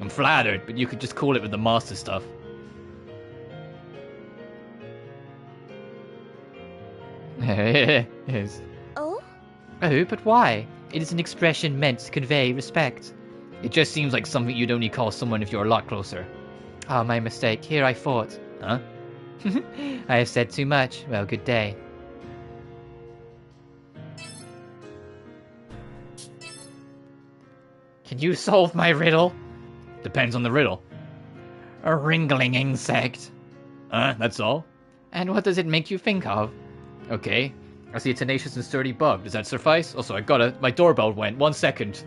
I'm flattered, but you could just call it with the master stuff. Yes. Oh? Oh, but why? It is an expression meant to convey respect. It just seems like something you'd only call someone if you're a lot closer. Ah, my mistake. Here I fought. Huh? I have said too much. Well, good day. Can you solve my riddle? Depends on the riddle. A wriggling insect. That's all? And what does it make you think of? Okay. I see a tenacious and sturdy bug. Does that suffice? Also, I got my doorbell went. 1 second.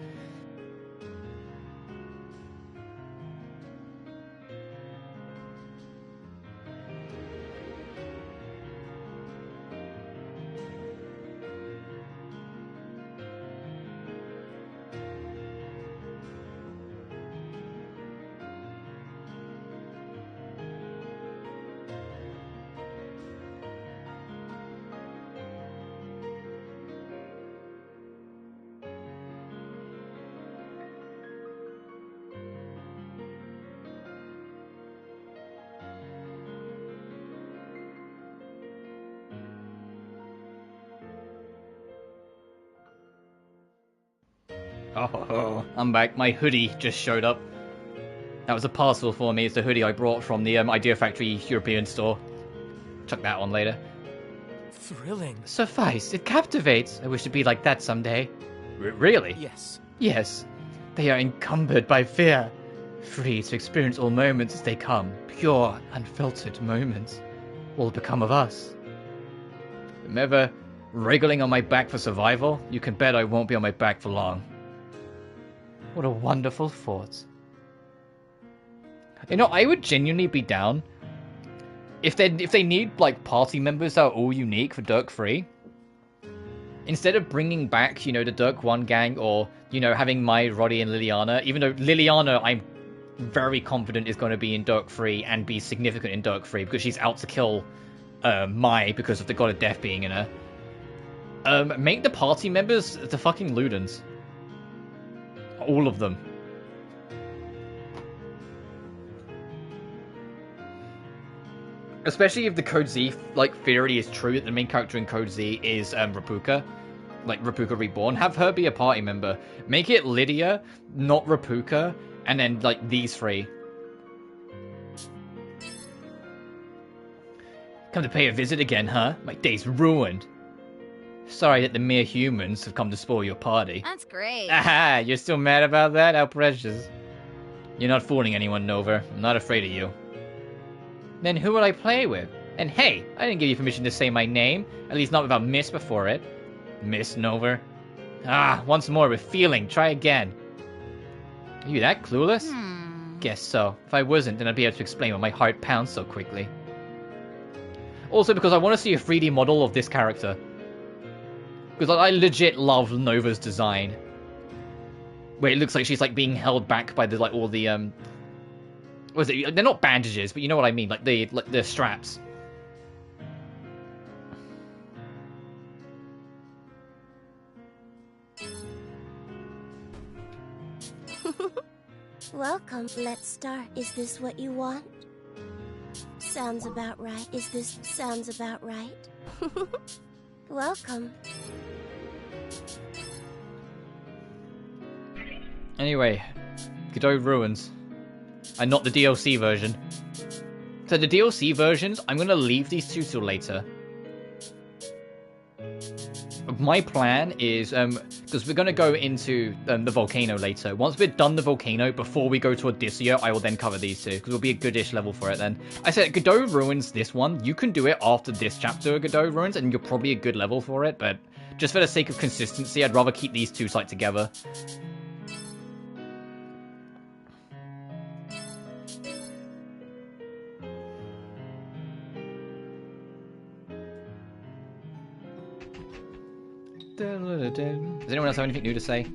Oh, I'm back. My hoodie just showed up. That was a parcel for me. It's the hoodie I brought from the Idea Factory European store. Chuck that on later. Thrilling. Suffice, it captivates. I wish to be like that someday. Really? Yes. Yes, they are encumbered by fear. Free to experience all moments as they come. Pure, unfiltered moments. What will become of us? I'm ever wriggling on my back for survival? You can bet I won't be on my back for long. What a wonderful thought. You know, I would genuinely be down if they need like party members that are all unique for Dirk 3. Instead of bringing back, you know, the Dirk 1 gang, or, you know, having Mai, Roddy, and Liliana, even though Liliana, I'm very confident is going to be in Dirk 3 and be significant in Dirk 3 because she's out to kill Mai because of the God of Death being in her. Make the party members the fucking Ludens. All of them. Especially if the Code Z, like, theory is true, that the main character in Code Z is Rapuka. Like, Rapuka Reborn. Have her be a party member. Make it Lydia, not Rapuka, and then, like, these three. Come to pay a visit again, huh? My day's ruined. Sorry that the mere humans have come to spoil your party. That's great. Aha, you're still mad about that? How precious. You're not fooling anyone, Nova. I'm not afraid of you. Then who will I play with? And hey, I didn't give you permission to say my name. At least not without Miss before it. Miss Nova? Ah, once more with feeling. Try again. Are you that clueless? Guess so. If I wasn't, then I'd be able to explain why my heart pounds so quickly. Also because I want to see a 3D model of this character. Because I legit love Nova's design. Where it looks like she's like being held back by the like all the what is it? They're not bandages, but you know what I mean, like the straps. Welcome. Let's start. Is this what you want? Sounds about right. Sounds about right? Welcome. Anyway, Godot Ruins. And not the DLC version. So the DLC versions, I'm going to leave these two till later. My plan is, because we're going to go into the volcano later. Once we're done the volcano, before we go to Odyssea, I will then cover these two, because it'll be a goodish level for it then. I said, Godot Ruins, this one, you can do it after this chapter of Godot Ruins, and you're probably a good level for it, but just for the sake of consistency, I'd rather keep these two like together. Does anyone else have anything new to say?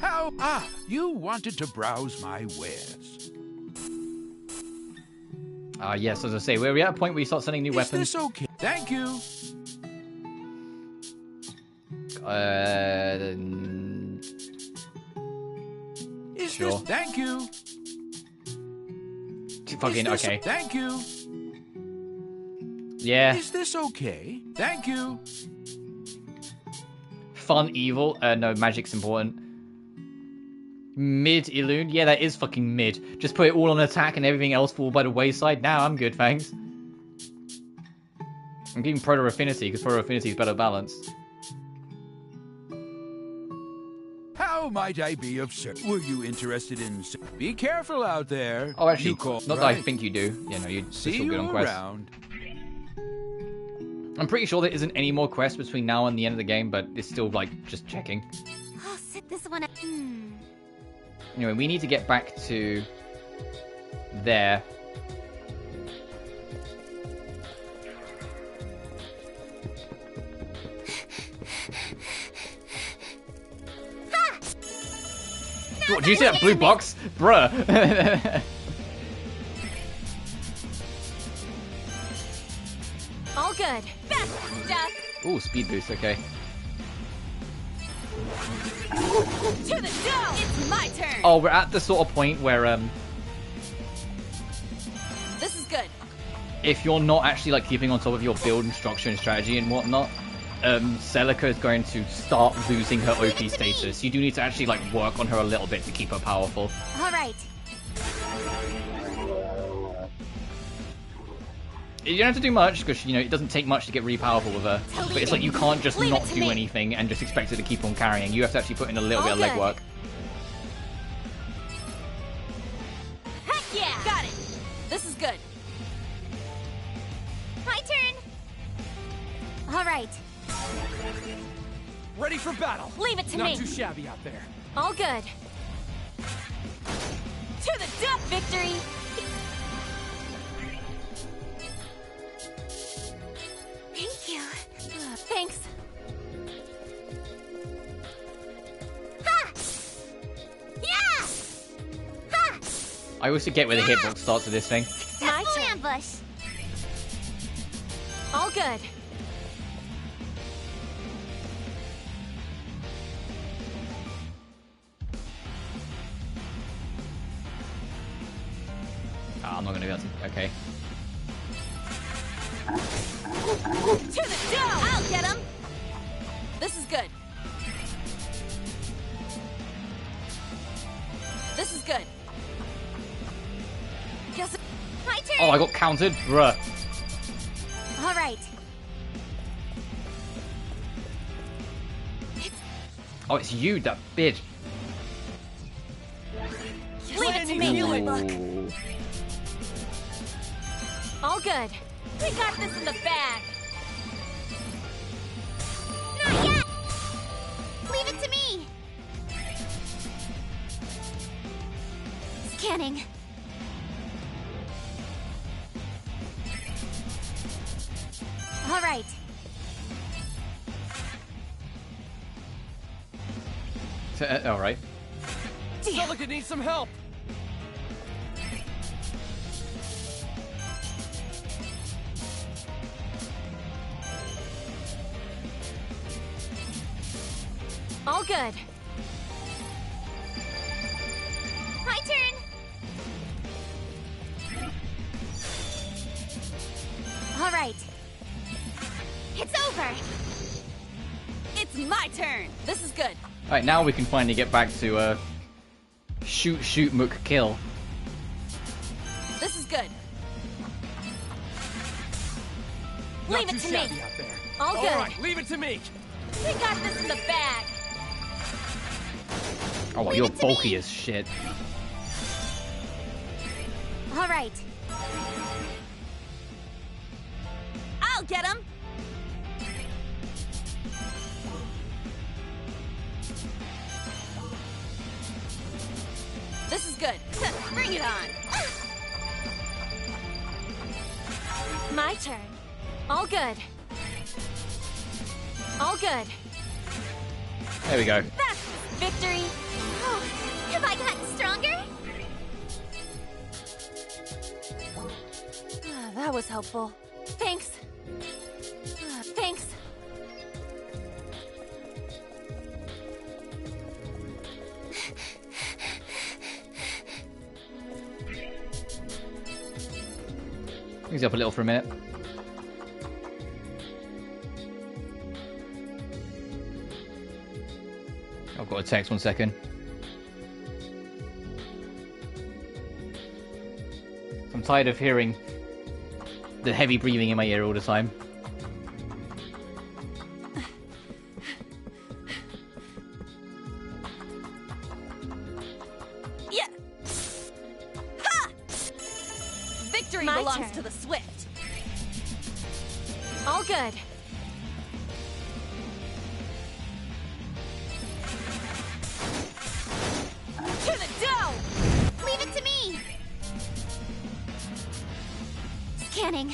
How? Ah, you wanted to browse my wares. Yes, as I say, we're at a point where you start selling new weapons. Is this okay? Thank you. Sure. Thank you. Fucking okay. Thank you. Yeah. Is this okay? Thank you. Fun, evil. No, magic's important. Mid Illusion. Yeah, that is fucking mid. Just put it all on attack and everything else fall by the wayside. Now I'm good, thanks. I'm giving Proto Affinity because Proto Affinity is better balanced. How might I be of service? Were you interested in? Be careful out there. Oh, actually, you call, not right? that I think you do. You know, you're See still good you on quests. around. I'm pretty sure there isn't any more quests between now and the end of the game, but it's still like just checking. I'll sit this one up. Anyway, we need to get back to there. What, do you see that blue box? Bruh. All good. Best stuff. Ooh, speed boost, okay. To the dough. It's my turn. Oh, we're at the sort of point where, This is good. if you're not actually, like, keeping on top of your build and structure and strategy and whatnot, Celica is going to start losing her OP status. You do need to actually, like, work on her a little bit to keep her powerful. All right. You don't have to do much, because, you know, it doesn't take much to get really powerful with her. But it's like you can't just not do anything and just expect her to keep on carrying. You have to actually put in a little bit of legwork. Heck yeah! Got it. This is good. My turn. All right. Ready for battle. Leave it to Not me. too shabby out there. All good. To the duck victory. Thank you. Thanks. Ha! Yeah! Ha! I always forget where the hitbox starts with this thing. My Full turn. ambush. All good. I'm not gonna do that. Okay. To the dough. I'll get him. This is good. This is good. Guess it. My turn. Oh, I got countered? Bruh. All right. Oh, it's you, that bitch. Leave it to me. Ooh. All good. We got this in the bag. Not yet. Leave it to me. Scanning. All right. All right. Sounds like it needs some help. All good. My turn. All right. It's over. It's my turn. This is good. Alright, now we can finally get back to, shoot, mook, kill. This is good. Not Leave too it to shabby me. out there. All good. All right, leave it to me. We got this in the bag. Oh, well, you're bulky as shit. All right. I'll get him. This is good. Bring it on. My turn. All good. All good. There we go. That's victory. Oh, have I gotten stronger? That was helpful. Thanks. Thanks. Ease up a little for a minute. I've got a text, 1 second. I'm tired of hearing the heavy breathing in my ear all the time. Yeah. Ha! Victory My belongs turn. to the swift. All good. To the dough! Leave it to me! Scanning.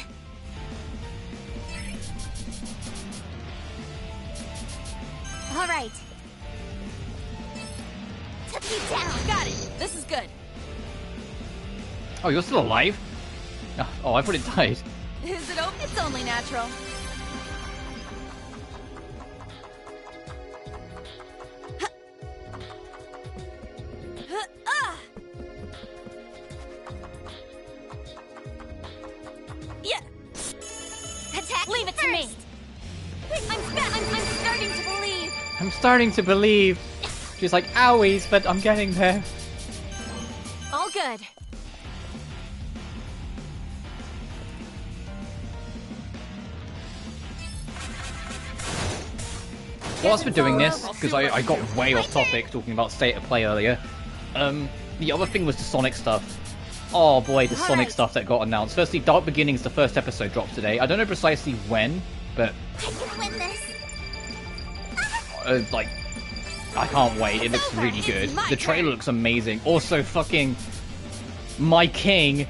All right. Took you down. Got it. This is good. Oh, you're still alive? Oh, I thought it died. Is it open? It's only natural. Yeah. Attack Leave it to me. I'm starting to believe. I'm starting to believe. She's like, owies, but I'm getting there. All good. Whilst we're doing this, because I got way off topic talking about state of play earlier, the other thing was the Sonic stuff. Oh boy, the Sonic stuff that got announced. Firstly, Dark Beginnings, the first episode dropped today. I don't know precisely when, but I can win this. like, I can't wait. It looks really good. The trailer looks amazing. Also, fucking my king,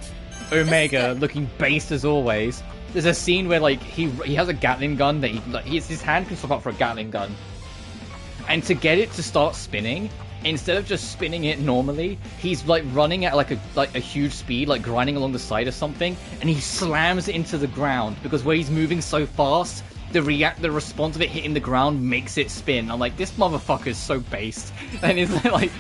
Omega, looking based as always. There's a scene where like he has a Gatling gun that his hand can swap out for a Gatling gun, and to get it to start spinning, instead of just spinning it normally, he's like running at like a huge speed, like grinding along the side of something, and he slams it into the ground because where he's moving so fast, the response of it hitting the ground makes it spin. I'm like, this motherfucker is so based, and it's like,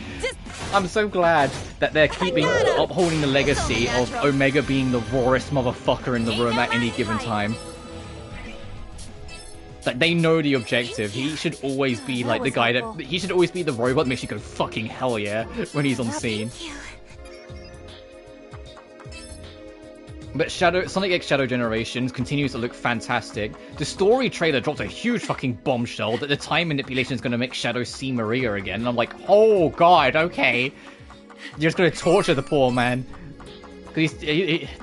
I'm so glad that they're upholding the legacy of Omega being the rawest motherfucker in the room at any given time. Like, they know the objective. He should always be like the guy he should always be the robot that makes you go fucking hell yeah when he's on scene. But Sonic X Shadow Generations continues to look fantastic. The story trailer dropped a huge fucking bombshell that the time manipulation is going to make Shadow see Maria again. And I'm like, oh god, okay. You're just going to torture the poor man. Because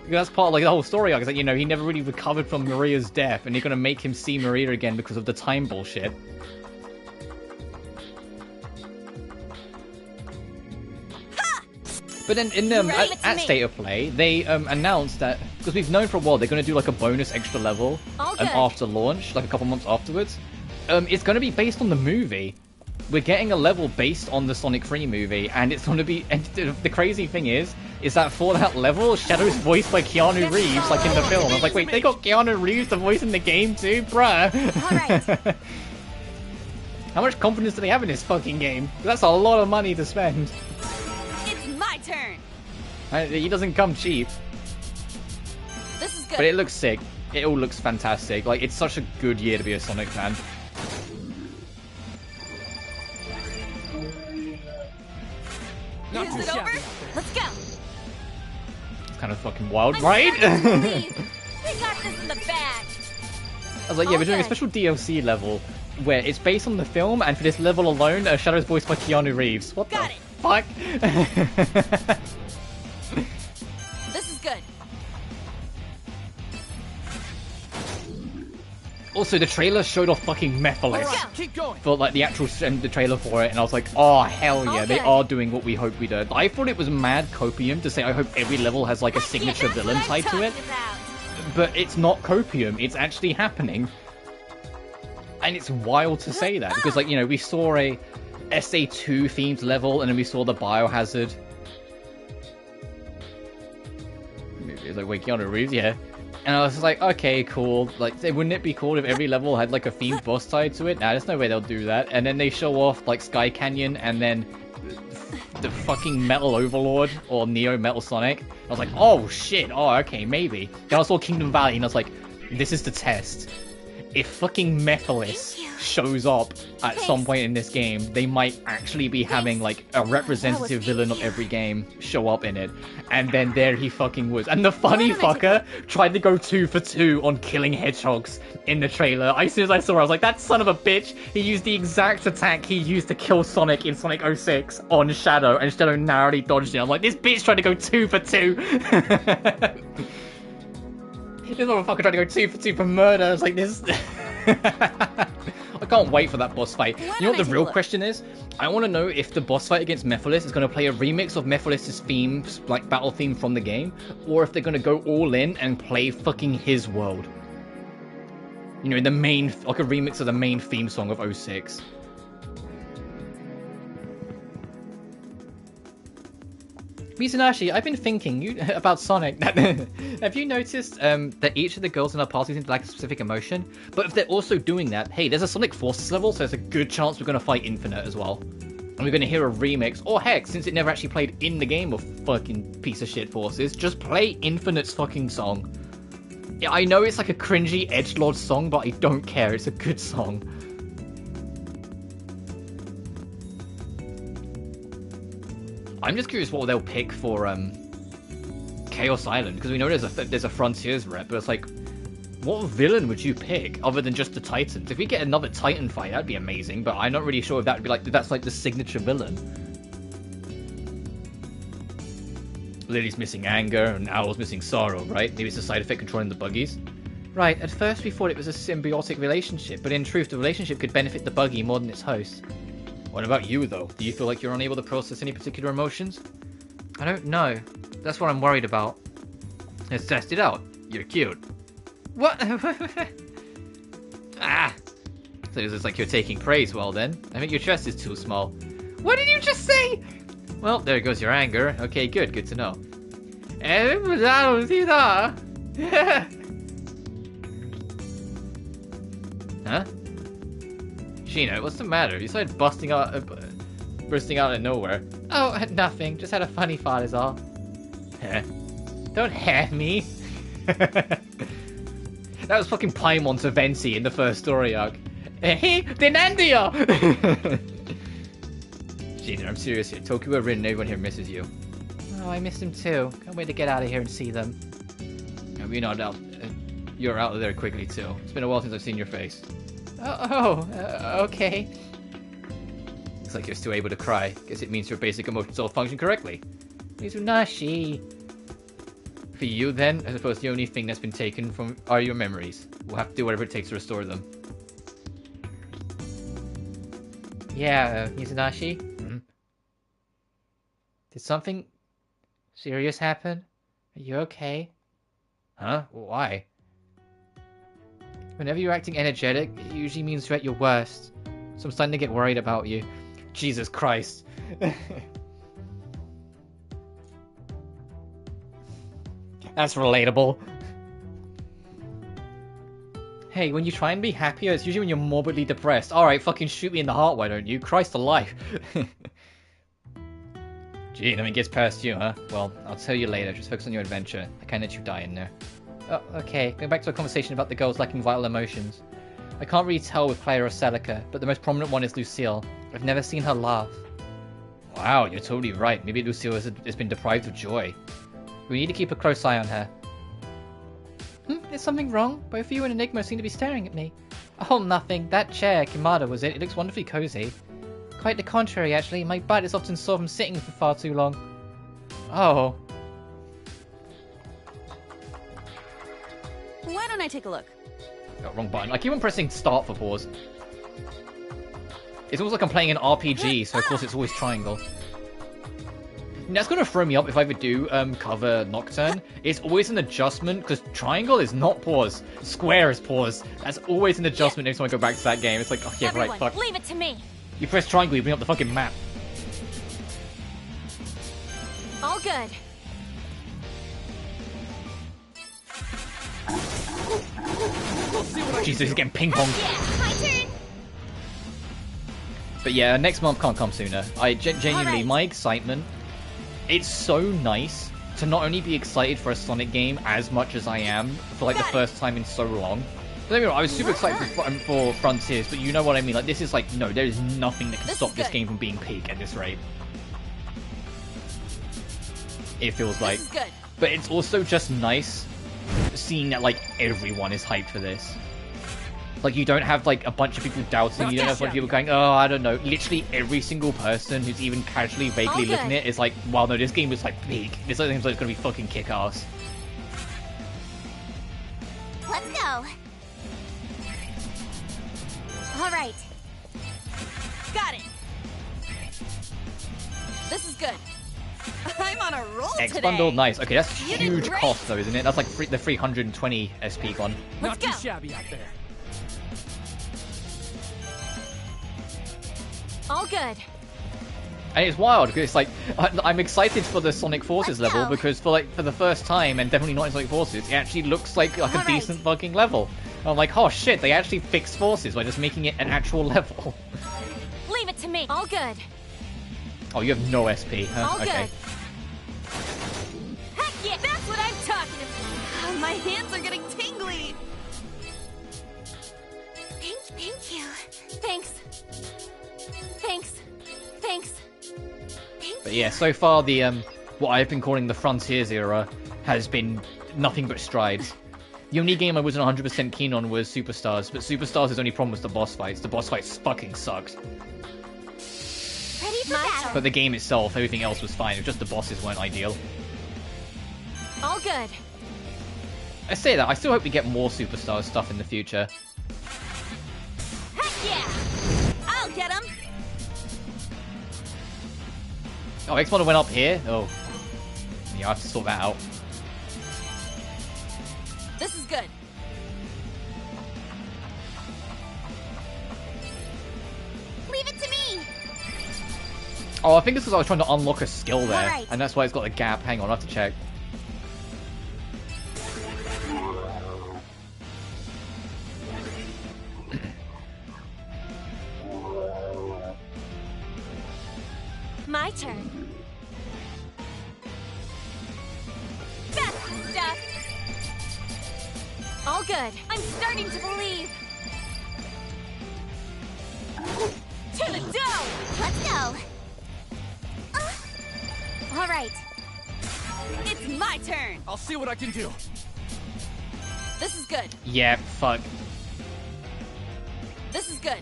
that's part of like the whole story arc, is that, you know, he never really recovered from Maria's death, and you're going to make him see Maria again because of the time bullshit. But then at State of Play, they announced that, because we've known for a while they're going to do like a bonus extra level after launch, like a couple months afterwards. It's going to be based on the movie. We're getting a level based on the Sonic 3 movie, and it's going to be... And the crazy thing is that for that level, Shadow's voiced by Keanu Reeves, like in the film. I was like, wait, they got Keanu Reeves to voice in the game too? Bruh! Alright. How much confidence do they have in this fucking game? That's a lot of money to spend. It's my turn. He doesn't come cheap. This is good. But it looks sick. It all looks fantastic. Like, it's such a good year to be a Sonic fan. Not Is too it shabby over? out there. Let's go. It's kind of fucking wild, I'm right? starting to believe. We got this in the bag. I was like, yeah, we're doing a special DLC level where it's based on the film, and for this level alone, Shadow's voiced by Keanu Reeves. What Got the it. fuck? This is good. Also, the trailer showed off fucking Mephiles Alright, keep going. for like the actual the trailer for it, and I was like, oh hell yeah, they Okay. are doing what we hoped we did. I thought it was mad copium to say I hope every level has like a signature villain tied to it, but it's not copium. It's actually happening, and it's wild to say that because like, you know, we saw a SA2 themed level, and then we saw the Biohazard. It's like waking on a roof, yeah. And I was like, okay, cool. Like, wouldn't it be cool if every level had like a themed boss tied to it? Nah, there's no way they'll do that. And then they show off like Sky Canyon and then the fucking Metal Overlord or Neo Metal Sonic. I was like, oh shit, oh okay, maybe. Then I saw Kingdom Valley and I was like, this is the test. If fucking Mephiles shows up at some point in this game, they might actually be having like a representative villain of every game show up in it. And then there he fucking was. And the funny fucker tried to go 2 for 2 on killing hedgehogs in the trailer. As soon as I saw it, I was like, that son of a bitch, he used the exact attack he used to kill Sonic in Sonic 06 on Shadow, and Shadow narrowly dodged it. I'm like, this bitch tried to go 2 for 2. This motherfucker tried to go 2 for 2 for murder. I was like, this... I can't wait for that boss fight. You know what the real question is? I want to know if the boss fight against Mephiles is going to play a remix of Mephiles' theme, like battle theme from the game, or if they're going to go all in and play fucking his world. You know, in the main, like a remix of the main theme song of 06. Mizunaishi, I've been thinking about Sonic. Have you noticed that each of the girls in our party seem to lack a specific emotion? But if they're also doing that, hey, there's a Sonic Forces level, so there's a good chance we're going to fight Infinite as well. And we're going to hear a remix, or heck, since it never actually played in the game of fucking piece of shit Forces, just play Infinite's fucking song. Yeah, I know it's like a cringy edgelord song, but I don't care, it's a good song. I'm just curious what they'll pick for Chaos Island, because we know there's a Frontiers rep, but it's like, what villain would you pick other than just the Titans? If we get another Titan fight, that'd be amazing, but I'm not really sure if that would be like, that's like the signature villain. Lily's missing anger, and Owl's missing sorrow, right? Maybe it's a side effect controlling the buggies. Right, at first we thought it was a symbiotic relationship, but in truth the relationship could benefit the buggy more than its host. What about you, though? Do you feel like you're unable to process any particular emotions? I don't know. That's what I'm worried about. Let's test it out. You're cute. What? Ah! So it's like you're taking praise well, then. I think your chest is too small. What did you just say? Well, there goes your anger. Okay, good. Good to know. Huh? Shino, what's the matter? You started bursting out of nowhere. Oh, nothing. Just had a funny thought is all. Don't have me. That was fucking Paimon to Venti in the first story arc. Hey, Denandia! Shino, I'm serious here. Toku, Rin, and everyone here misses you. Oh, I miss them too. Can't wait to get out of here and see them. No, you're out of there quickly too. It's been a while since I've seen your face. Okay. Looks like you're still able to cry. Guess it means your basic emotions all function correctly. Mizunashi. For you, then, I suppose the only thing that's been taken from are your memories. We'll have to do whatever it takes to restore them. Yeah, Mizunashi? Mm-hmm. Did something serious happen? Are you okay? Huh? Why? Whenever you're acting energetic, it usually means you're at your worst. So I'm starting to get worried about you. Jesus Christ. That's relatable. Hey, when you try and be happier, it's usually when you're morbidly depressed. Alright, fucking shoot me in the heart, why don't you? Christ alive. Gee, nothing gets past you, huh? Well, I'll tell you later. Just focus on your adventure. I can't let you die in there. Oh, okay. Going back to a conversation about the girls lacking vital emotions. I can't really tell with Claire or Celica, but the most prominent one is Lucille. I've never seen her laugh. Wow, you're totally right. Maybe Lucille has been deprived of joy. We need to keep a close eye on her. Is something wrong? Both you and Enigma seem to be staring at me. Oh, nothing. That chair, Kimada was it. It looks wonderfully cozy. Quite the contrary, actually. My butt is often sore from sitting for far too long. Oh. Why don't I take a look? Oh, wrong button. I keep on pressing start for pause. It's almost like I'm playing an RPG, so of course it's always triangle. And that's gonna throw me up if I ever do cover Nocturne. It's always an adjustment, because triangle is not pause. Square is pause. That's always an adjustment next time I go back to that game. It's like, oh yeah, Everyone, right, fuck. leave it to me. You press triangle, you bring up the fucking map. All good. Jesus, he's getting ping pong. Yeah, my turn. But yeah, next month can't come sooner. I genuinely, Alright. my excitement, it's so nice to not only be excited for a Sonic game as much as I am for like the first time in so long. Don't get me wrong, I was super excited for Frontiers, but you know what I mean? Like, this is like, no, there is nothing that can stop this game from being peak at this rate. It feels like. This is good. But it's also just nice seeing that like everyone is hyped for this. Like, you don't have like a bunch of people doubting, you don't have a bunch of people going, oh, I don't know. Literally every single person who's even casually, vaguely looking at it is like, well, no, this game was like big. This seems like it's gonna be fucking kick-ass. Let's go. All right. Got it. This is good. I'm on a roll X today. bundle, nice. Okay, that's You did huge great. cost though, isn't it? That's like the 320 SP gone. Let's go. Not too shabby out there. All good. And it's wild because it's like I'm excited for the Sonic Forces Let's level go. because for the first time, and definitely not in Sonic Forces, it actually looks like a Alright. decent fucking level. And I'm like, oh shit, they actually fixed Forces by just making it an actual level. Leave it to me. All good. Oh, you have no SP. Huh? All Okay. good. Heck yeah, that's what I'm talking about. My hands are getting tingly. Thank you. Thanks. Thanks. Thanks. But yeah, so far the what I've been calling the Frontiers era has been nothing but strides. The only game I wasn't 100% keen on was Superstars, but Superstars' only problem was the boss fights. The boss fights fucking sucked. Ready for battle. But the game itself, everything else was fine. It was just the bosses weren't ideal. All good. I say that, I still hope we get more Superstars stuff in the future. Heck yeah. I'll get him. Oh, X-Model went up here? Oh. Yeah, I have to sort that out. This is good. Leave it to me. Oh, I think it's because I was trying to unlock a skill there. Alright. And that's why it's got a gap. Hang on, I have to check. My turn. Best stuff. All good. I'm starting to believe. To the dome. Let's go. All right. It's my turn. I'll see what I can do. This is good. Yeah, fuck. This is good.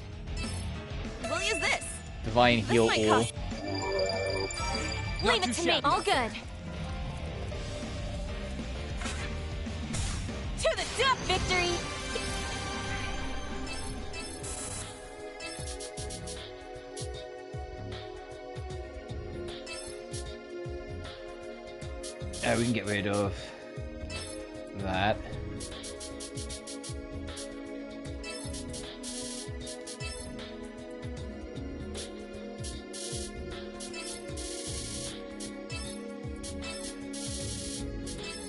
We'll use this. Divine heal might all. cost- Not Leave too it to me. shabby. All good. To the top, victory. We can get rid of that.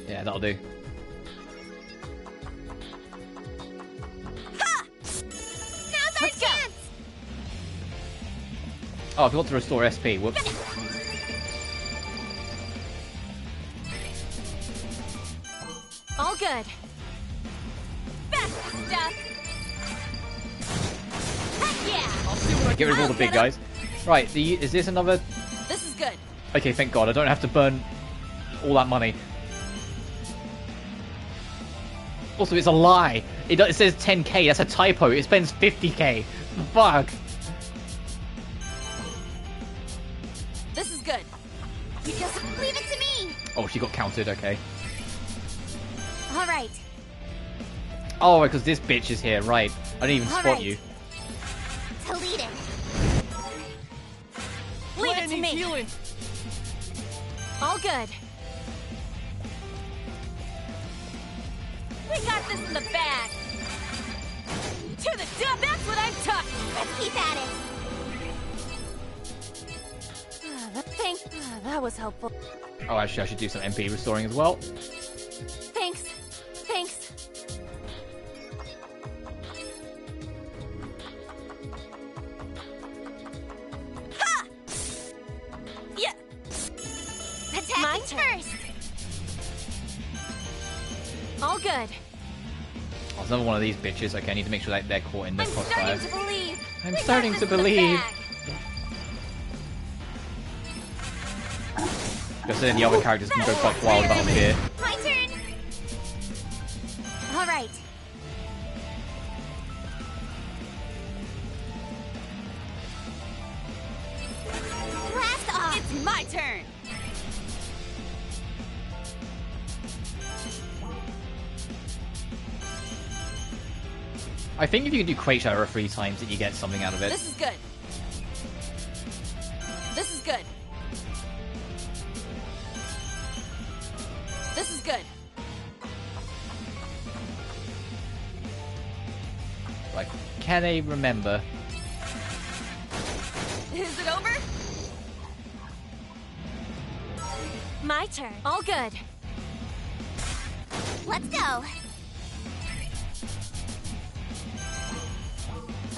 Yeah, that'll do. Now's our Let's go. chance. Oh, I forgot to restore SP. Whoops. All good. Best stuff. Heck yeah. I'll see what I Get rid of all the big guys. Right, is this another... This is good. Okay, thank God. I don't have to burn all that money. Also, it's a lie. It says 10k. That's a typo. It spends 50k. Fuck. This is good. You just leave it to me. Oh, she got counted. Okay. All right. Oh, because this bitch is here, right. I didn't even spot you. Delete it. Leave it to me. Healing. All good. We got this in the bag. To the dump, that's what I'm talking. Let's keep at it. Thanks. That was helpful. Oh, actually, I should do some MP restoring as well. Thanks. Thanks. Ha! Yeah. Attacking My turn. first. All good. Oh, it's another one of these bitches. Okay, I need to make sure that they're caught in the I'm crossfire. starting to believe. I'm We got starting this to in the believe. bag. Because then the other characters can go quite wild about here. My turn. All right. Blast off. It's my turn. I think if you can do Quake Shadow 3 times, that you get something out of it. This is good. This is good. This is good. Like, can I remember? Is it over? My turn. All good. Let's go.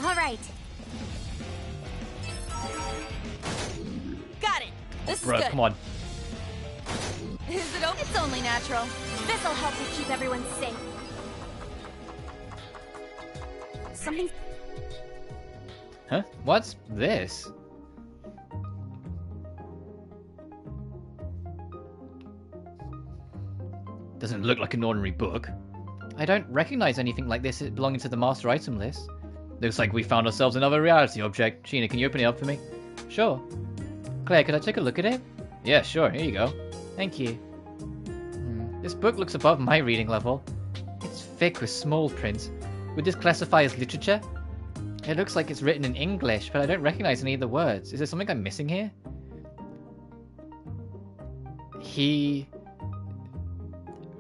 All right. Got it. This is Bruh, good. come on. Is it over? It's only natural. This'll help me keep everyone safe. Something. Huh? What's this? Doesn't look like an ordinary book. I don't recognize anything like this belonging to the master item list. Looks like we found ourselves another reality object. Sheena, can you open it up for me? Sure. Claire, could I take a look at it? Yeah, sure. Here you go. Thank you. This book looks above my reading level. It's thick with small print. Would this classify as literature? It looks like it's written in English, but I don't recognize any of the words. Is there something I'm missing here?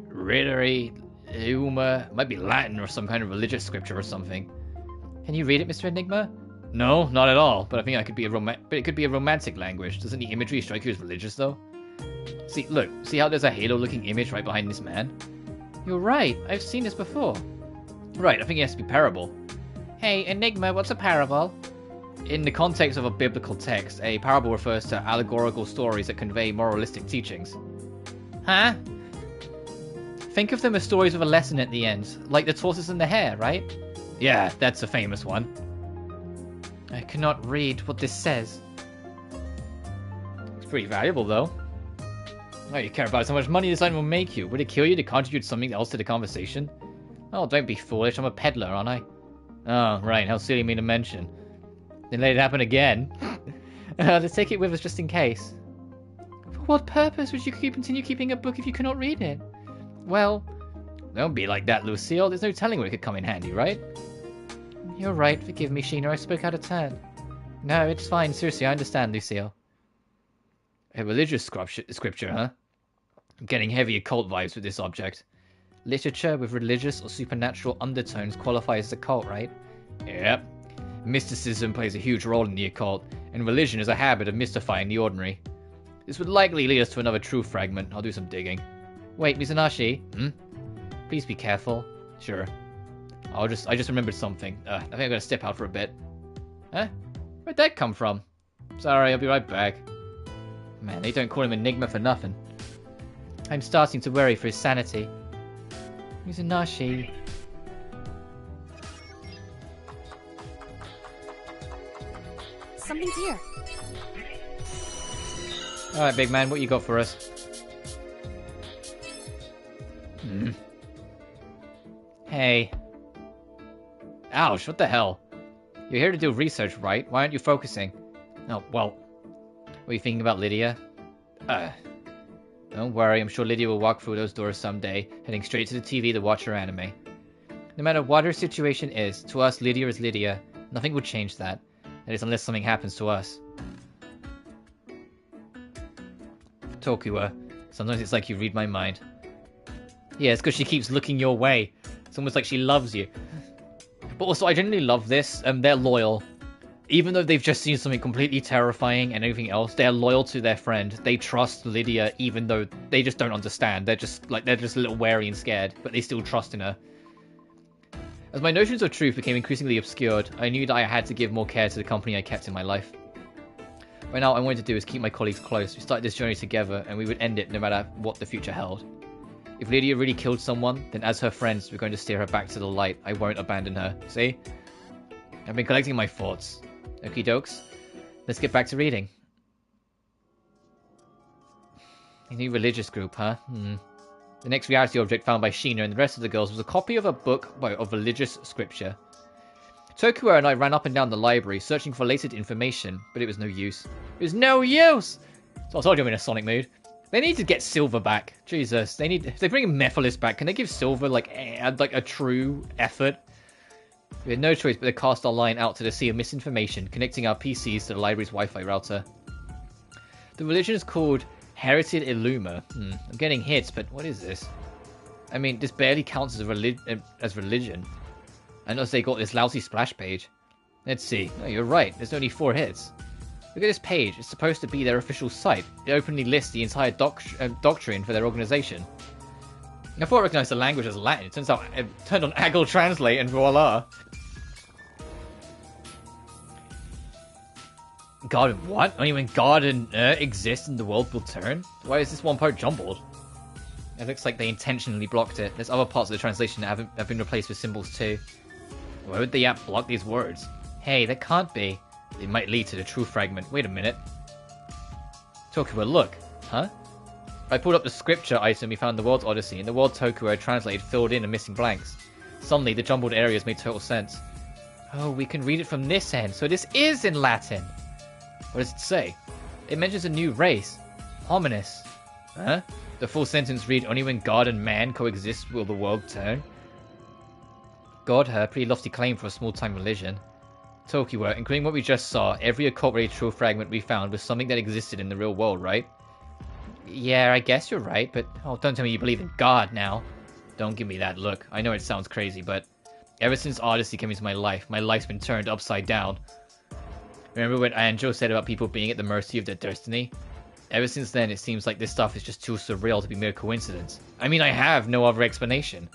Ridere, Uma, might be Latin or some kind of religious scripture or something. Can you read it, Mr. Enigma? No, not at all. But I think it could be a romantic language. Doesn't the imagery strike you as religious though? See, look, see how there's a halo-looking image right behind this man? You're right. I've seen this before. Right, I think it has to be parable. Hey, Enigma, what's a parable? In the context of a biblical text, a parable refers to allegorical stories that convey moralistic teachings. Huh? Think of them as stories with a lesson at the end, like the tortoise and the hare, right? Yeah, that's a famous one. I cannot read what this says. It's pretty valuable, though. Oh, you care about how much money this item will make you. Would it kill you to contribute something else to the conversation? Oh, don't be foolish. I'm a peddler, aren't I? Oh, right. How silly of me to mention. Then let it happen again. Let's take it with us just in case. For what purpose would you continue keeping a book if you cannot read it? Well, don't be like that, Lucille. There's no telling when it could come in handy, right? You're right. Forgive me, Sheena. I spoke out of turn. No, it's fine. Seriously, I understand, Lucille. A religious scripture, huh? I'm getting heavy occult vibes with this object. Literature with religious or supernatural undertones qualifies as a cult, right? Yep. Mysticism plays a huge role in the occult, and religion is a habit of mystifying the ordinary. This would likely lead us to another truth fragment. I'll do some digging. Wait, Mizanashi? Please be careful. Sure. I just remembered something. I think I'm gonna step out for a bit. Huh? Where'd that come from? Sorry, I'll be right back. Man, they don't call him Enigma for nothing. I'm starting to worry for his sanity. Mizanashi. Something's here. Alright, big man, what you got for us? Hey. Ouch, what the hell? You're here to do research, right? Why aren't you focusing? Oh, well. What are you thinking about Lydia? Don't worry, I'm sure Lydia will walk through those doors someday, heading straight to the TV to watch her anime. No matter what her situation is, to us, Lydia is Lydia. Nothing will change that. That is, unless something happens to us. Tokiwa, sometimes it's like you read my mind. Yeah, it's because she keeps looking your way. It's almost like she loves you. But also, I genuinely love this. They're loyal. Even though they've just seen something completely terrifying and everything else, they're loyal to their friend. They trust Lydia, even though they just don't understand. They're just a little wary and scared, but they still trust in her. As my notions of truth became increasingly obscured, I knew that I had to give more care to the company I kept in my life. Right now, what I wanted to do is keep my colleagues close. We started this journey together, and we would end it no matter what the future held. If Lydia really killed someone, then as her friends, we're going to steer her back to the light. I won't abandon her. See? I've been collecting my thoughts. Okie dokes. Let's get back to reading. A new religious group, huh? The next reality object found by Sheena and the rest of the girls was a copy of a book of religious scripture. Tokiwa and I ran up and down the library, searching for related information, but it was no use. It was no use! So I told you I'm in a Sonic mood. They need to get Silver back. Jesus, if they bring Mephiles back, can they give Silver like a true effort? We had no choice but to cast our line out to the sea of misinformation, connecting our PCs to the library's Wi-Fi router. The religion is called Herited Illuma. I'm getting hits, but what is this? I mean, this barely counts as religion. Unless they got this lousy splash page. Let's see. No, you're right. There's only 4 hits. Look at this page. It's supposed to be their official site. It openly lists the entire doctrine for their organization. I thought I recognized the language as Latin. It turns out I turned on Aggle Translate and voila. God, what? Only when God and exist and the world will turn? Why is this one part jumbled? It looks like they intentionally blocked it. There's other parts of the translation that have been replaced with symbols too. Why would the app block these words? Hey, that can't be. It might lead to the true fragment. Wait a minute. Tokiwa, look. Huh? I pulled up the scripture item we found in the World's Odyssey, and the word Tokiwa translated filled in the missing blanks. Suddenly, the jumbled areas made total sense. Oh, we can read it from this end, so this is in Latin. What does it say? It mentions a new race. Hominis. Huh? The full sentence read, only when God and man coexist will the world turn. God, her pretty lofty claim for a small-time religion. Tokiwa, including what we just saw, every occult-related true fragment we found was something that existed in the real world, right? Yeah, I guess you're right, but oh, don't tell me you believe in God now. Don't give me that look. I know it sounds crazy, but ever since Odyssey came into my life's been turned upside down. Remember what Anjo said about people being at the mercy of their destiny? Ever since then, it seems like this stuff is just too surreal to be mere coincidence. I mean, I have no other explanation.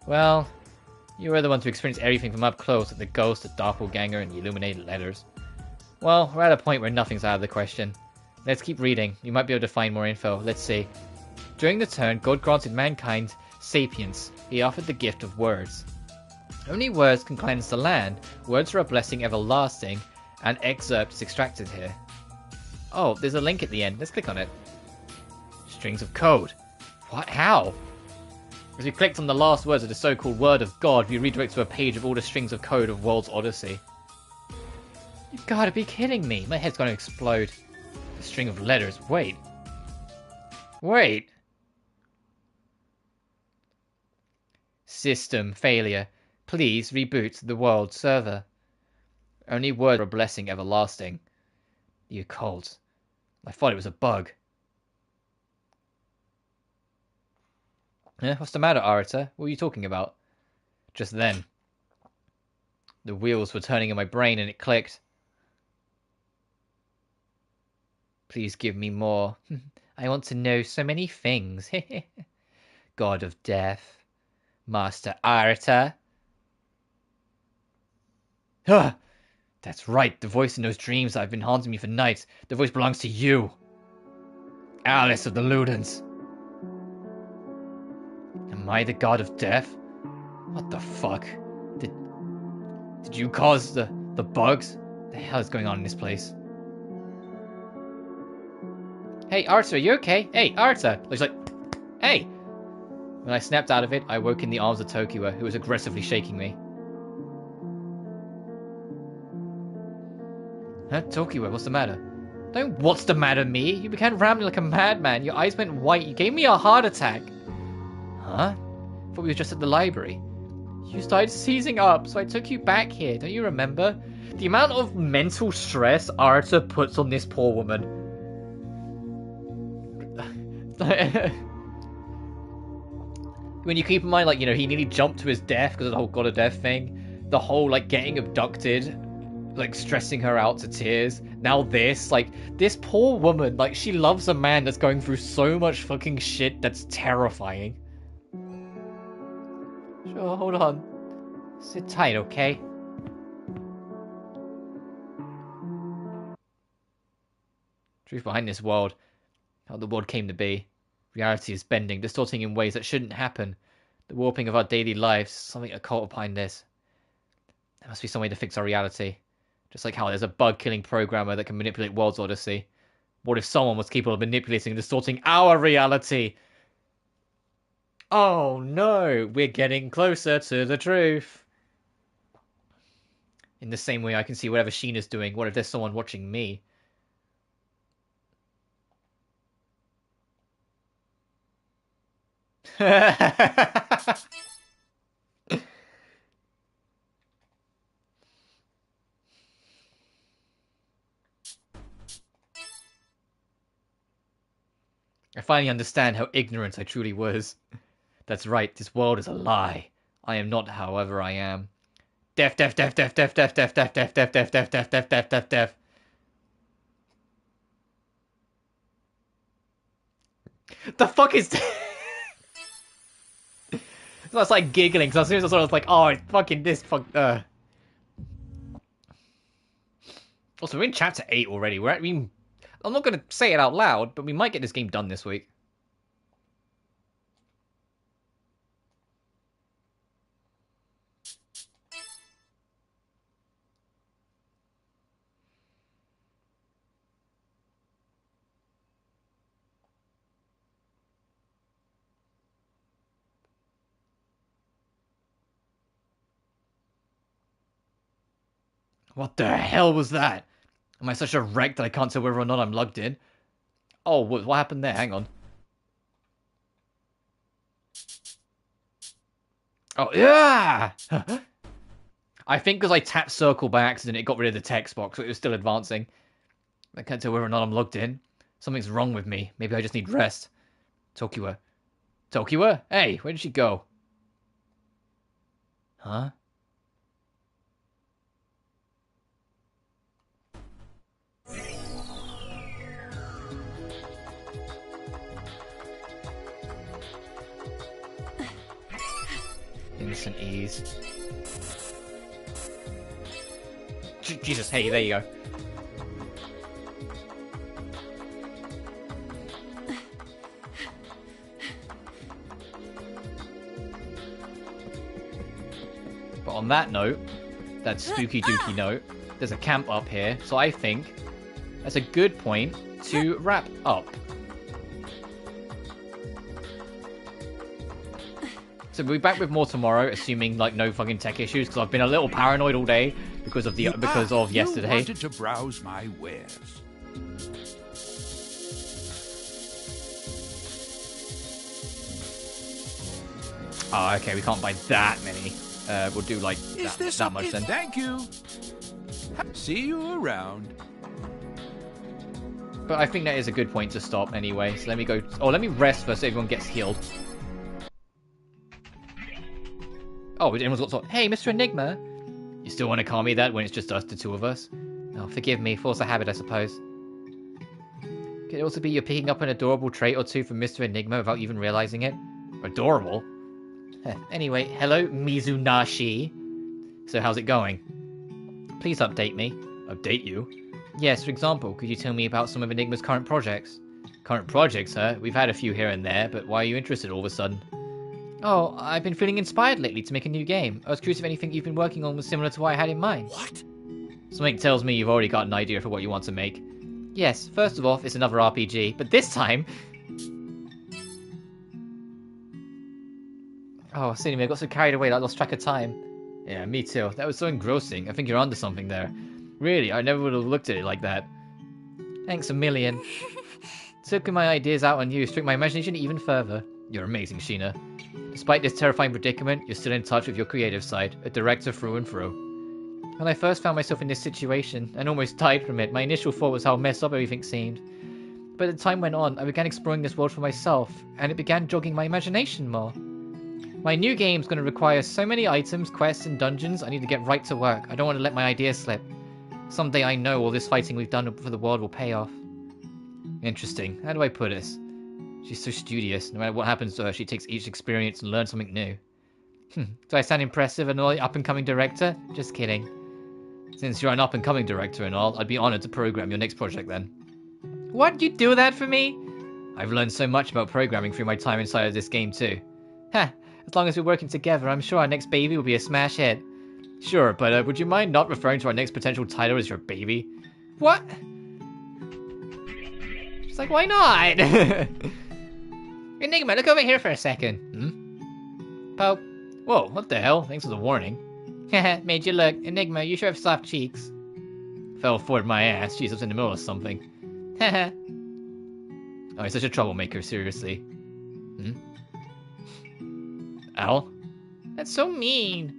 Well, you were the one to experience everything from up close, like the ghost, the doppelganger, and the illuminated letters. Well, we're at a point where nothing's out of the question. Let's keep reading. You might be able to find more info. Let's see. During the turn, God granted mankind sapience. He offered the gift of words. Only words can cleanse the land. Words are a blessing everlasting. An excerpt is extracted here. Oh, there's a link at the end. Let's click on it. Strings of code. What? How? As we clicked on the last words of the so-called Word of God, we redirect to a page of all the strings of code of World's Odyssey. You gotta be kidding me. My head's gonna explode. A string of letters. Wait. Wait. System failure. Please reboot the world server. Only word for a blessing everlasting. The occult. I thought it was a bug. What's the matter, Arita? What are you talking about? Just then, the wheels were turning in my brain and it clicked. Please give me more. I want to know so many things. God of Death. Master Arita. Ah! That's right, the voice in those dreams that have been haunting me for nights. The voice belongs to you. Alice of the Ludens. Am I the god of death? What the fuck? Did you cause the bugs? What the hell is going on in this place? Hey, Arta, are you okay? Hey, Arta! He's like, hey! When I snapped out of it, I woke in the arms of Tokiwa, who was aggressively shaking me. Huh? Tokiwa, what's the matter? Don't what's the matter me? You began rambling like a madman. Your eyes went white. You gave me a heart attack. Huh? I thought we were just at the library. You started seizing up, so I took you back here. Don't you remember? The amount of mental stress Arata puts on this poor woman. When you keep in mind, like, you know, he nearly jumped to his death because of the whole God of Death thing. The whole, like, getting abducted, like, stressing her out to tears. Now this, like, this poor woman, like, she loves a man that's going through so much fucking shit that's terrifying. Sure, hold on. Sit tight, okay? Truth behind this world. How the world came to be. Reality is bending, distorting in ways that shouldn't happen. The warping of our daily lives, something occult behind this. There must be some way to fix our reality. Just like how there's a bug-killing programmer that can manipulate World's Odyssey. What if someone was capable of manipulating and distorting our reality? Oh no, we're getting closer to the truth. In the same way I can see whatever Sheena's doing, what if there's someone watching me? I finally understand how ignorant I truly was. That's right, this world is a lie. I am not however I am. Deaf, deaf, deaf, deaf, deaf, deaf, deaf, deaf, deaf, deaf, deaf, deaf, deaf, deaf, deaf, deaf, deaf. The fuck is that? So I was like giggling because as soon as I saw it, I was like, oh, it's fucking this fuck. Also, we're in chapter 8 already. I'm not gonna say it out loud, but we might get this game done this week. What the hell was that? Am I such a wreck that I can't tell whether or not I'm logged in? Oh, what happened there? Hang on. Oh, yeah! I think because I tapped circle by accident, it got rid of the text box, so it was still advancing. I can't tell whether or not I'm logged in. Something's wrong with me. Maybe I just need rest. Tokiwa. Tokiwa? Hey, where did she go? Huh? Innocent ease. Jesus, hey, there you go. But on that note, that spooky dooky note, there's a camp up here, so I think that's a good point to wrap up. So we'll be back with more tomorrow, assuming like no fucking tech issues, because I've been a little paranoid all day because of yesterday. You wanted to browse my wares. Oh, okay, we can't buy that many. We'll do like that much then. Thank you. See you around. But I think that is a good point to stop anyway. So let me go. Oh, let me rest first so everyone gets healed. Oh, everyone's got sort. Hey, Mr. Enigma. You still want to call me that when it's just us, the two of us? Oh, forgive me. Force of habit, I suppose. Could it also be you're picking up an adorable trait or two from Mr. Enigma without even realizing it? Adorable? Anyway, hello, Mizunashi. So how's it going? Please update me. Update you? Yes, for example, could you tell me about some of Enigma's current projects? Current projects, huh? We've had a few here and there, but why are you interested all of a sudden? Oh, I've been feeling inspired lately to make a new game. I was curious if anything you've been working on was similar to what I had in mind. What? Something tells me you've already got an idea for what you want to make. Yes, first of all, it's another RPG, but this time... Oh, silly me, I got so carried away that I lost track of time. Yeah, me too. That was so engrossing. I think you're onto something there. Really, I never would have looked at it like that. Thanks a million. Took my ideas out on you, struck my imagination even further. You're amazing, Sheena. Despite this terrifying predicament, you're still in touch with your creative side, a director through and through. When I first found myself in this situation, and almost died from it, my initial thought was how messed up everything seemed. But as time went on, I began exploring this world for myself, and it began jogging my imagination more. My new game's going to require so many items, quests, and dungeons, I need to get right to work. I don't want to let my ideas slip. Someday I know all this fighting we've done for the world will pay off. Interesting. How do I put this? She's so studious. No matter what happens to her, she takes each experience and learns something new. Do I sound impressive and all up-and-coming director? Just kidding. Since you're an up-and-coming director and all, I'd be honored to program your next project then. What? You do that for me? I've learned so much about programming through my time inside of this game too. As long as we're working together, I'm sure our next baby will be a smash hit. Sure, but would you mind not referring to our next potential title as your baby? What? She's like, why not? Enigma, look over here for a second. Pope. Whoa, what the hell? Thanks for the warning. Haha, made you look. Enigma, you sure have soft cheeks. Fell forward my ass. Jeez, I was in the middle of something. Haha. Oh, he's such a troublemaker, seriously. Al? That's so mean.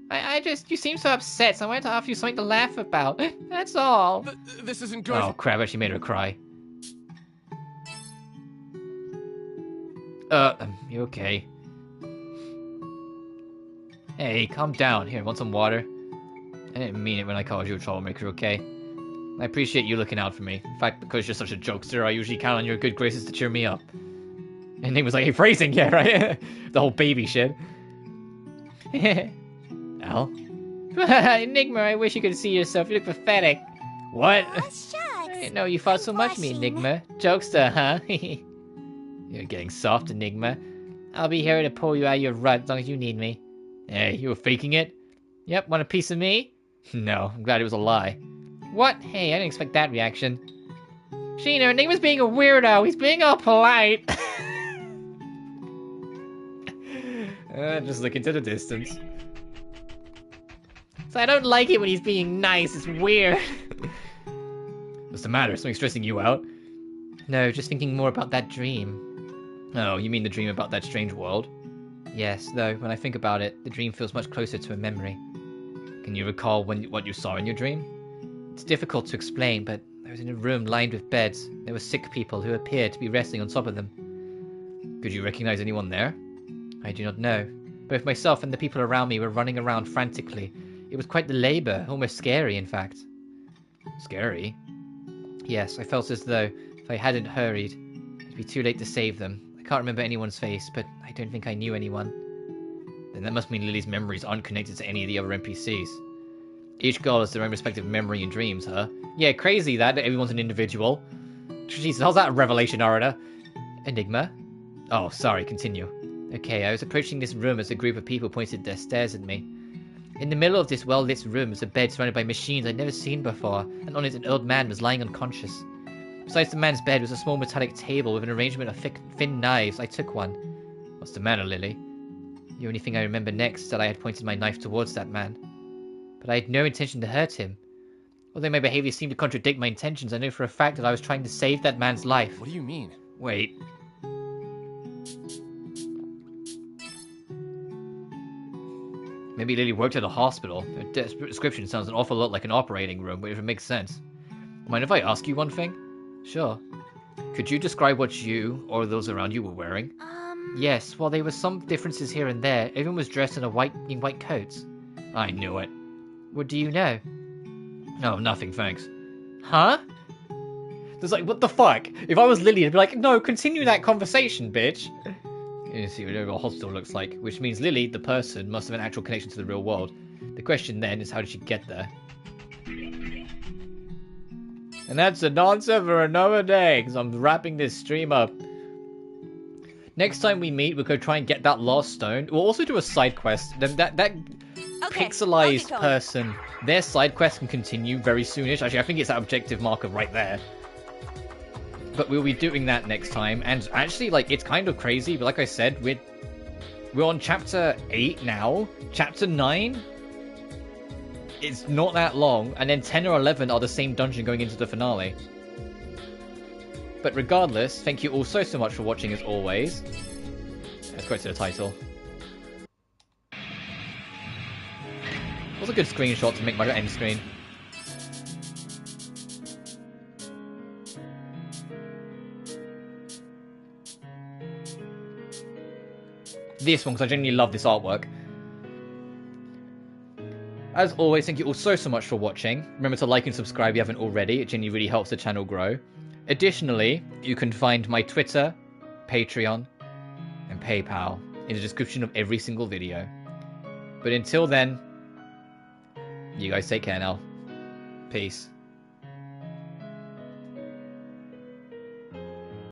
You seem so upset, so I wanted to offer you something to laugh about. That's all. This isn't good. Oh, crap, I actually made her cry. You okay? Hey, calm down. Here, want some water? I didn't mean it when I called you a troublemaker, okay? I appreciate you looking out for me. In fact, because you're such a jokester, I usually count on your good graces to cheer me up. And he was like, hey, phrasing, yeah, right? The whole baby shit. Al? Enigma, I wish you could see yourself. You look pathetic. What? Oh, shucks. I didn't know you thought so much of me, Blushing. Enigma. Jokester, huh? You're getting soft, Enigma. I'll be here to pull you out of your rut as long as you need me. Hey, you were faking it? Yep, want a piece of me? No, I'm glad it was a lie. What? Hey, I didn't expect that reaction. Sheena, Enigma's being a weirdo. He's being all polite. Just look into the distance. So I don't like it when he's being nice. It's weird. What's the matter? Something stressing you out? No, just thinking more about that dream. Oh, you mean the dream about that strange world? Yes, though, when I think about it, the dream feels much closer to a memory. Can you recall what you saw in your dream? It's difficult to explain, but I was in a room lined with beds. There were sick people who appeared to be resting on top of them. Could you recognize anyone there? I do not know. Both myself and the people around me were running around frantically. It was quite the labor, almost scary, in fact. Scary? Yes, I felt as though, if I hadn't hurried, it'd be too late to save them. I can't remember anyone's face, but I don't think I knew anyone. Then that must mean Lily's memories aren't connected to any of the other NPCs. Each girl has their own respective memory and dreams, huh? Yeah, crazy that everyone's an individual. Jesus, how's that a revelation, Arada? Enigma? Oh, sorry, continue. Okay, I was approaching this room as a group of people pointed their stares at me. In the middle of this well-lit room was a bed surrounded by machines I'd never seen before, and on it an old man was lying unconscious. Besides the man's bed was a small metallic table with an arrangement of thin knives. I took one. What's the matter, Lily? The only thing I remember next is that I had pointed my knife towards that man. But I had no intention to hurt him. Although my behavior seemed to contradict my intentions, I know for a fact that I was trying to save that man's life. What do you mean? Wait. Maybe Lily worked at a hospital. Her description sounds an awful lot like an operating room, which would make sense. Mind if I ask you one thing? Sure. Could you describe what you, or those around you, were wearing? Yes, while there were some differences here and there, everyone was dressed in white coats. I knew it. What do you know? Oh, nothing, thanks. Huh? There's like, what the fuck? If I was Lily, I'd be like, no, continue that conversation, bitch. You see what a hospital looks like, which means Lily, the person, must have an actual connection to the real world. The question then is, how did she get there? And that's an answer for another day, because I'm wrapping this stream up. Next time we meet, we'll go try and get that lost stone. We'll also do a side quest. That pixelized person, their side quest can continue very soonish. Actually, I think it's that objective marker right there. But we'll be doing that next time. And actually, like, it's kind of crazy, but like I said, we're on chapter 8 now. Chapter 9, it's not that long. And then 10 or 11 are the same dungeon going into the finale. But regardless, thank you all so much for watching as always. Let's go to the title. What's a good screenshot to make my end screen? This one, because I genuinely love this artwork. As always, thank you all so much for watching. Remember to like and subscribe if you haven't already. It genuinely really helps the channel grow. Additionally, you can find my Twitter, Patreon, and PayPal in the description of every single video. But until then, you guys take care now. Peace.